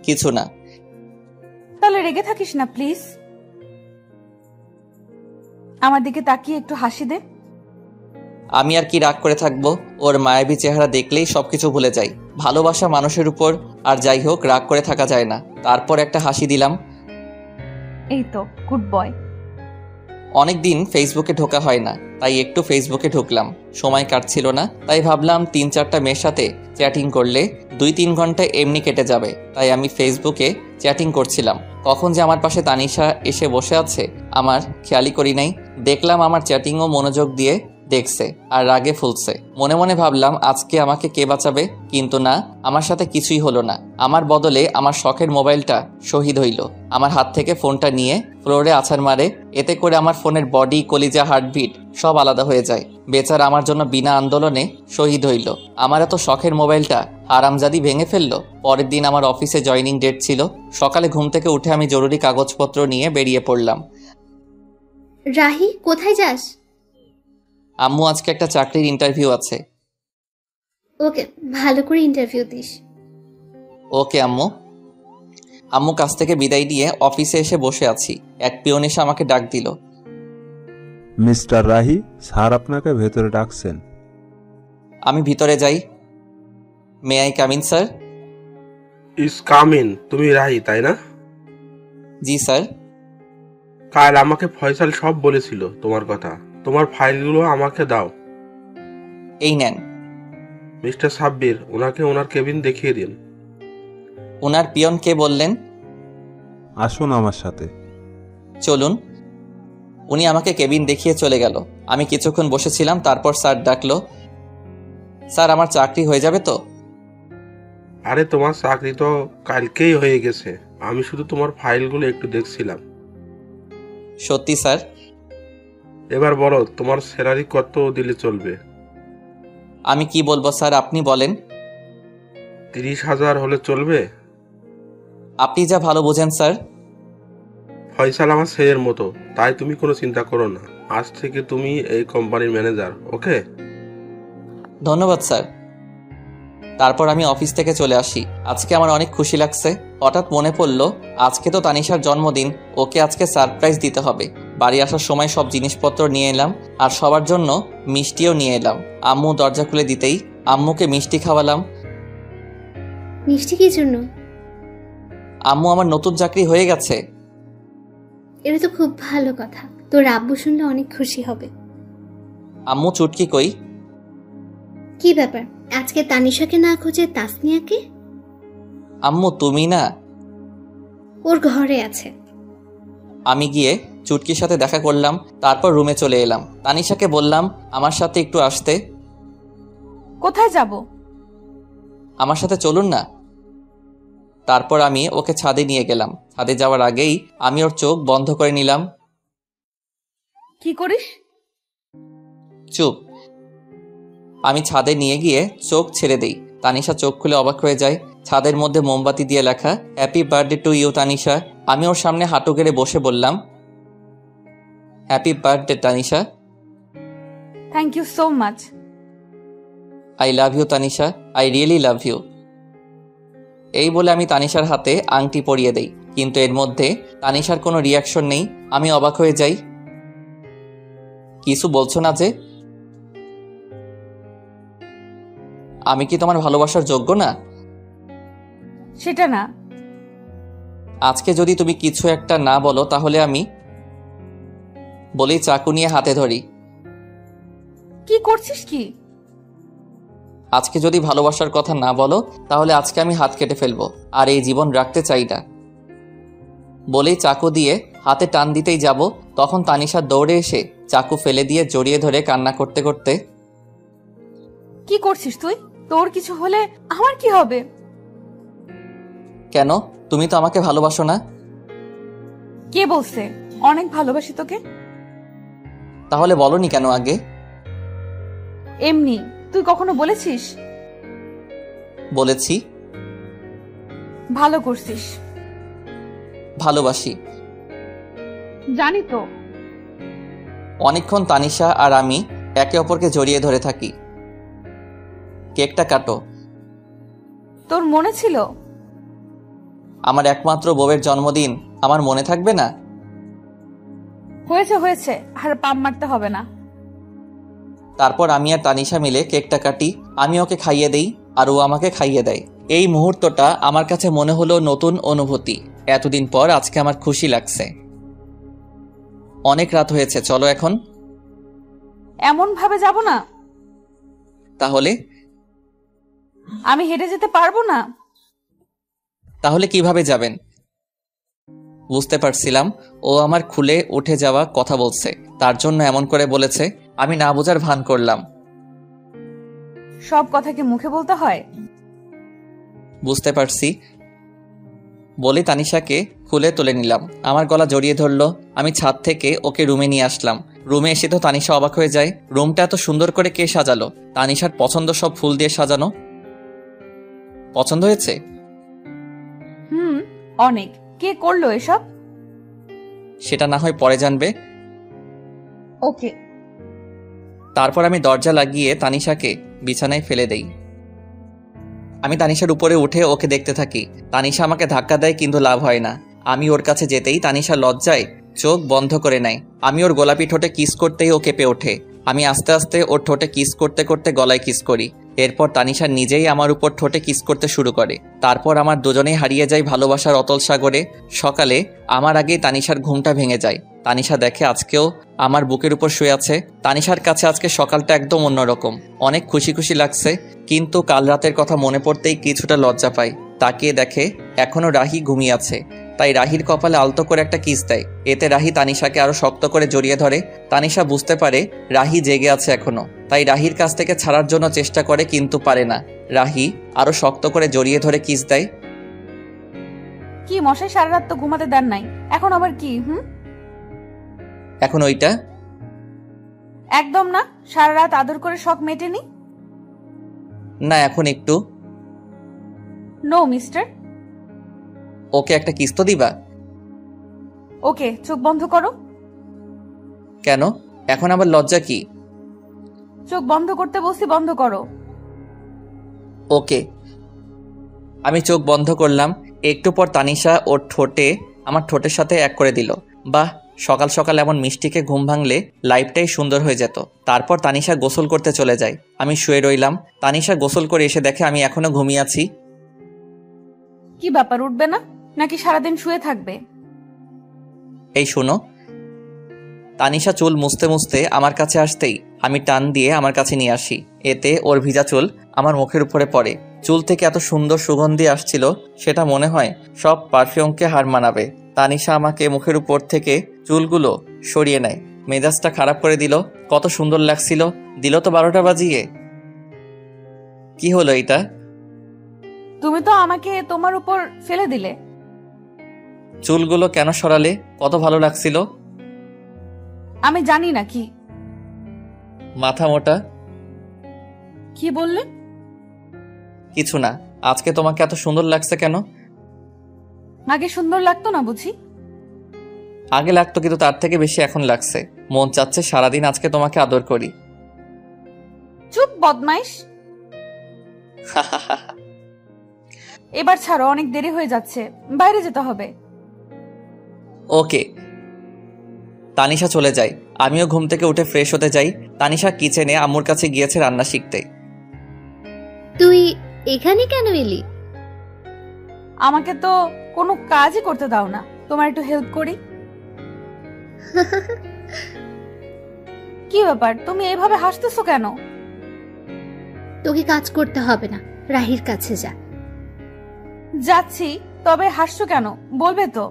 কিছু না। তাহলে রেগে থাকিস না প্লিজ। আমার দিকে তাকিয়ে একটু হাসি দে। আমি আর কি রাগ করে থাকবো? ওর মায়াবী চেহারা দেখলেই সবকিছু ভুলে যাই। ভালোবাসা মানুষের উপর, আর যাই হোক রাগ করে থাকা যায় না। তারপর একটা হাসি দিলাম। এই তো গুড বয়। অনেকদিন ফেসবুকে ঢোকা হয় না, তাই একটু ফেসবুকে ঢুকলাম। সময় কাটছিল না, তাই ভাবলাম 3-4টা মেয়ের সাথে চ্যাটিং করলে 2-3 ঘন্টা এমনি কেটে যাবে। তাই আমি ফেসবুকে চ্যাটিং করছিলাম। কখন যে আমার পাশে তানিশা এসে বসে আছে আমার খেয়ালই করি নাই। দেখলাম আমার চ্যাটিংও মনোযোগ দিয়ে দেখছে আর রাগে ফুলছে। মনে মনে ভাবলাম আজকে আমাকে কে বাঁচাবে, কিন্তু না, আমার সাথে কিছুই হলো না। আমার বদলে আমার শখের মোবাইলটা শহীদ হইল। আমার হাত থেকে ফোনটা নিয়ে ফ্লোরে আছাড় মারে। এতে করে আমার ফোনের বডি, কলিজা, হার্টবিট সব আলাদা হয়ে যায়। বেচারা আমার জন্য বিনা আন্দোলনে শহীদ হইল। আমার এত শখের মোবাইলটা হারামজাদি ভেঙে ফেললো। পরের দিন আমার অফিসে জয়নিং ডেট ছিল। সকালে ঘুম থেকে উঠে আমি জরুরি কাগজপত্র নিয়ে বেরিয়ে পড়লাম। রাহি, কোথায় যাস? আম্মু, আজকে একটা চাকরির ইন্টারভিউ আছে। ওকে, ভালো করে ইন্টারভিউ দিস। ওকে আম্মু। আম্মু কাছ থেকে বিদায় নিয়ে অফিসে এসে বসে আছি। এক পিয়ন এসে আমাকে ডাক দিল। মিস্টার রাহি, স্যার আপনাকে ভেতরে ডাকছেন। আমি ভিতরে যাই। May I come in sir? Yes come in. তুমি রাহি, তাই না? জি স্যার। কাল আমাকে ফয়সাল সব বলেছিল তোমার কথা। তোমার ফাইলগুলো আমাকে দাও। এই নেন। মিস্টার সাব্বির, ওনাকে ওনার কেবিন দেখিয়ে দিন। ওনার পিয়ন কে বললেন? আসুন আমার সাথে। চলুন। উনি আমাকে কেবিন দেখিয়ে চলে গেল। আমি কিছুক্ষণ বসেছিলাম, তারপর স্যার ডাকলো। স্যার, আমার চাকরি হয়ে যাবে তো? আরে তোমার চাকরি তো কালকেই হয়ে গেছে। আমি শুধু তোমার ফাইলগুলো একটু দেখছিলাম। সত্যি স্যার? এবার বলো, তোমার স্যালারি কত দিলে চলবে? আমি কি বলবো স্যার, আপনি বলেন। 30,000 হলে চলবে? আপনি যা ভালো বোঝেন স্যার। ফয়সাল আমার ছেলের মতো, তাই তুমি কোনো চিন্তা করো না। আজ থেকে তুমি এই কোম্পানির ম্যানেজার, ওকে? ধন্যবাদ স্যার। তারপর আমি অফিস থেকে চলে আসি। আজকে আমার অনেক খুশি লাগছে। হঠাৎ মনে পড়লো আজকে তো তানিশার জন্মদিন, ওকে আজকে সারপ্রাইজ দিতে হবে। বাড়ি আসার সময় সব জিনিসপত্র নিয়ে এলাম, আর সবার জন্য মিষ্টিও নিয়ে এলাম। আম্মু দরজা খুলে দিতেই আম্মুকে মিষ্টি খাওয়ালাম। মিষ্টি কি জন্য? আম্মু, আমার নতুন চাকরি হয়ে গেছে। এটা তো খুব ভালো কথা, তোর আব্বু শুনলে অনেক খুশি হবে। আম্মু, চুটকি কই? কি ব্যাপার, আজকে তানিশাকে না খুঁজে তাসনিয়াকে? আম্মু তুমি না? ওর ঘরে আছে। আমি গিয়ে চুটকির সাথে দেখা করলাম, তারপর রুমে চলে এলাম। তানিশাকে বললাম আমার সাথে একটু আসতে। কোথায় যাব? আমার সাথে চলুন না। তারপর আমি ওকে ছাদে নিয়ে গেলাম। ছাদে যাওয়ার আগেই আমি ওর চোখ বন্ধ করে নিলাম। কি করিস? চুপ। আমি ছাদে নিয়ে গিয়ে চোখ ছেড়ে দেই। তানিশা চোখ খুলে অবাক হয়ে যায়। ছাদের মধ্যে মোমবাতি দিয়ে লেখা happy birthday to you Tanisha. আমি ওর সামনে হাঁটু গেড়ে বসে বললাম, happy birthday Tanisha. Thank you so much. I love you Tanisha, I really love you. এই বলে আমি তানিশার হাতে আংটি পরিয়ে দেই, কিন্তু এর মধ্যে তানিশার কোনো রিয়াকশন নেই। আমি অবাক হয়ে যাই। কিছু বলছো না যে? আমি কি তোমার ভালোবাসার যোগ্য না? সেটা না। আজকে যদি তুমি কিছু একটা না বলো তাহলে আমি বলেই চাকু নিয়ে হাতে ধরি। কি করছিস কি? আজকে যদি ভালোবাসার কথা না বলো তাহলে আজকে আমি হাত কেটে ফেলবো, আর এই জীবন রাখতে চাই না। বলেই চাকু দিয়ে হাতে টান দিতেই যাব, তখন তানিশা দৌড়ে এসে চাকু ফেলে দিয়ে জড়িয়ে ধরে কান্না করতে করতে, কি করছিস তুই? তোর কিছু হলে আমার কি হবে? কেন? তুমি তো আমাকে ভালোবাসো না? কে বলছে? অনেক ভালোবাসি তোকে। তাহলে বলনি কেন আগে? এমনি। তুই কখনো বলেছিস? বলেছি। ভালো করছিস। ভালোবাসি জানি তো। অনেকক্ষণ তানিশা আর আমি একে অপরকে জড়িয়ে ধরে থাকি। কেকটা কাটো। তোর মনে ছিল? আমার একমাত্র বউয়ের জন্মদিন আমার মনে থাকবে না? হয়েছে হয়েছে, আর পাম মারতে হবে না। তারপর আমি আর তানিশা মিলে কেকটা কাটি। আমি ওকে খাইয়ে দেই আর ও আমাকে খাইয়ে দেয়। এই মুহূর্তটা আমার কাছে মনে হলো নতুন অনুভূতি। এতদিন পর আজকে আমার খুশি লাগছে। অনেক রাত হয়েছে, চলো এখন। এমন ভাবে যাব না। তাহলে? আমি হেঁটে যেতে পারবো না। তাহলে কিভাবে যাবেন? বুঝতে পারছিলাম ও আমার খুলে উঠে যাওয়া কথা বলছে, তার জন্য এমন করে বলেছে। আমি না বোঝার ভান করলাম। সব কথা কি মুখে বলতে হয়? বুঝতে পারছি। বলে তানিশাকে খুলে তুলে নিলাম, আমার গলা জড়িয়ে ধরলো। আমি ছাদ থেকে ওকে রুমে নিয়ে আসলাম। রুমে এসে তো তানিশা অবাক হয়ে যায়। রুমটা এত সুন্দর করে কে সাজালো? তানিশার পছন্দ সব ফুল দিয়ে সাজানো। পছন্দ হয়েছে? অনেক। কে করলো এসব? সেটা না হয় পরে জানবে। ওকে। তারপর আমি দরজা লাগিয়ে তানিশাকে বিছানায় ফেলে দেই। আমি তানিশার উপরে উঠে ওকে দেখতে থাকি। তানিশা আমাকে ধাক্কা দেয়, কিন্তু লাভ হয় না। আমি ওর কাছে যেতেই তানিশা লজ্জায় চোখ বন্ধ করে নেয়। আমি ওর গোলাপি ঠোঁটে কিস করতেই ও কেঁপে ওঠে। আমি আস্তে আস্তে ওর ঠোঁটে কিস করতে করতে গলায় কিস করি। এরপর তানিশা নিজেই আমার উপর ঠোঁটে কিস করতে শুরু করে। তারপর আমার দুজনেই হারিয়ে যায় ভালোবাসার অতল সাগরে। সকালে আমার আগেই তানিশার ঘুমটা ভেঙে যায়। তানিশা দেখে আজকেও আমার বুকের উপর শুয়ে আছে। তানিশার কাছে আজকে সকালটা একদম অন্যরকম। অনেক খুশি খুশি লাগছে, কিন্তু কাল রাতের কথা মনে পড়তেই কিছুটা লজ্জা পাই। তাকিয়ে দেখে এখনো রাহি ঘুমিয়ে আছে। তাই রাহির কপালে আলতো করে একটা কিস দেয়। এতে রাহি তানিশাকে আরো শক্ত করে জড়িয়ে ধরে। তানিশা বুঝতে পারে রাহি জেগে আছে এখনো, তাই রাহির কাছ থেকে ছাড়ার জন্য চেষ্টা করে, কিন্তু পারে না। রাহি আরো শক্ত করে জড়িয়ে ধরে কিস দেয়। কি মশাই, সারা রাত তো ঘুমাতে দেন নাই, এখন আবার কি? এখন ওইটা? একদম না, সারা রাত আদর করে শখ মেটেনি। না, এখন একটু। No mister. ওকে একটা কিস তো দিবা? ওকে, চোখ বন্ধ করো। কেন? এখন আবার লজ্জা কি? চোখ বন্ধ করতে বলছি, বন্ধ করো। ওকে। আমি চোখ বন্ধ করলাম। একটু পর তানিশা ওর ঠোঁটে আমার ঠোঁটের সাথে এক করে দিল। বাহ, সকাল সকাল এমন মিষ্টিকে ঘুম ভাঙলে লাইফটাই সুন্দর হয়ে যেত। তারপর তানিশা গোসল করতে চলে যায়। আমি শুয়ে রইলাম। তানিশা গোসল করে এসে দেখে আমি এখনো ঘুমিয়ে আছি। কি ব্যাপার, উঠবে না নাকি সারাদিন শুয়ে থাকবে? এই শোনো। তানিশা চুল মুছতে মুছতে আমার কাছে আসতেই আমি টান দিয়ে আমার কাছে নিয়ে আসি। এতে ওর ভিজা চুল আমার মুখের উপরে পড়ে। চুল থেকে এত সুন্দর সুগন্ধি আসছিল, সেটা মনে হয় সব পারফিউমকে হার মানাবে। তানিশা আমাকে মুখের উপর থেকে চুলগুলো সরিয়ে নেয়, মেজাজটা খারাপ করে দিল। কত সুন্দর লাগছিল, দিল তো 12টা বাজিয়ে। কি হলো এটা? তুমি তো আমাকে তোমার উপর ফেলে দিলে। চুলগুলো কেন সরালে? কত ভালো লাগছিল। আমি জানি না কি মাথা মোটা। কি বললে? কিছু না। আজকে তোমাকে এত সুন্দর লাগছে কেন? আগে সুন্দর লাগতো না বুঝি? আগে লাগতো, কিন্তু তার থেকে বেশি এখন লাগছে। মন চাচ্ছে সারাদিন আজকে তোমাকে আদর করি। চুপ বদমাইশ। এবার ছাড়ো, অনেক দেরি হয়ে যাচ্ছে, বাইরে যেতে হবে। ওকে। তানিশা চলে যায়, আমিও ঘুম থেকে উঠে ফ্রেশ হতে যাই। তানিশা কিচেনে আম্মুর কাছে গিয়েছে রান্না শিখতে। তুই এখানে কেন এলি? আমাকে তো কোনো কাজই করতে দাও না, তোমার একটু হেল্প করি। কি ব্যাপার, তুমি এইভাবে হাসতেছো কেন? তোকে কাজ করতে হবে না, রাহির কাছে যা। যাচ্ছি, তবে হাসছো কেন বলবে তো?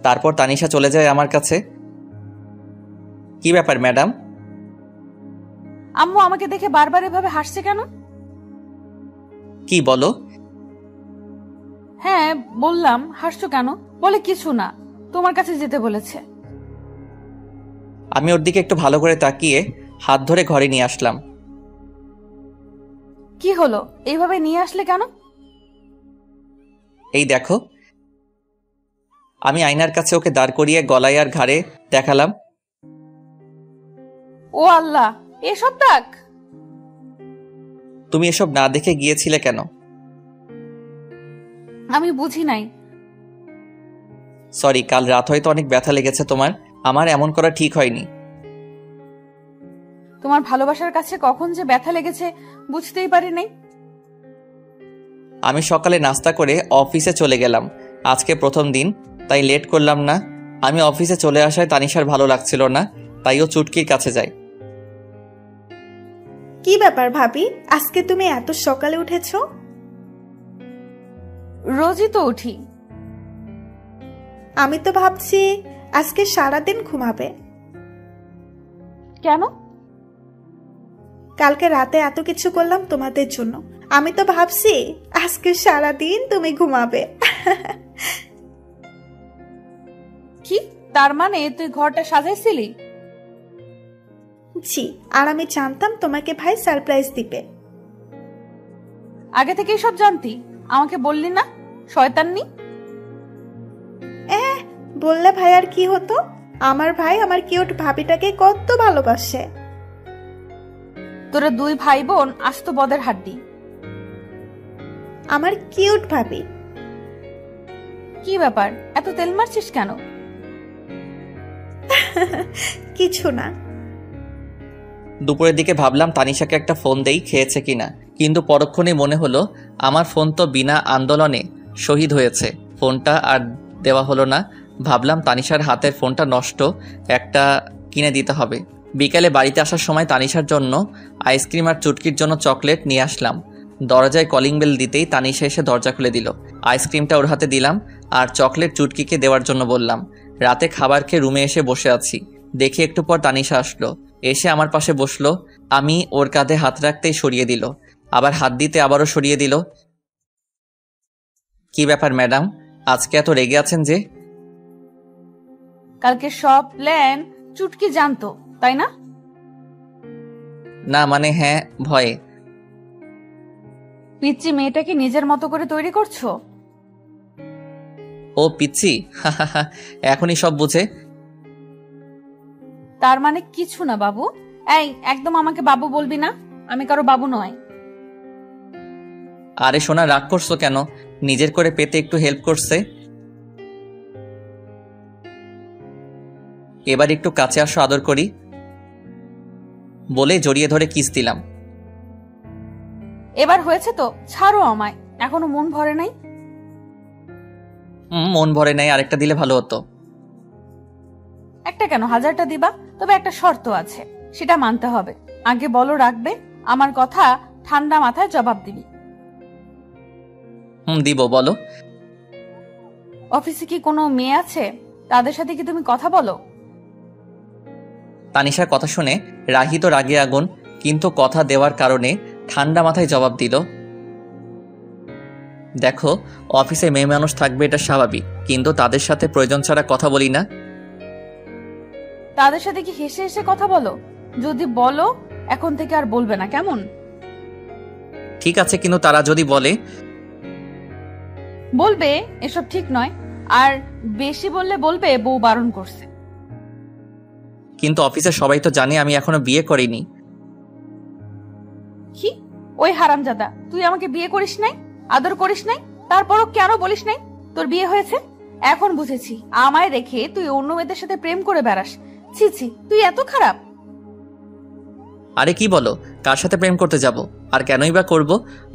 তারপর তানিশা চলে যায় আমার কাছে। কি ব্যাপার ম্যাডাম? আম্মু আমাকে দেখে বারবার এভাবে হাসছে কেন? কি বলো? হ্যাঁ বললাম, হাসছো কেন? বলে কিছু না, তোমার কাছে যেতে বলেছে। আমি ওর দিকে একটু ভালো করে তাকিয়ে হাত ধরে ঘরে নিয়ে আসলাম। কি হলো, এইভাবে নিয়ে আসলে কেন? এই দেখো। আমি আয়নার কাছে ওকে দাঁড় করিয়ে গলায় আর ঘাড়ে দেখালাম। ও আল্লাহ, এসব দাগ! তুমি এসব না দেখে গিয়েছিলে কেন? আমি বুঝি নাই। সরি, কাল রাত হয়তো অনেক ব্যথা লেগেছে তোমার। আমার এমন করা ঠিক হয়নি। তোমার ভালোবাসার কাছে কখন যে ব্যথা লেগেছে বুঝতেই পারি নাই। আমি সকালে নাস্তা করে অফিসে চলে গেলাম। আজকে প্রথম দিন, তাই লেট করলাম না। আমি অফিসে চলে আসায় তানিশার ভালো লাগছিল না, তাই ও চুটকির কাছে যায়। কি ব্যাপার ভাবি, আজকে তুমি এত সকালে উঠেছো? রোজই তো উঠি। আমি তো ভাবছি আজকে সারাদিন ঘুমাবে। কেন? কালকে রাতে এত কিছু করলাম তোমাদের জন্য, আমি তো ভাবছি আজকে সারাদিন তুমি ঘুমাবে। কি তার মানে তুই ঘরটা সাজাইছিলি? জি, আর আমি জানতাম তোমাকে ভাই সারপ্রাইজ দিবে। আগে থেকেই সব জানতি, আমাকে বললি না? শয়তাননি। বললে ভাই আর কি হতো? আমার ভাই আমার কিউট ভাবিটাকে কত ভালোবাসে। তোরা দুই ভাই বোন আস্ত বদের হাড্ডি। আমার কিউট ভাবি। কি ব্যাপার, এত তেল মারছিস কেন? কিছু না। দুপুরের দিকে ভাবলাম তানিশাকে একটা ফোন দেই, খেয়েছে কিনা, কিন্তু পরক্ষণে মনে হলো আমার ফোন তো বিনা আন্দোলনে শহীদ হয়েছে। ফোনটা আর দেওয়া হলো না। ভাবলাম তানিশার হাতের ফোনটা নষ্ট, একটা কিনে দিতে হবে। বিকেলে বাড়িতে আসার সময় তানিশার জন্য আইসক্রিম আর চুটকির জন্য চকলেট নিয়ে আসলাম। দরজায় কলিং বেল দিতেই তানিশা এসে দরজা খুলে দিল। আইসক্রিমটা ওর হাতে দিলাম আর চকলেট চুটকিকে দেওয়ার জন্য বললাম। রাতে খাবার খেয়ে রুমে এসে বসে আছি, দেখি একটু পর তানিশা আসলো, এসে আমার পাশে বসলো। আমি ওর কাঁধে হাত রাখতেই সরিয়ে দিল, আবার হাত দিতে আবারও সরিয়ে দিল। কি ব্যাপার ম্যাডাম, আজকে এত রেগে আছেন যে? কালকে সব প্ল্যান চুটকি জানতো, তাই না? না মানে হ্যাঁ, ভয়ে। পিচ্চি মেয়েটাকে নিজের মতো করে তৈরি করছো? ও পিচ্ছি, এখনই সব বুঝে। তার মানে কিছু না বাবু। এই একদম আমাকে বাবু বলবি না, আমি কারো বাবু নয়। আরে সোনা, রাগ করছো কেন? নিজের করে পেতে একটু হেল্প করছে। এবার একটু কাছে আসো, আদর করি বলে জড়িয়ে ধরে কিস দিলাম। এবার হয়েছে তো, ছাড়ো আমায়, এখনো মন ভরে নাই। মন ভরে নাই, আরেকটা দিলে ভালো হতো। একটা কেন, 1000টা দিবা, তবে একটা শর্ত আছে। সেটা মানতে হবে। আগে বলো রাখবে, আমার কথা ঠান্ডা মাথায় জবাব দিবি। দিব, বলো। অফিসে কি কোনো মেয়ে আছে? তাদের সাথে কি তুমি কথা বলো? তানিশার কথা শুনে রাহি তো রাগে আগুন, কিন্তু কথা দেওয়ার কারণে ঠান্ডা মাথায় জবাব দিল, দেখো, অফিসে মেয়ে মানুষ থাকবে এটা স্বাভাবিক, কিন্তু তাদের সাথে প্রয়োজন ছাড়া কথা বলি না। তাদের সাথে কি হেসে হেসে কথা বলো? যদি বলো এখন থেকে আর বলবে না, কেমন? ঠিক আছে, কিন্তু তারা যদি বলে? বলবে এসব ঠিক নয়, আর বেশি বললে বলবে বউ বারণ করছে। কিন্তু অফিসে সবাই তো জানে আমি এখনো বিয়ে করিনি। কি? ওই হারামজাদা, তুই আমাকে বিয়ে করিস নাই, আদর করিস নাই, তারপরও কেন বলিস নাই তোর বিয়ে হয়েছে? এখন বুঝেছি, আমায় রেখে তুই অন্য মেয়েদের সাথে প্রেম করে বেড়াস। ছি ছি, তুই এত খারাপ। আরে কি বলো, কার সাথে প্রেম করতে যাব? আর কেনই বা করব,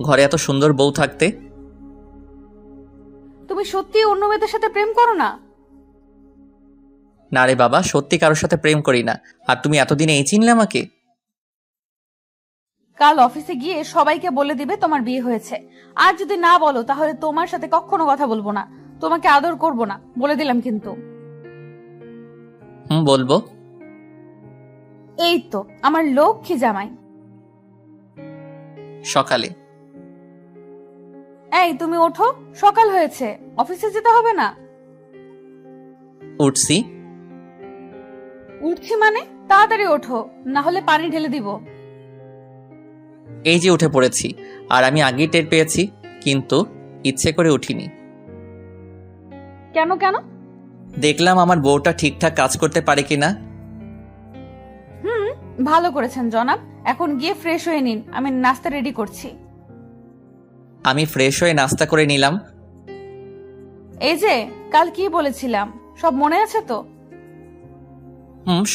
ঘরে এত সুন্দর বউ থাকতে। তুমি সত্যি অন্য মেয়েদের সাথে প্রেম করো না? না রে বাবা, সত্যি কারোর সাথে প্রেম করি না। আর তুমি এতদিনে এই চিনলে আমাকে? কাল অফিসে গিয়ে সবাইকে বলে দিবে তোমার বিয়ে হয়েছে। আর যদি না বলো তাহলে তোমার সাথে কখনো কথা বলবো না, তোমাকে আদর করব না, বলে দিলাম কিন্তু। বলবো। এই তো আমার লক্ষ্মী জামাই। সকালে। এই তুমি ওঠো, সকাল হয়েছে, অফিসে যেতে হবে না? উঠছি। উঠছি মানে? তাড়াতাড়ি ওঠো, না হলে পানি ঢেলে দিব। এই যে উঠে পড়েছি, আর আমি আগেই টের পেয়েছি, কিন্তু ইচ্ছে করে উঠিনি। কেন কেন? দেখলাম আমার বউটা ঠিকঠাক কাজ করতে পারে কিনা। ভালো করেছেন জনাব। এখন গিয়ে ফ্রেশ হয়ে নিন, আমি নাস্তা রেডি করছি। আমি ফ্রেশ হয়ে নাস্তা করে নিলাম। এই যে কাল কি বলেছিলাম সব মনে আছে তো?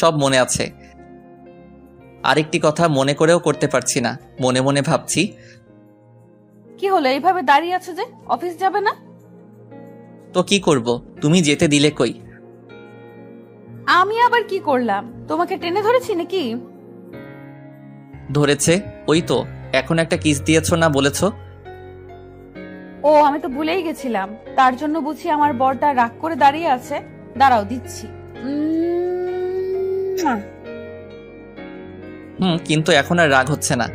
সব মনে আছে। আরেকটি কথা মনে করেও করতে পারছি না, মনে মনে ভাবছি। কি হলো, এইভাবে দাঁড়িয়ে আছো যে? অফিস যাবে না? তো কি করব, তুমি যেতে দিলে কই? আমি আবার কি করলাম? তোমাকে টেনে ধরেছি নাকি? ধরেছে, ওই তো এখন একটা কিস দিয়েছো না বলেছো। ও আমি তো ভুলেই গেছিলাম। তার জন্য বুঝি আমার বরটা রাগ করে দাঁড়িয়ে আছে? দাঁড়াও দিচ্ছি। কিন্তু এখন আর রাগ হচ্ছে না।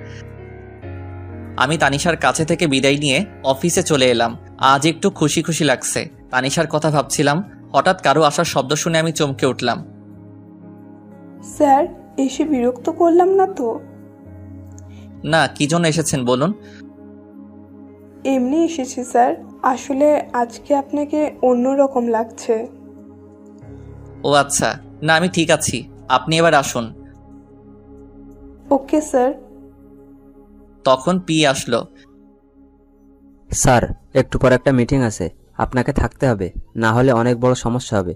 আমি তানিশার কাছে থেকে বিদায় নিয়ে অফিসে চলে এলাম। আজ একটু খুশি খুশি লাগছে। তানিশার কথা ভাবছিলাম, হঠাৎ কারো আসার শব্দ শুনে আমি চমকে উঠলাম। স্যার, এসে বিরক্ত করলাম না তো? না, কি জন্য এসেছেন বলুন। এমনি এসেছি স্যার, আসলে আজকে আপনাকে অন্যরকম লাগছে। ও আচ্ছা, না আমি ঠিক আছি, আপনি এবার আসুন। Okay sir. তখন পি আসলো। স্যার, একটু পর একটা মিটিং আছে, আপনাকে থাকতে হবে, না হলে অনেক বড় সমস্যা হবে।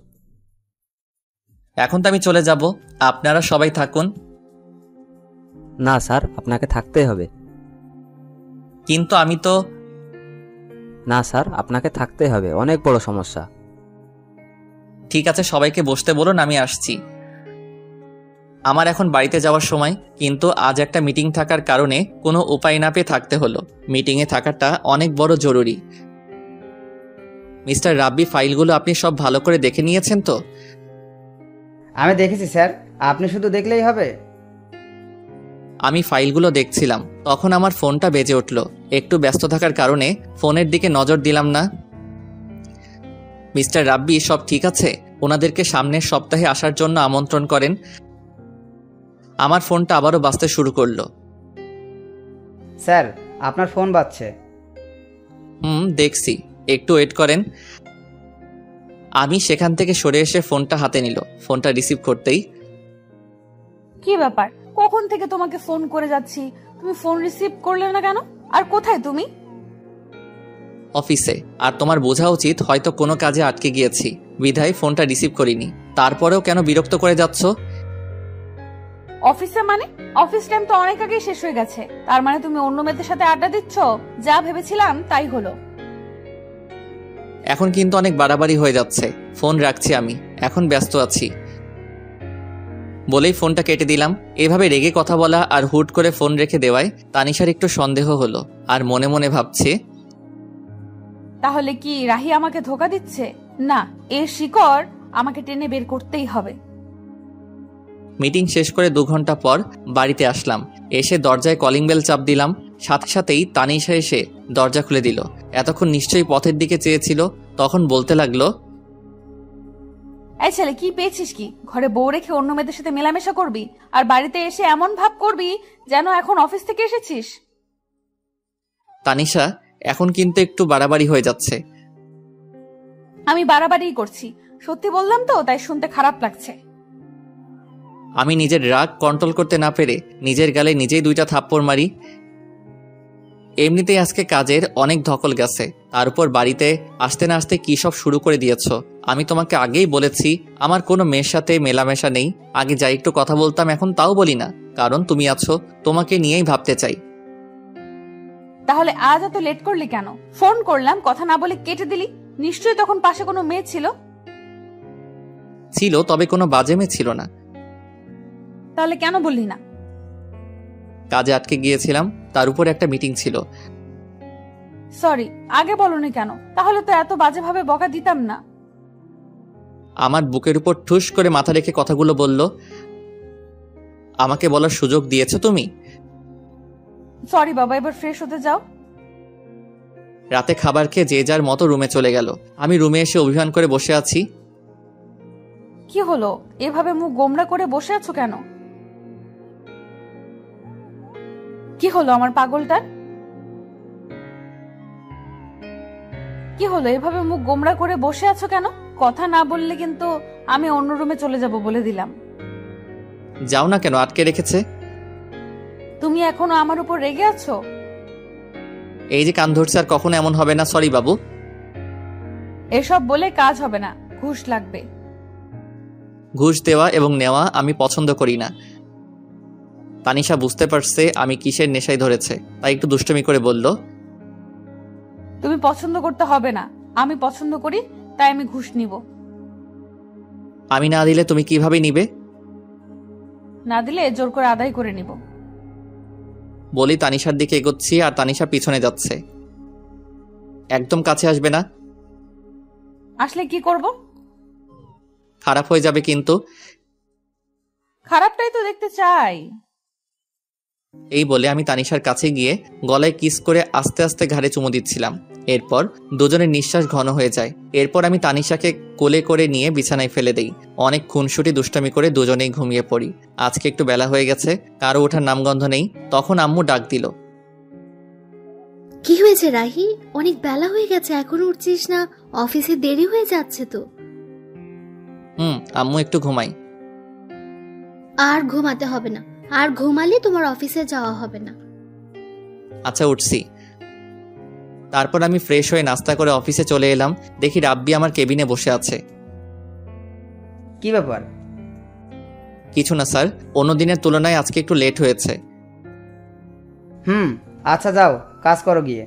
এখন তো আমি চলে যাব, আপনারা সবাই থাকুন। না স্যার, আপনাকে থাকতেই হবে। কিন্তু আমি তো। না স্যার, আপনাকে থাকতেই হবে, অনেক বড় সমস্যা। ঠিক আছে, সবাইকে বসতে বলুন, আমি আসছি। আমার এখন বাড়িতে যাওয়ার সময়, কিন্তু আজ একটা মিটিং থাকার কারণে কোনো উপায় না পেয়ে থাকতে হলো। মিটিংয়ে থাকাটা অনেক বড় জরুরি। মিস্টার রাব্বি, ফাইলগুলো আপনি সব ভালো করে দেখে নিয়েছেন তো? আমি দেখেছি স্যার, আপনি শুধু দেখলেই হবে। আমি ফাইলগুলো দেখছিলাম, তখন আমার ফোনটা বেজে উঠল। একটু ব্যস্ত থাকার কারণে ফোনের দিকে নজর দিলাম না। মিস্টার রাব্বি, সব ঠিক আছে? ওনাদেরকে সামনের সপ্তাহে আসার জন্য আমন্ত্রণ করেন। আমার ফোনটা আবারও বাজতে শুরু করলো। স্যার, আপনার ফোন বাজছে। দেখছি, একটু ওয়েট করেন। আমি সেখান থেকে সরে এসে ফোনটা হাতে নিল। ফোনটা রিসিভ করতেই, কি ব্যাপার, কখন থেকে তোমাকে ফোন করে যাচ্ছি, তুমি ফোন রিসিভ করলে না কেন? আর কোথায় তুমি? অফিসে। আর তোমার বোঝা উচিত হয়তো কোনো কাজে আটকে গিয়েছি, বিধায় ফোনটা রিসিভ করিনি। তারপরেও কেন বিরক্ত করে যাচ্ছ? অফিসে মানে? অফিস টাইম তো অনেক আগেই শেষ হয়ে গেছে। তার মানে তুমি অন্য মেয়েদের সাথে আড্ডা দিচ্ছ? যা ভেবেছিলাম তাই হলো। এখন কিন্তু অনেক বাড়াবাড়ি হয়ে যাচ্ছে। ফোন রাখছি আমি, এখন ব্যস্ত আছি। বলেই ফোনটা কেটে দিলাম। এভাবে রেগে কথা বলা আর হুট করে ফোন রেখে দেওয়ায় তানিশার একটু সন্দেহ হলো, আর মনে মনে ভাবছে, তাহলে কি রাহি আমাকে ধোকা দিচ্ছে? না, এর শিকড় আমাকে টেনে বের করতেই হবে। মিটিং শেষ করে 2 ঘন্টা পর বাড়িতে আসলাম। এসে দরজায় কলিং বেল চাপ দিলাম। সাথে সাথেই তানিশা এসে দরজা খুলে দিল। এতক্ষণ নিশ্চয়ই পথের দিকে চেয়েছিল। তখন বলতে লাগলো, এই ছেলে, কি পেয়েছিস কি? ঘরে বউ রেখে অন্য মেয়েদের সাথে মেলামেশা করবি, আর বাড়িতে এসে এমন ভাব করবি যেন এখন অফিস থেকে এসেছিস। তানিশা, এখন কিন্তু একটু বাড়াবাড়ি হয়ে যাচ্ছে। আমি বাড়াবাড়িই করছি, সত্যি বললাম তো, তাই শুনতে খারাপ লাগছে। আমি নিজের রাগ কন্ট্রোল করতে না পেরে নিজের গালে নিজেই 2টা থাপ্পড় মারি। এমনিতেই আজকে কাজের অনেক ধকল গেছে, তার উপর বাড়িতে আসতে না আসতে কি সব শুরু করে দিয়েছ। আমি তোমাকে আগেই বলেছি আমার কোনো মেয়ের সাথে মেলামেশা নেই। আগে যাই একটু কথা বলতাম, এখন তাও বলি না, কারণ তুমি আছো, তোমাকে নিয়েই ভাবতে চাই। তাহলে আজ এত লেট করলি কেন? ফোন করলাম, কথা না বলে কেটে দিলি। নিশ্চয়ই তখন পাশে কোনো মেয়ে ছিল। ছিল, তবে কোনো বাজে মেয়ে ছিল না। তাহলে কেন বললি না? কাজে আটকে গিয়েছিলাম, তার উপর একটা মিটিং ছিল। সরি, আগে বলনি কেন? তাহলে তো এত বাজেভাবে বকা দিতাম না। আমার বুকের উপর ঠুস করে মাথা রেখে কথাগুলো বলল। আমাকে বলার সুযোগ দিয়েছো তুমি? সরি বাবা, এবার ফ্রেশ হতে যাও। রাতে খাবার খেয়ে যে যার মতো রুমে চলে গেল। আমি রুমে এসে অভিমান করে বসে আছি। কি হলো, এভাবে মুখ গোমড়া করে বসে আছো কেন? কি হলো আমার পাগলটার? কি হলো, এভাবে মুখ গোমড়া করে বসে আছো কেন? কথা না বললে কিন্তু আমি অন্য রুমে চলে যাব বলে দিলাম। যাও না কেন, আটকে রেখেছে? তুমি এখনো আমার উপর রেগে আছো? এই যে কান ধরছে, আর কখনো এমন হবে না। সরি বাবু। এসব বলে কাজ হবে না, ঘুষ লাগবে। ঘুষ দেওয়া এবং নেওয়া আমি পছন্দ করি না। তানিশা বুঝতে পারছে আমি কিসের নেশায় ধরেছে, তাই একটু দুষ্টুমি করে বলল, তুমি পছন্দ করতে হবে না, আমি পছন্দ করি, তাই আমি ঘুষ নিব। আমি না দিলে তুমি কিভাবে নিবে? না দিলে জোর করে আদায় করে নিব। বলি তানিশার দিকে এগোচ্ছি, আর তানিশা পিছনে যাচ্ছে। একদম কাছে আসবে না। আসলে কি করব? খারাপ হয়ে যাবে কিন্তু। খারাপটাই তো দেখতে চাই। এই বলে আমি তানিশার কাছে গিয়ে গলায় কিস করে আস্তে আস্তে ঘাড়ে চুমু দিচ্ছিলাম। এরপর দুজনের নিঃশ্বাস ঘন হয়ে যায়। এরপর আমি তানিশাকে কোলে করে নিয়ে বিছানায় ফেলে দেই। অনেক খুনসুটি দুষ্টামি করে দুজনেই ঘুমিয়ে পড়ি। আজকে একটু বেলা হয়ে গেছে, কারো ওঠার নামগন্ধ নেই। তখন আম্মু ডাক দিল, কি হয়েছে রাহি? অনেক বেলা হয়ে গেছে, এখনো উঠছিস না? অফিসে দেরি হয়ে যাচ্ছে তো। আম্মু একটু ঘুমাই। আর ঘুমাতে হবে না, আর ঘুমালে তোমার অফিসে যাওয়া হবে না। আচ্ছা, উঠছি। তারপর আমি ফ্রেশ হয়ে নাস্তা করে অফিসে চলে এলাম। দেখি রাব্বি আমার কেবিনে বসে আছে। কি ব্যাপার? কিছু না স্যার, অন্য দিনের তুলনায় আজকে একটু লেট হয়েছে। আচ্ছা যাও, কাজ করো গিয়ে।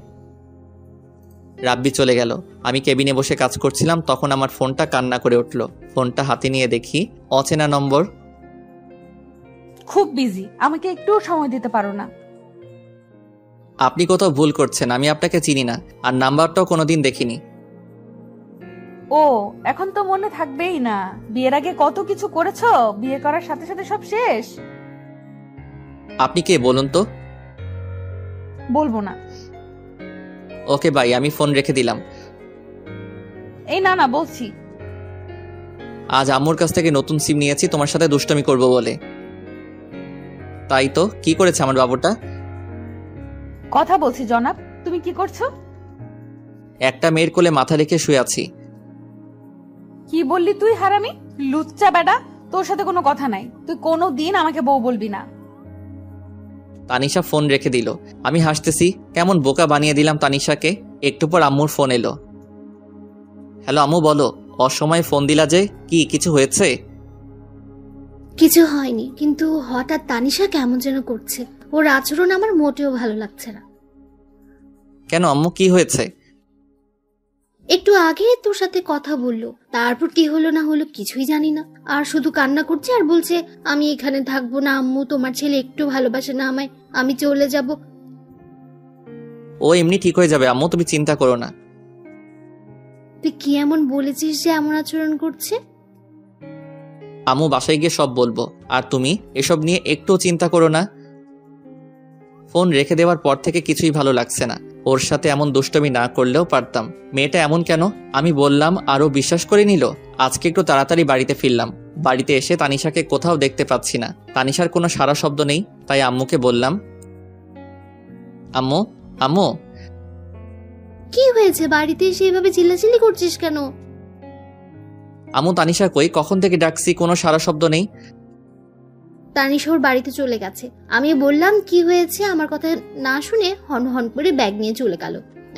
রাব্বি চলে গেল। আমি কেবিনে বসে কাজ করছিলাম, তখন আমার ফোনটা কান্না করে উঠল। ফোনটা হাতে নিয়ে দেখি অচেনা নম্বর। খুব বিজি, আমাকে একটু সময় দিতে পারো না? আপনি কোথাও ভুল করছেন, আমি আপনাকে চিনি না, আর নাম্বারটাও কোনোদিন দেখিনি। ও, এখন তো মনে থাকবেই না। বিয়ের আগে কত কিছু করেছো, বিয়ে করার সাথে সাথে সব শেষ। আপনি কে বলুন তো? বলবো না। ওকে ভাই, আমি ফোন রেখে দিলাম। এই না, বলছি। আজ আম্মুর কাছ থেকে নতুন সিম নিয়েছি তোমার সাথে দুষ্টমি করব বলে। তাই তো, কি করেছে আমার বাবুটা? কথা বলছি জনাব, তুমি কি করছো? একটা মেয়ের কোলে মাথা রেখে শুয়ে আছি। কি বললি তুই হারামি? লুচ্চা বেটা, তোর সাথে কোনো কথা নাই। তুই কোনো দিন আমাকে বউ বলবি না। তানিশা ফোন রেখে দিল। আমি হাসতেছি, কেমন বোকা বানিয়ে দিলাম তানিশাকে। একটু পর আম্মুর ফোন এলো। হ্যালো আম্মু, বলো। অসময়ে ফোন দিলা যে, কি কিছু হয়েছে? কিছু হয়নি, কিন্তু হঠাৎ তানিশা কেমন যেন করছে। ওর আচরণ আমার মোটেও ভালো লাগছে না। কেন আম্মু, কি হয়েছে? একটু আগে তোর সাথে কথা বললো, তারপর কি হলো না হলো কিছুই জানি না, আর শুধু কান্না করছে আর বলছে আমি এখানে থাকবো না আম্মু, তোমার ছেলে একটু ভালোবাসে না আমায়, আমি চলে যাব। ও এমনি ঠিক হয়ে যাবে আম্মু, তুমি চিন্তা করো না। তুই কি এমন বলেছিস যে এমন আচরণ করছে? আম্মু বাসায় গিয়ে সব বলবো, আর তুমি এসব নিয়ে একটু চিন্তা করো না। ফোন রেখে দেওয়ার পর থেকে কিছুই ভালো লাগছে না। ওর সাথে এমন দুষ্টমি না করলেও পারতাম। মেয়েটা এমন কেন? আমি বললাম আরও বিশ্বাস করে নিল। আজকে একটু তাড়াতাড়ি বাড়িতে ফিরলাম। বাড়িতে এসে তানিশাকে কোথাও দেখতে পাচ্ছি না। তানিশার কোনো সারা শব্দ নেই, তাই আম্মুকে বললাম, আম্মু আম্মু। কি হয়েছে? বাড়িতে এসে এভাবে চিল্লাচিল্লি করছিস কেন? আম্মু তানিশা কই? কখন থেকে ডাকছি, কোনো সারা শব্দ নেই। তানিশা ওর বাড়িতে চলে গেছে। আমি বললাম কি হয়েছে, আমার কথা না শুনে হন হন করে ব্যাগ নিয়ে চলে গেল।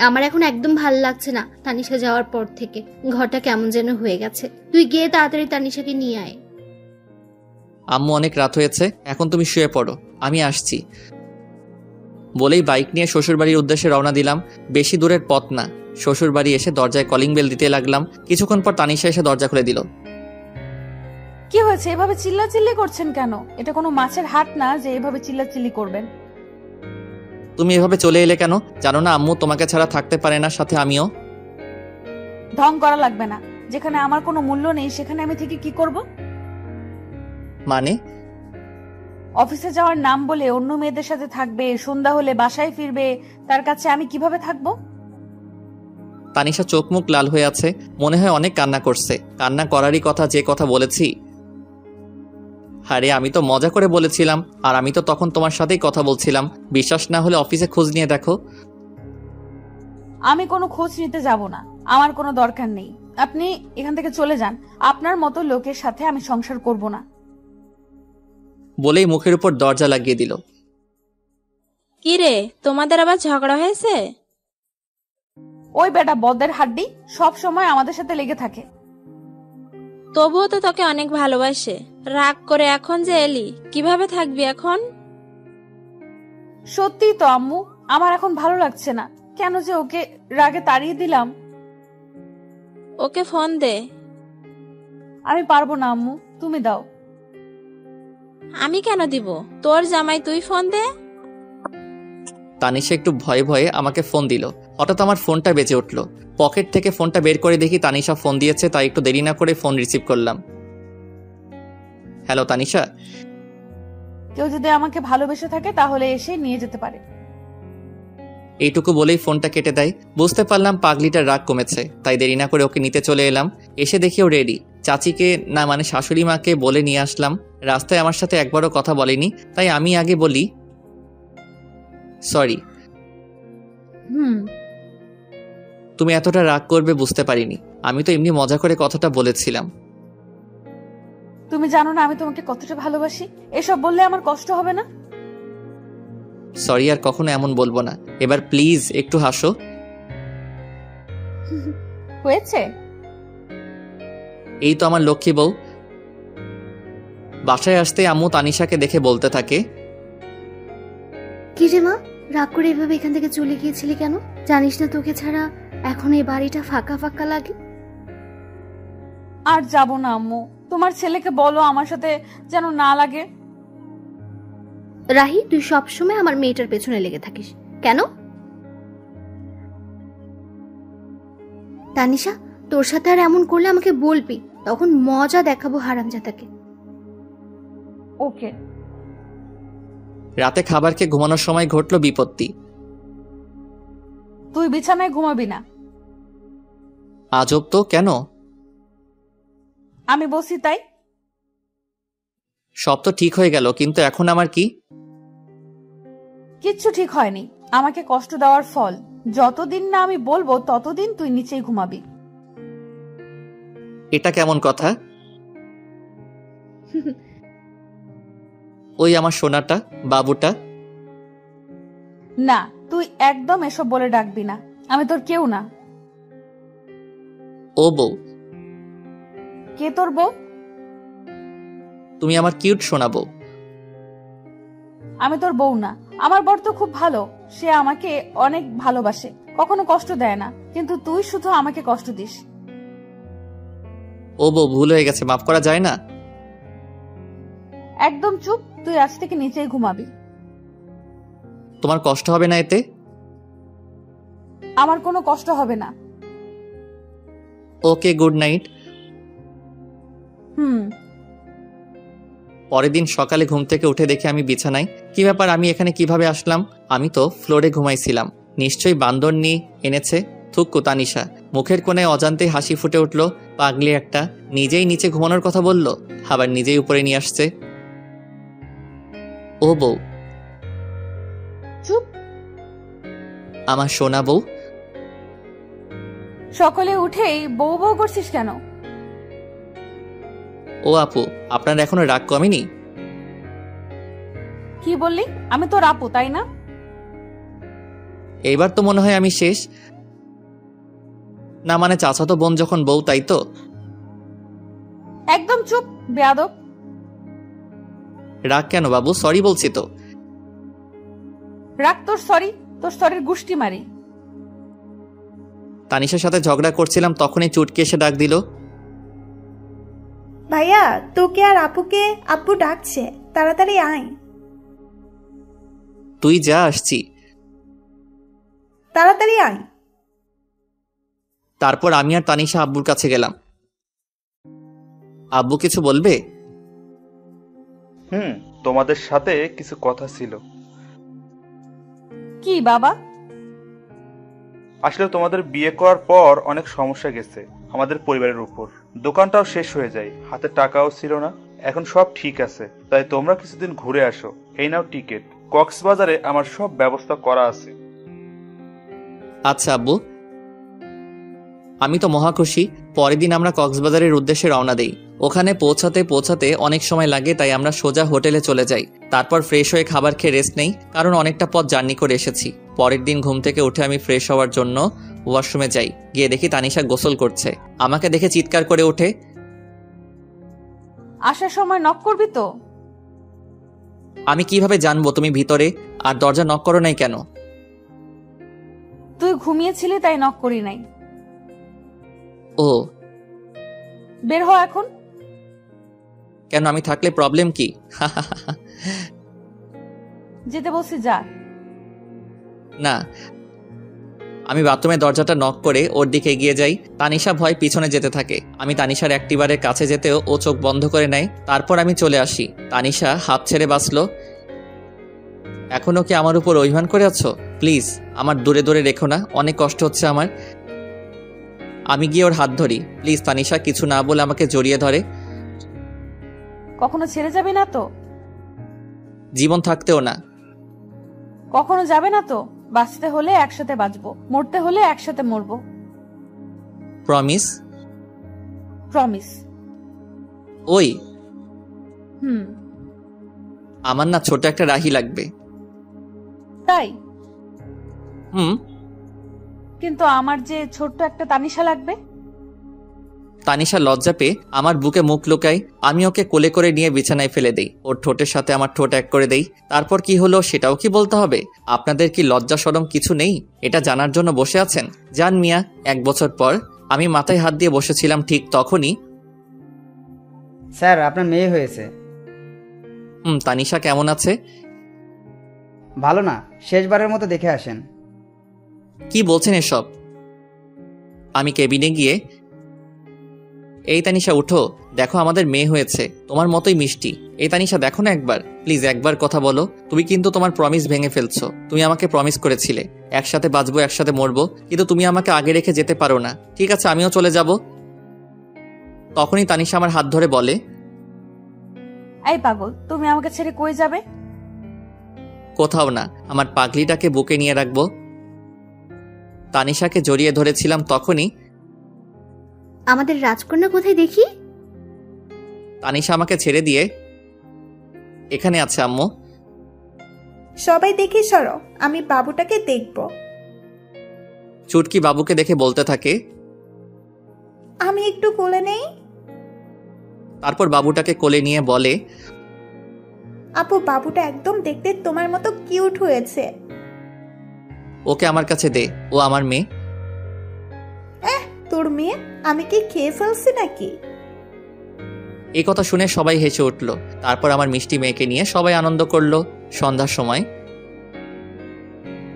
আমার এখন একদম ভালো লাগছে না তানিশা যাওয়ার পর থেকে। ঘরটা কেমন যেন হয়ে গেছে। তুই গিয়ে তাড়াতাড়ি তানিশাকে নিয়ে আয়। আম্মু অনেক রাত হয়েছে, এখন তুমি শুয়ে পড়ো, আমি আসছি বলেই বাইক নিয়ে শ্বশুরবাড়ির উদ্দেশ্যে রওনা দিলাম। বেশি দূরের পথ না। শ্বশুরবাড়ি এসে দরজায় কলিং বেল দিতে লাগলাম। কিছুক্ষণ পর তানিশা এসে দরজা খুলে দিল। কি হয়েছে? এভাবে চিল্লাচিল্লি করছেন কেন? এটা কোনো মাছের হাট না যে এভাবে চিল্লাচিল্লি করবেন। তুমি এভাবে চলে এলে কেন? জানো না আম্মু তোমাকে ছাড়া থাকতে পারে না, সাথে আমিও। ঢং করা লাগবে না। যেখানে আমার কোনো মূল্য নেই সেখানে আমি থেকে কি করব? মানে? অফিসে যাওয়ার নাম বলে অন্য মেয়েদের সাথে থাকবে, সন্ধ্যা হলে বাসায় ফিরবে, তার কাছে আমি কিভাবে থাকবো? তানিশা চোখ মুখ লাল হয়ে আছে, মনে হয় অনেক কান্না করছে। কান্না করারই কথা, যে কথা বলেছি। আরে আমি তো মজা করে বলেছিলাম, আর আমি তো তখন তোমার সাথেই কথা বলছিলাম। বিশ্বাস না হলে অফিসে খোঁজ নিয়ে দেখো। আমি কোনো খোঁজ নিতে যাব না, আমার কোনো দরকার নেই। আপনি এখান থেকে চলে যান। আপনার মতো লোকের সাথে আমি সংসার করব না। বলেই মুখের উপর দরজা লাগিয়ে দিল। কি রে, তোমাদের আবার ঝগড়া হয়েছে? ওই বেটা বদের হাড্ডি সব সময় আমাদের সাথে লেগে থাকে। তবুও তো তোকে অনেক ভালোবাসে। রাগ করে এখন যে এলি, কিভাবে থাকবি এখন? সত্যি তো আম্মু, আমার এখন ভালো লাগছে না। কেন যে ওকে রাগে তাড়িয়ে দিলাম। ওকে ফোন দে। আমি পারবো না আম্মু, তুমি দাও। আমি কেন দিব? তোর জামাই, তুই ফোন দে। তানিশা একটু ভয়ে ভয়ে আমাকে ফোন দিল। হঠাৎ আমার ফোনটা বেজে উঠল। পকেট থেকে ফোনটা বের করে দেখি তানিশা ফোন দিয়েছে, তাই একটু দেরি না করে ফোন রিসিভ করলাম। হ্যালো তানিশা। কেউ যদি আমাকে ভালোবেসে থাকে তাহলে এসে নিয়ে যেতে পারে। এইটুকু বলেই ফোনটা কেটে দেয়। বুঝতে পারলাম পাগলিটার রাগ কমেছে, তাই দেরি না করে ওকে নিতে চলে এলাম। এসে দেখিও রেডি। চাচিকে না মানে শাশুড়ি মাকে বলে নিয়ে আসলাম। রাস্তায় আমার সাথে একবারও কথা বলেনি, তাই আমি আগে বলি সরি। তুমি এতটা রাগ করবে বুঝতে পারিনি। আমি তো এমনি মজা করে কথাটা বলেছিলাম। তুমি জানো না আমি তোমাকে কতটা ভালোবাসি। এসব বললে আমার কষ্ট হবে না? সরি, আর কখনো এমন বলবো না। এবার প্লিজ একটু হাসো। হয়েছে? এই তো আমার লক্ষ্মী বউ। বাসায় আসতে আম্মু তানিশাকে দেখে বলতে থাকে, কি রে মা, রাগ করে এভাবে এখান থেকে চলে গিয়েছিলি কেন? জানিস না তোকে ছাড়া এখন এই বাড়িটা ফাঁকা ফাঁকা লাগে। আর যাব না আম্মু, তোমার ছেলেকে বলো আমার সাথে যেন না লাগে। রাহি, তুই সবসময় আমার মেয়েটার পেছনে লেগে থাকিস কেন? তানিশা, তোর সাথে আর এমন করলে আমাকে বলবি, তখন মজা দেখাবো হারামজাদাকে। ওকে। রাতে খাবার খেয়ে ঘুমানোর সময় ঘটল বিপত্তি। তুই বিছানায় ঘুমাবি না। আজব তো, কেন? আমি বসি তাই। সব তো ঠিক হয়ে গেল, কিন্তু এখন আমার কি? কিচ্ছু ঠিক হয়নি। আমাকে কষ্ট দেওয়ার ফল। যতদিন না আমি বলবো ততদিন তুই নিচেই ঘুমাবি। এটা কেমন কথা? ওই আমার সোনাটা, বাবুটা। না, তুই একদম এসব বলে ডাকবি না। আমি তোর কেউ না। ও বউ। কে তোর বউ? তুমি আমার কিউট সোনা বউ। আমি তোর বউ না। আমার বর তো খুব ভালো, সে আমাকে অনেক ভালোবাসে। কখনো কষ্ট দেয় না, কিন্তু তুই শুধু আমাকে কষ্ট দিস। ও বউ, ভুল হয়ে গেছে, মাফ করা যায় না? একদম চুপ, তুই আজ থেকে নিচেই ঘুমাবি। তোমার কষ্ট হবে না এতে? আমার কোনো কষ্ট হবে না। ওকে, গুড নাইট। পরের দিন সকালে ঘুম থেকে উঠে দেখে আমি বিছানায়। কি ব্যাপার, আমি এখানে কিভাবে আসলাম? আমি তো ফ্লোরে ঘুমাইছিলাম। নিশ্চয়ই বান্দর নিয়ে এনেছে। থুক্কু তানিশা। মুখের কোণে অজান্তে হাসি ফুটে উঠল। পাগলি একটা, নিজেই নিচে ঘুমানোর কথা বলল, আবার নিজেই উপরে নিয়ে আসছে। ও বউ। চুপ। আমার সোনা বউ। সকালে উঠেই বউ বউ করছিস কেন? ও আপু, আপনার এখনো রাগ কমেনি? কি বললি? আমি তোর আপু, তাই না? এইবার তো মনে হয় আমি শেষ। না মানে চাচাতো বোন যখন বউ, তাই তো? একদম চুপ, বেয়াদব। রাগ কেন বাবু? সরি বলছি তো। রাগ তোর সরি, তোর সরির গুষ্টি মারি। তানিশার সাথে ঝগড়া করছিলাম, তখনই চুটকি এসে ডাক দিল। ভাইয়া, তোকে আর আপুকে আব্বু ডাকছে, তাড়াতাড়ি আয়। তুই যা, আসছি। তাড়াতাড়ি আয়। তারপর আমি আর তানিশা আব্বুর কাছে গেলাম। আব্বু কিছু বলবে? তোমাদের সাথে কিছু কথা ছিল। কি বাবা? আসলে তোমাদের বিয়ে করার পর অনেক সমস্যা গেছে আমাদের পরিবারের উপর। দোকানটাও শেষ হয়ে যায়, হাতে টাকাও ছিল না। এখন সব ঠিক আছে, তাই তোমরা কিছুদিন ঘুরে আসো। এই নাও টিকিট। কক্সবাজারে আমার সব ব্যবস্থা করা আছে। আচ্ছা আব্বু, আমি তো মহা খুশি। পরের দিন আমরা কক্সবাজারের উদ্দেশ্যে রওনা দেই। ওখানে পৌঁছাতে অনেক সময় লাগে, তাই আমরা সোজা হোটেলে চলে যাই। তারপর ফ্রেশ হয়ে খাবার খেয়ে রেস্ট নেই, কারণ অনেকটা পথ জার্নি করে এসেছি। পরের দিন ঘুম থেকে উঠে আমি ফ্রেশ হওয়ার জন্য ওয়াশরুমে যাই। গিয়ে দেখি তানিশা গোসল করছে। আমাকে দেখে চিৎকার করে ওঠে, আসার সময় নক করবি তো? আমি কিভাবে জানবো তুমি ভিতরে? আর দরজা নক করো নাই কেন? তুই ঘুমিয়েছিলি তাই নক করি নাই। ও, বের হ এখন। কেন, আমি থাকলে প্রবলেম কি? যেতে বলছি যা। না, আমি বাথরুমের দরজাটা নক করে ওর দিকে এগিয়ে যাই। তানিশা ভয় পিছনে যেতে থাকে। আমি তানিশার অ্যাক্টিভারের কাছে যেতেও ও চোখ বন্ধ করে নেয়। তারপর আমি চলে আসি। তানিশা হাত ছেড়ে বাঁচলো। এখনো কি আমার উপর অভিমান করে আছো? প্লিজ আমার দূরে দূরে রেখো না, অনেক কষ্ট হচ্ছে আমার। আমি গিয়ে ওর হাত ধরি। প্লিজ তানিশা কিছু না বলে আমাকে জড়িয়ে ধরে। কখনো ছেড়ে যাবে না তো? জীবন থাকতেও না। কখনো যাবে না তো? বাঁচতে হলে একসাথে বাঁচবো, মরতে হলে একসাথে মরবো। প্রমিস? প্রমিস। ওই হুম। আমার না ছোট একটা রাহি লাগবে। তাই? হুম। কিন্তু আমার যে ছোট্ট একটা তানিশা লাগবে। তানিশা লজ্জা পেয়ে আমার বুকে মুখ লুকায়। আমি ওকে কোলে করে নিয়ে বিছানায় ফেলে দেই। ওর ঠোঁটের সাথে আমার ঠোঁট এক করে দেই। তারপর কি হলো সেটাও কি বলতে হবে? আপনাদের কি লজ্জা শরম কিছু নেই? এটা জানার জন্য বসে আছেন? জান মিয়া। 1 বছর পর আমি মাথায় হাত দিয়ে বসেছিলাম, ঠিক তখনই স্যার, আপনার মেয়ে হয়েছে। তানিশা কেমন আছে? ভালো না, শেষবারের মতো দেখে আসেন। কি বলছেন এসব? আমি কেবিনে গিয়ে, এই তানিশা উঠো, দেখো আমাদের মেয়ে হয়েছে, তোমার মতোই মিষ্টি। এই তানিশা দেখো না একবার, প্লিজ একবার কথা বলো। তুমি কিন্তু তোমার প্রমিস ভেঙে ফেলছো। তুমি আমাকে প্রমিস করেছিলে একসাথে বাঁচবো, একসাথে মরবো, কিন্তু তুমি আমাকে আগে রেখে যেতে পারো না। ঠিক আছে, আমিও চলে যাব। তখনই তানিশা আমার হাত ধরে বলে, এই পাগল, তুমি আমাকে ছেড়ে কই যাবে? কোথাও না, আমার পাগলিটাকে বুকে নিয়ে রাখবো। তানিশাকে জড়িয়ে ধরেছিলাম, তখনই আমাদের রাজকন্যা কোথায় দেখি? তানিশা আমাকে ছেড়ে দিয়ে, এখানে আছে আম্মু। সবাই দেখে সরো, আমি বাবুটাকে দেখব। চুটকি বাবুকে দেখে বলতে থাকে, আমি একটু কোলে নেই। তারপর বাবুটাকে কোলে নিয়ে বলে, আপু, বাবুটা একদম দেখতে তোমার মতো কিউট হয়েছে। ওকে আমার কাছে দে, ও আমার মেয়ে। তোর মেয়ে? আমি কি খেয়ে ফেলছি নাকি? এই কথা শুনে সবাই হেসে উঠল। তারপর আমার মিষ্টি মেয়েকে নিয়ে সবাই আনন্দ করলো। সন্ধ্যার সময়,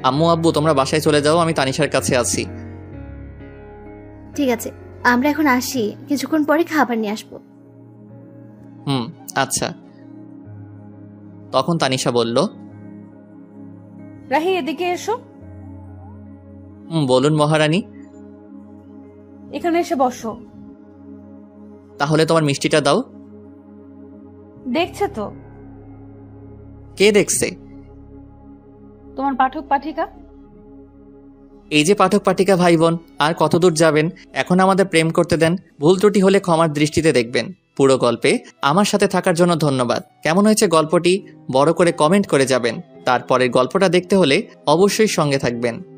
আম্মু আব্বু তোমরা বাসায় চলে যাও, আমি তানিশার কাছে আছি। ঠিক আছে, আমরা এখন আসি, কিছুক্ষণ পরে খাবার নিয়ে আসবো। আচ্ছা। তখন তানিশা বলল, রাহি এদিকে এসো। বলুন মহারানী। এখানে এসে বসো। তাহলে তোমার মিষ্টিটা দাও। দেখছে তো? কে দেখছে? তোমার পাঠক পাঠিকা। এই যে পাঠক পাঠিকা ভাই বোন, আর কতদূর যাবেন? এখন আমাদের প্রেম করতে দেন, ভুল ত্রুটি হলে ক্ষমার দৃষ্টিতে দেখবেন। পুরো গল্পে আমার সাথে থাকার জন্য ধন্যবাদ। কেমন হয়েছে গল্পটি বড় করে কমেন্ট করে যাবেন। তারপরের গল্পটা দেখতে হলে অবশ্যই সঙ্গে থাকবেন।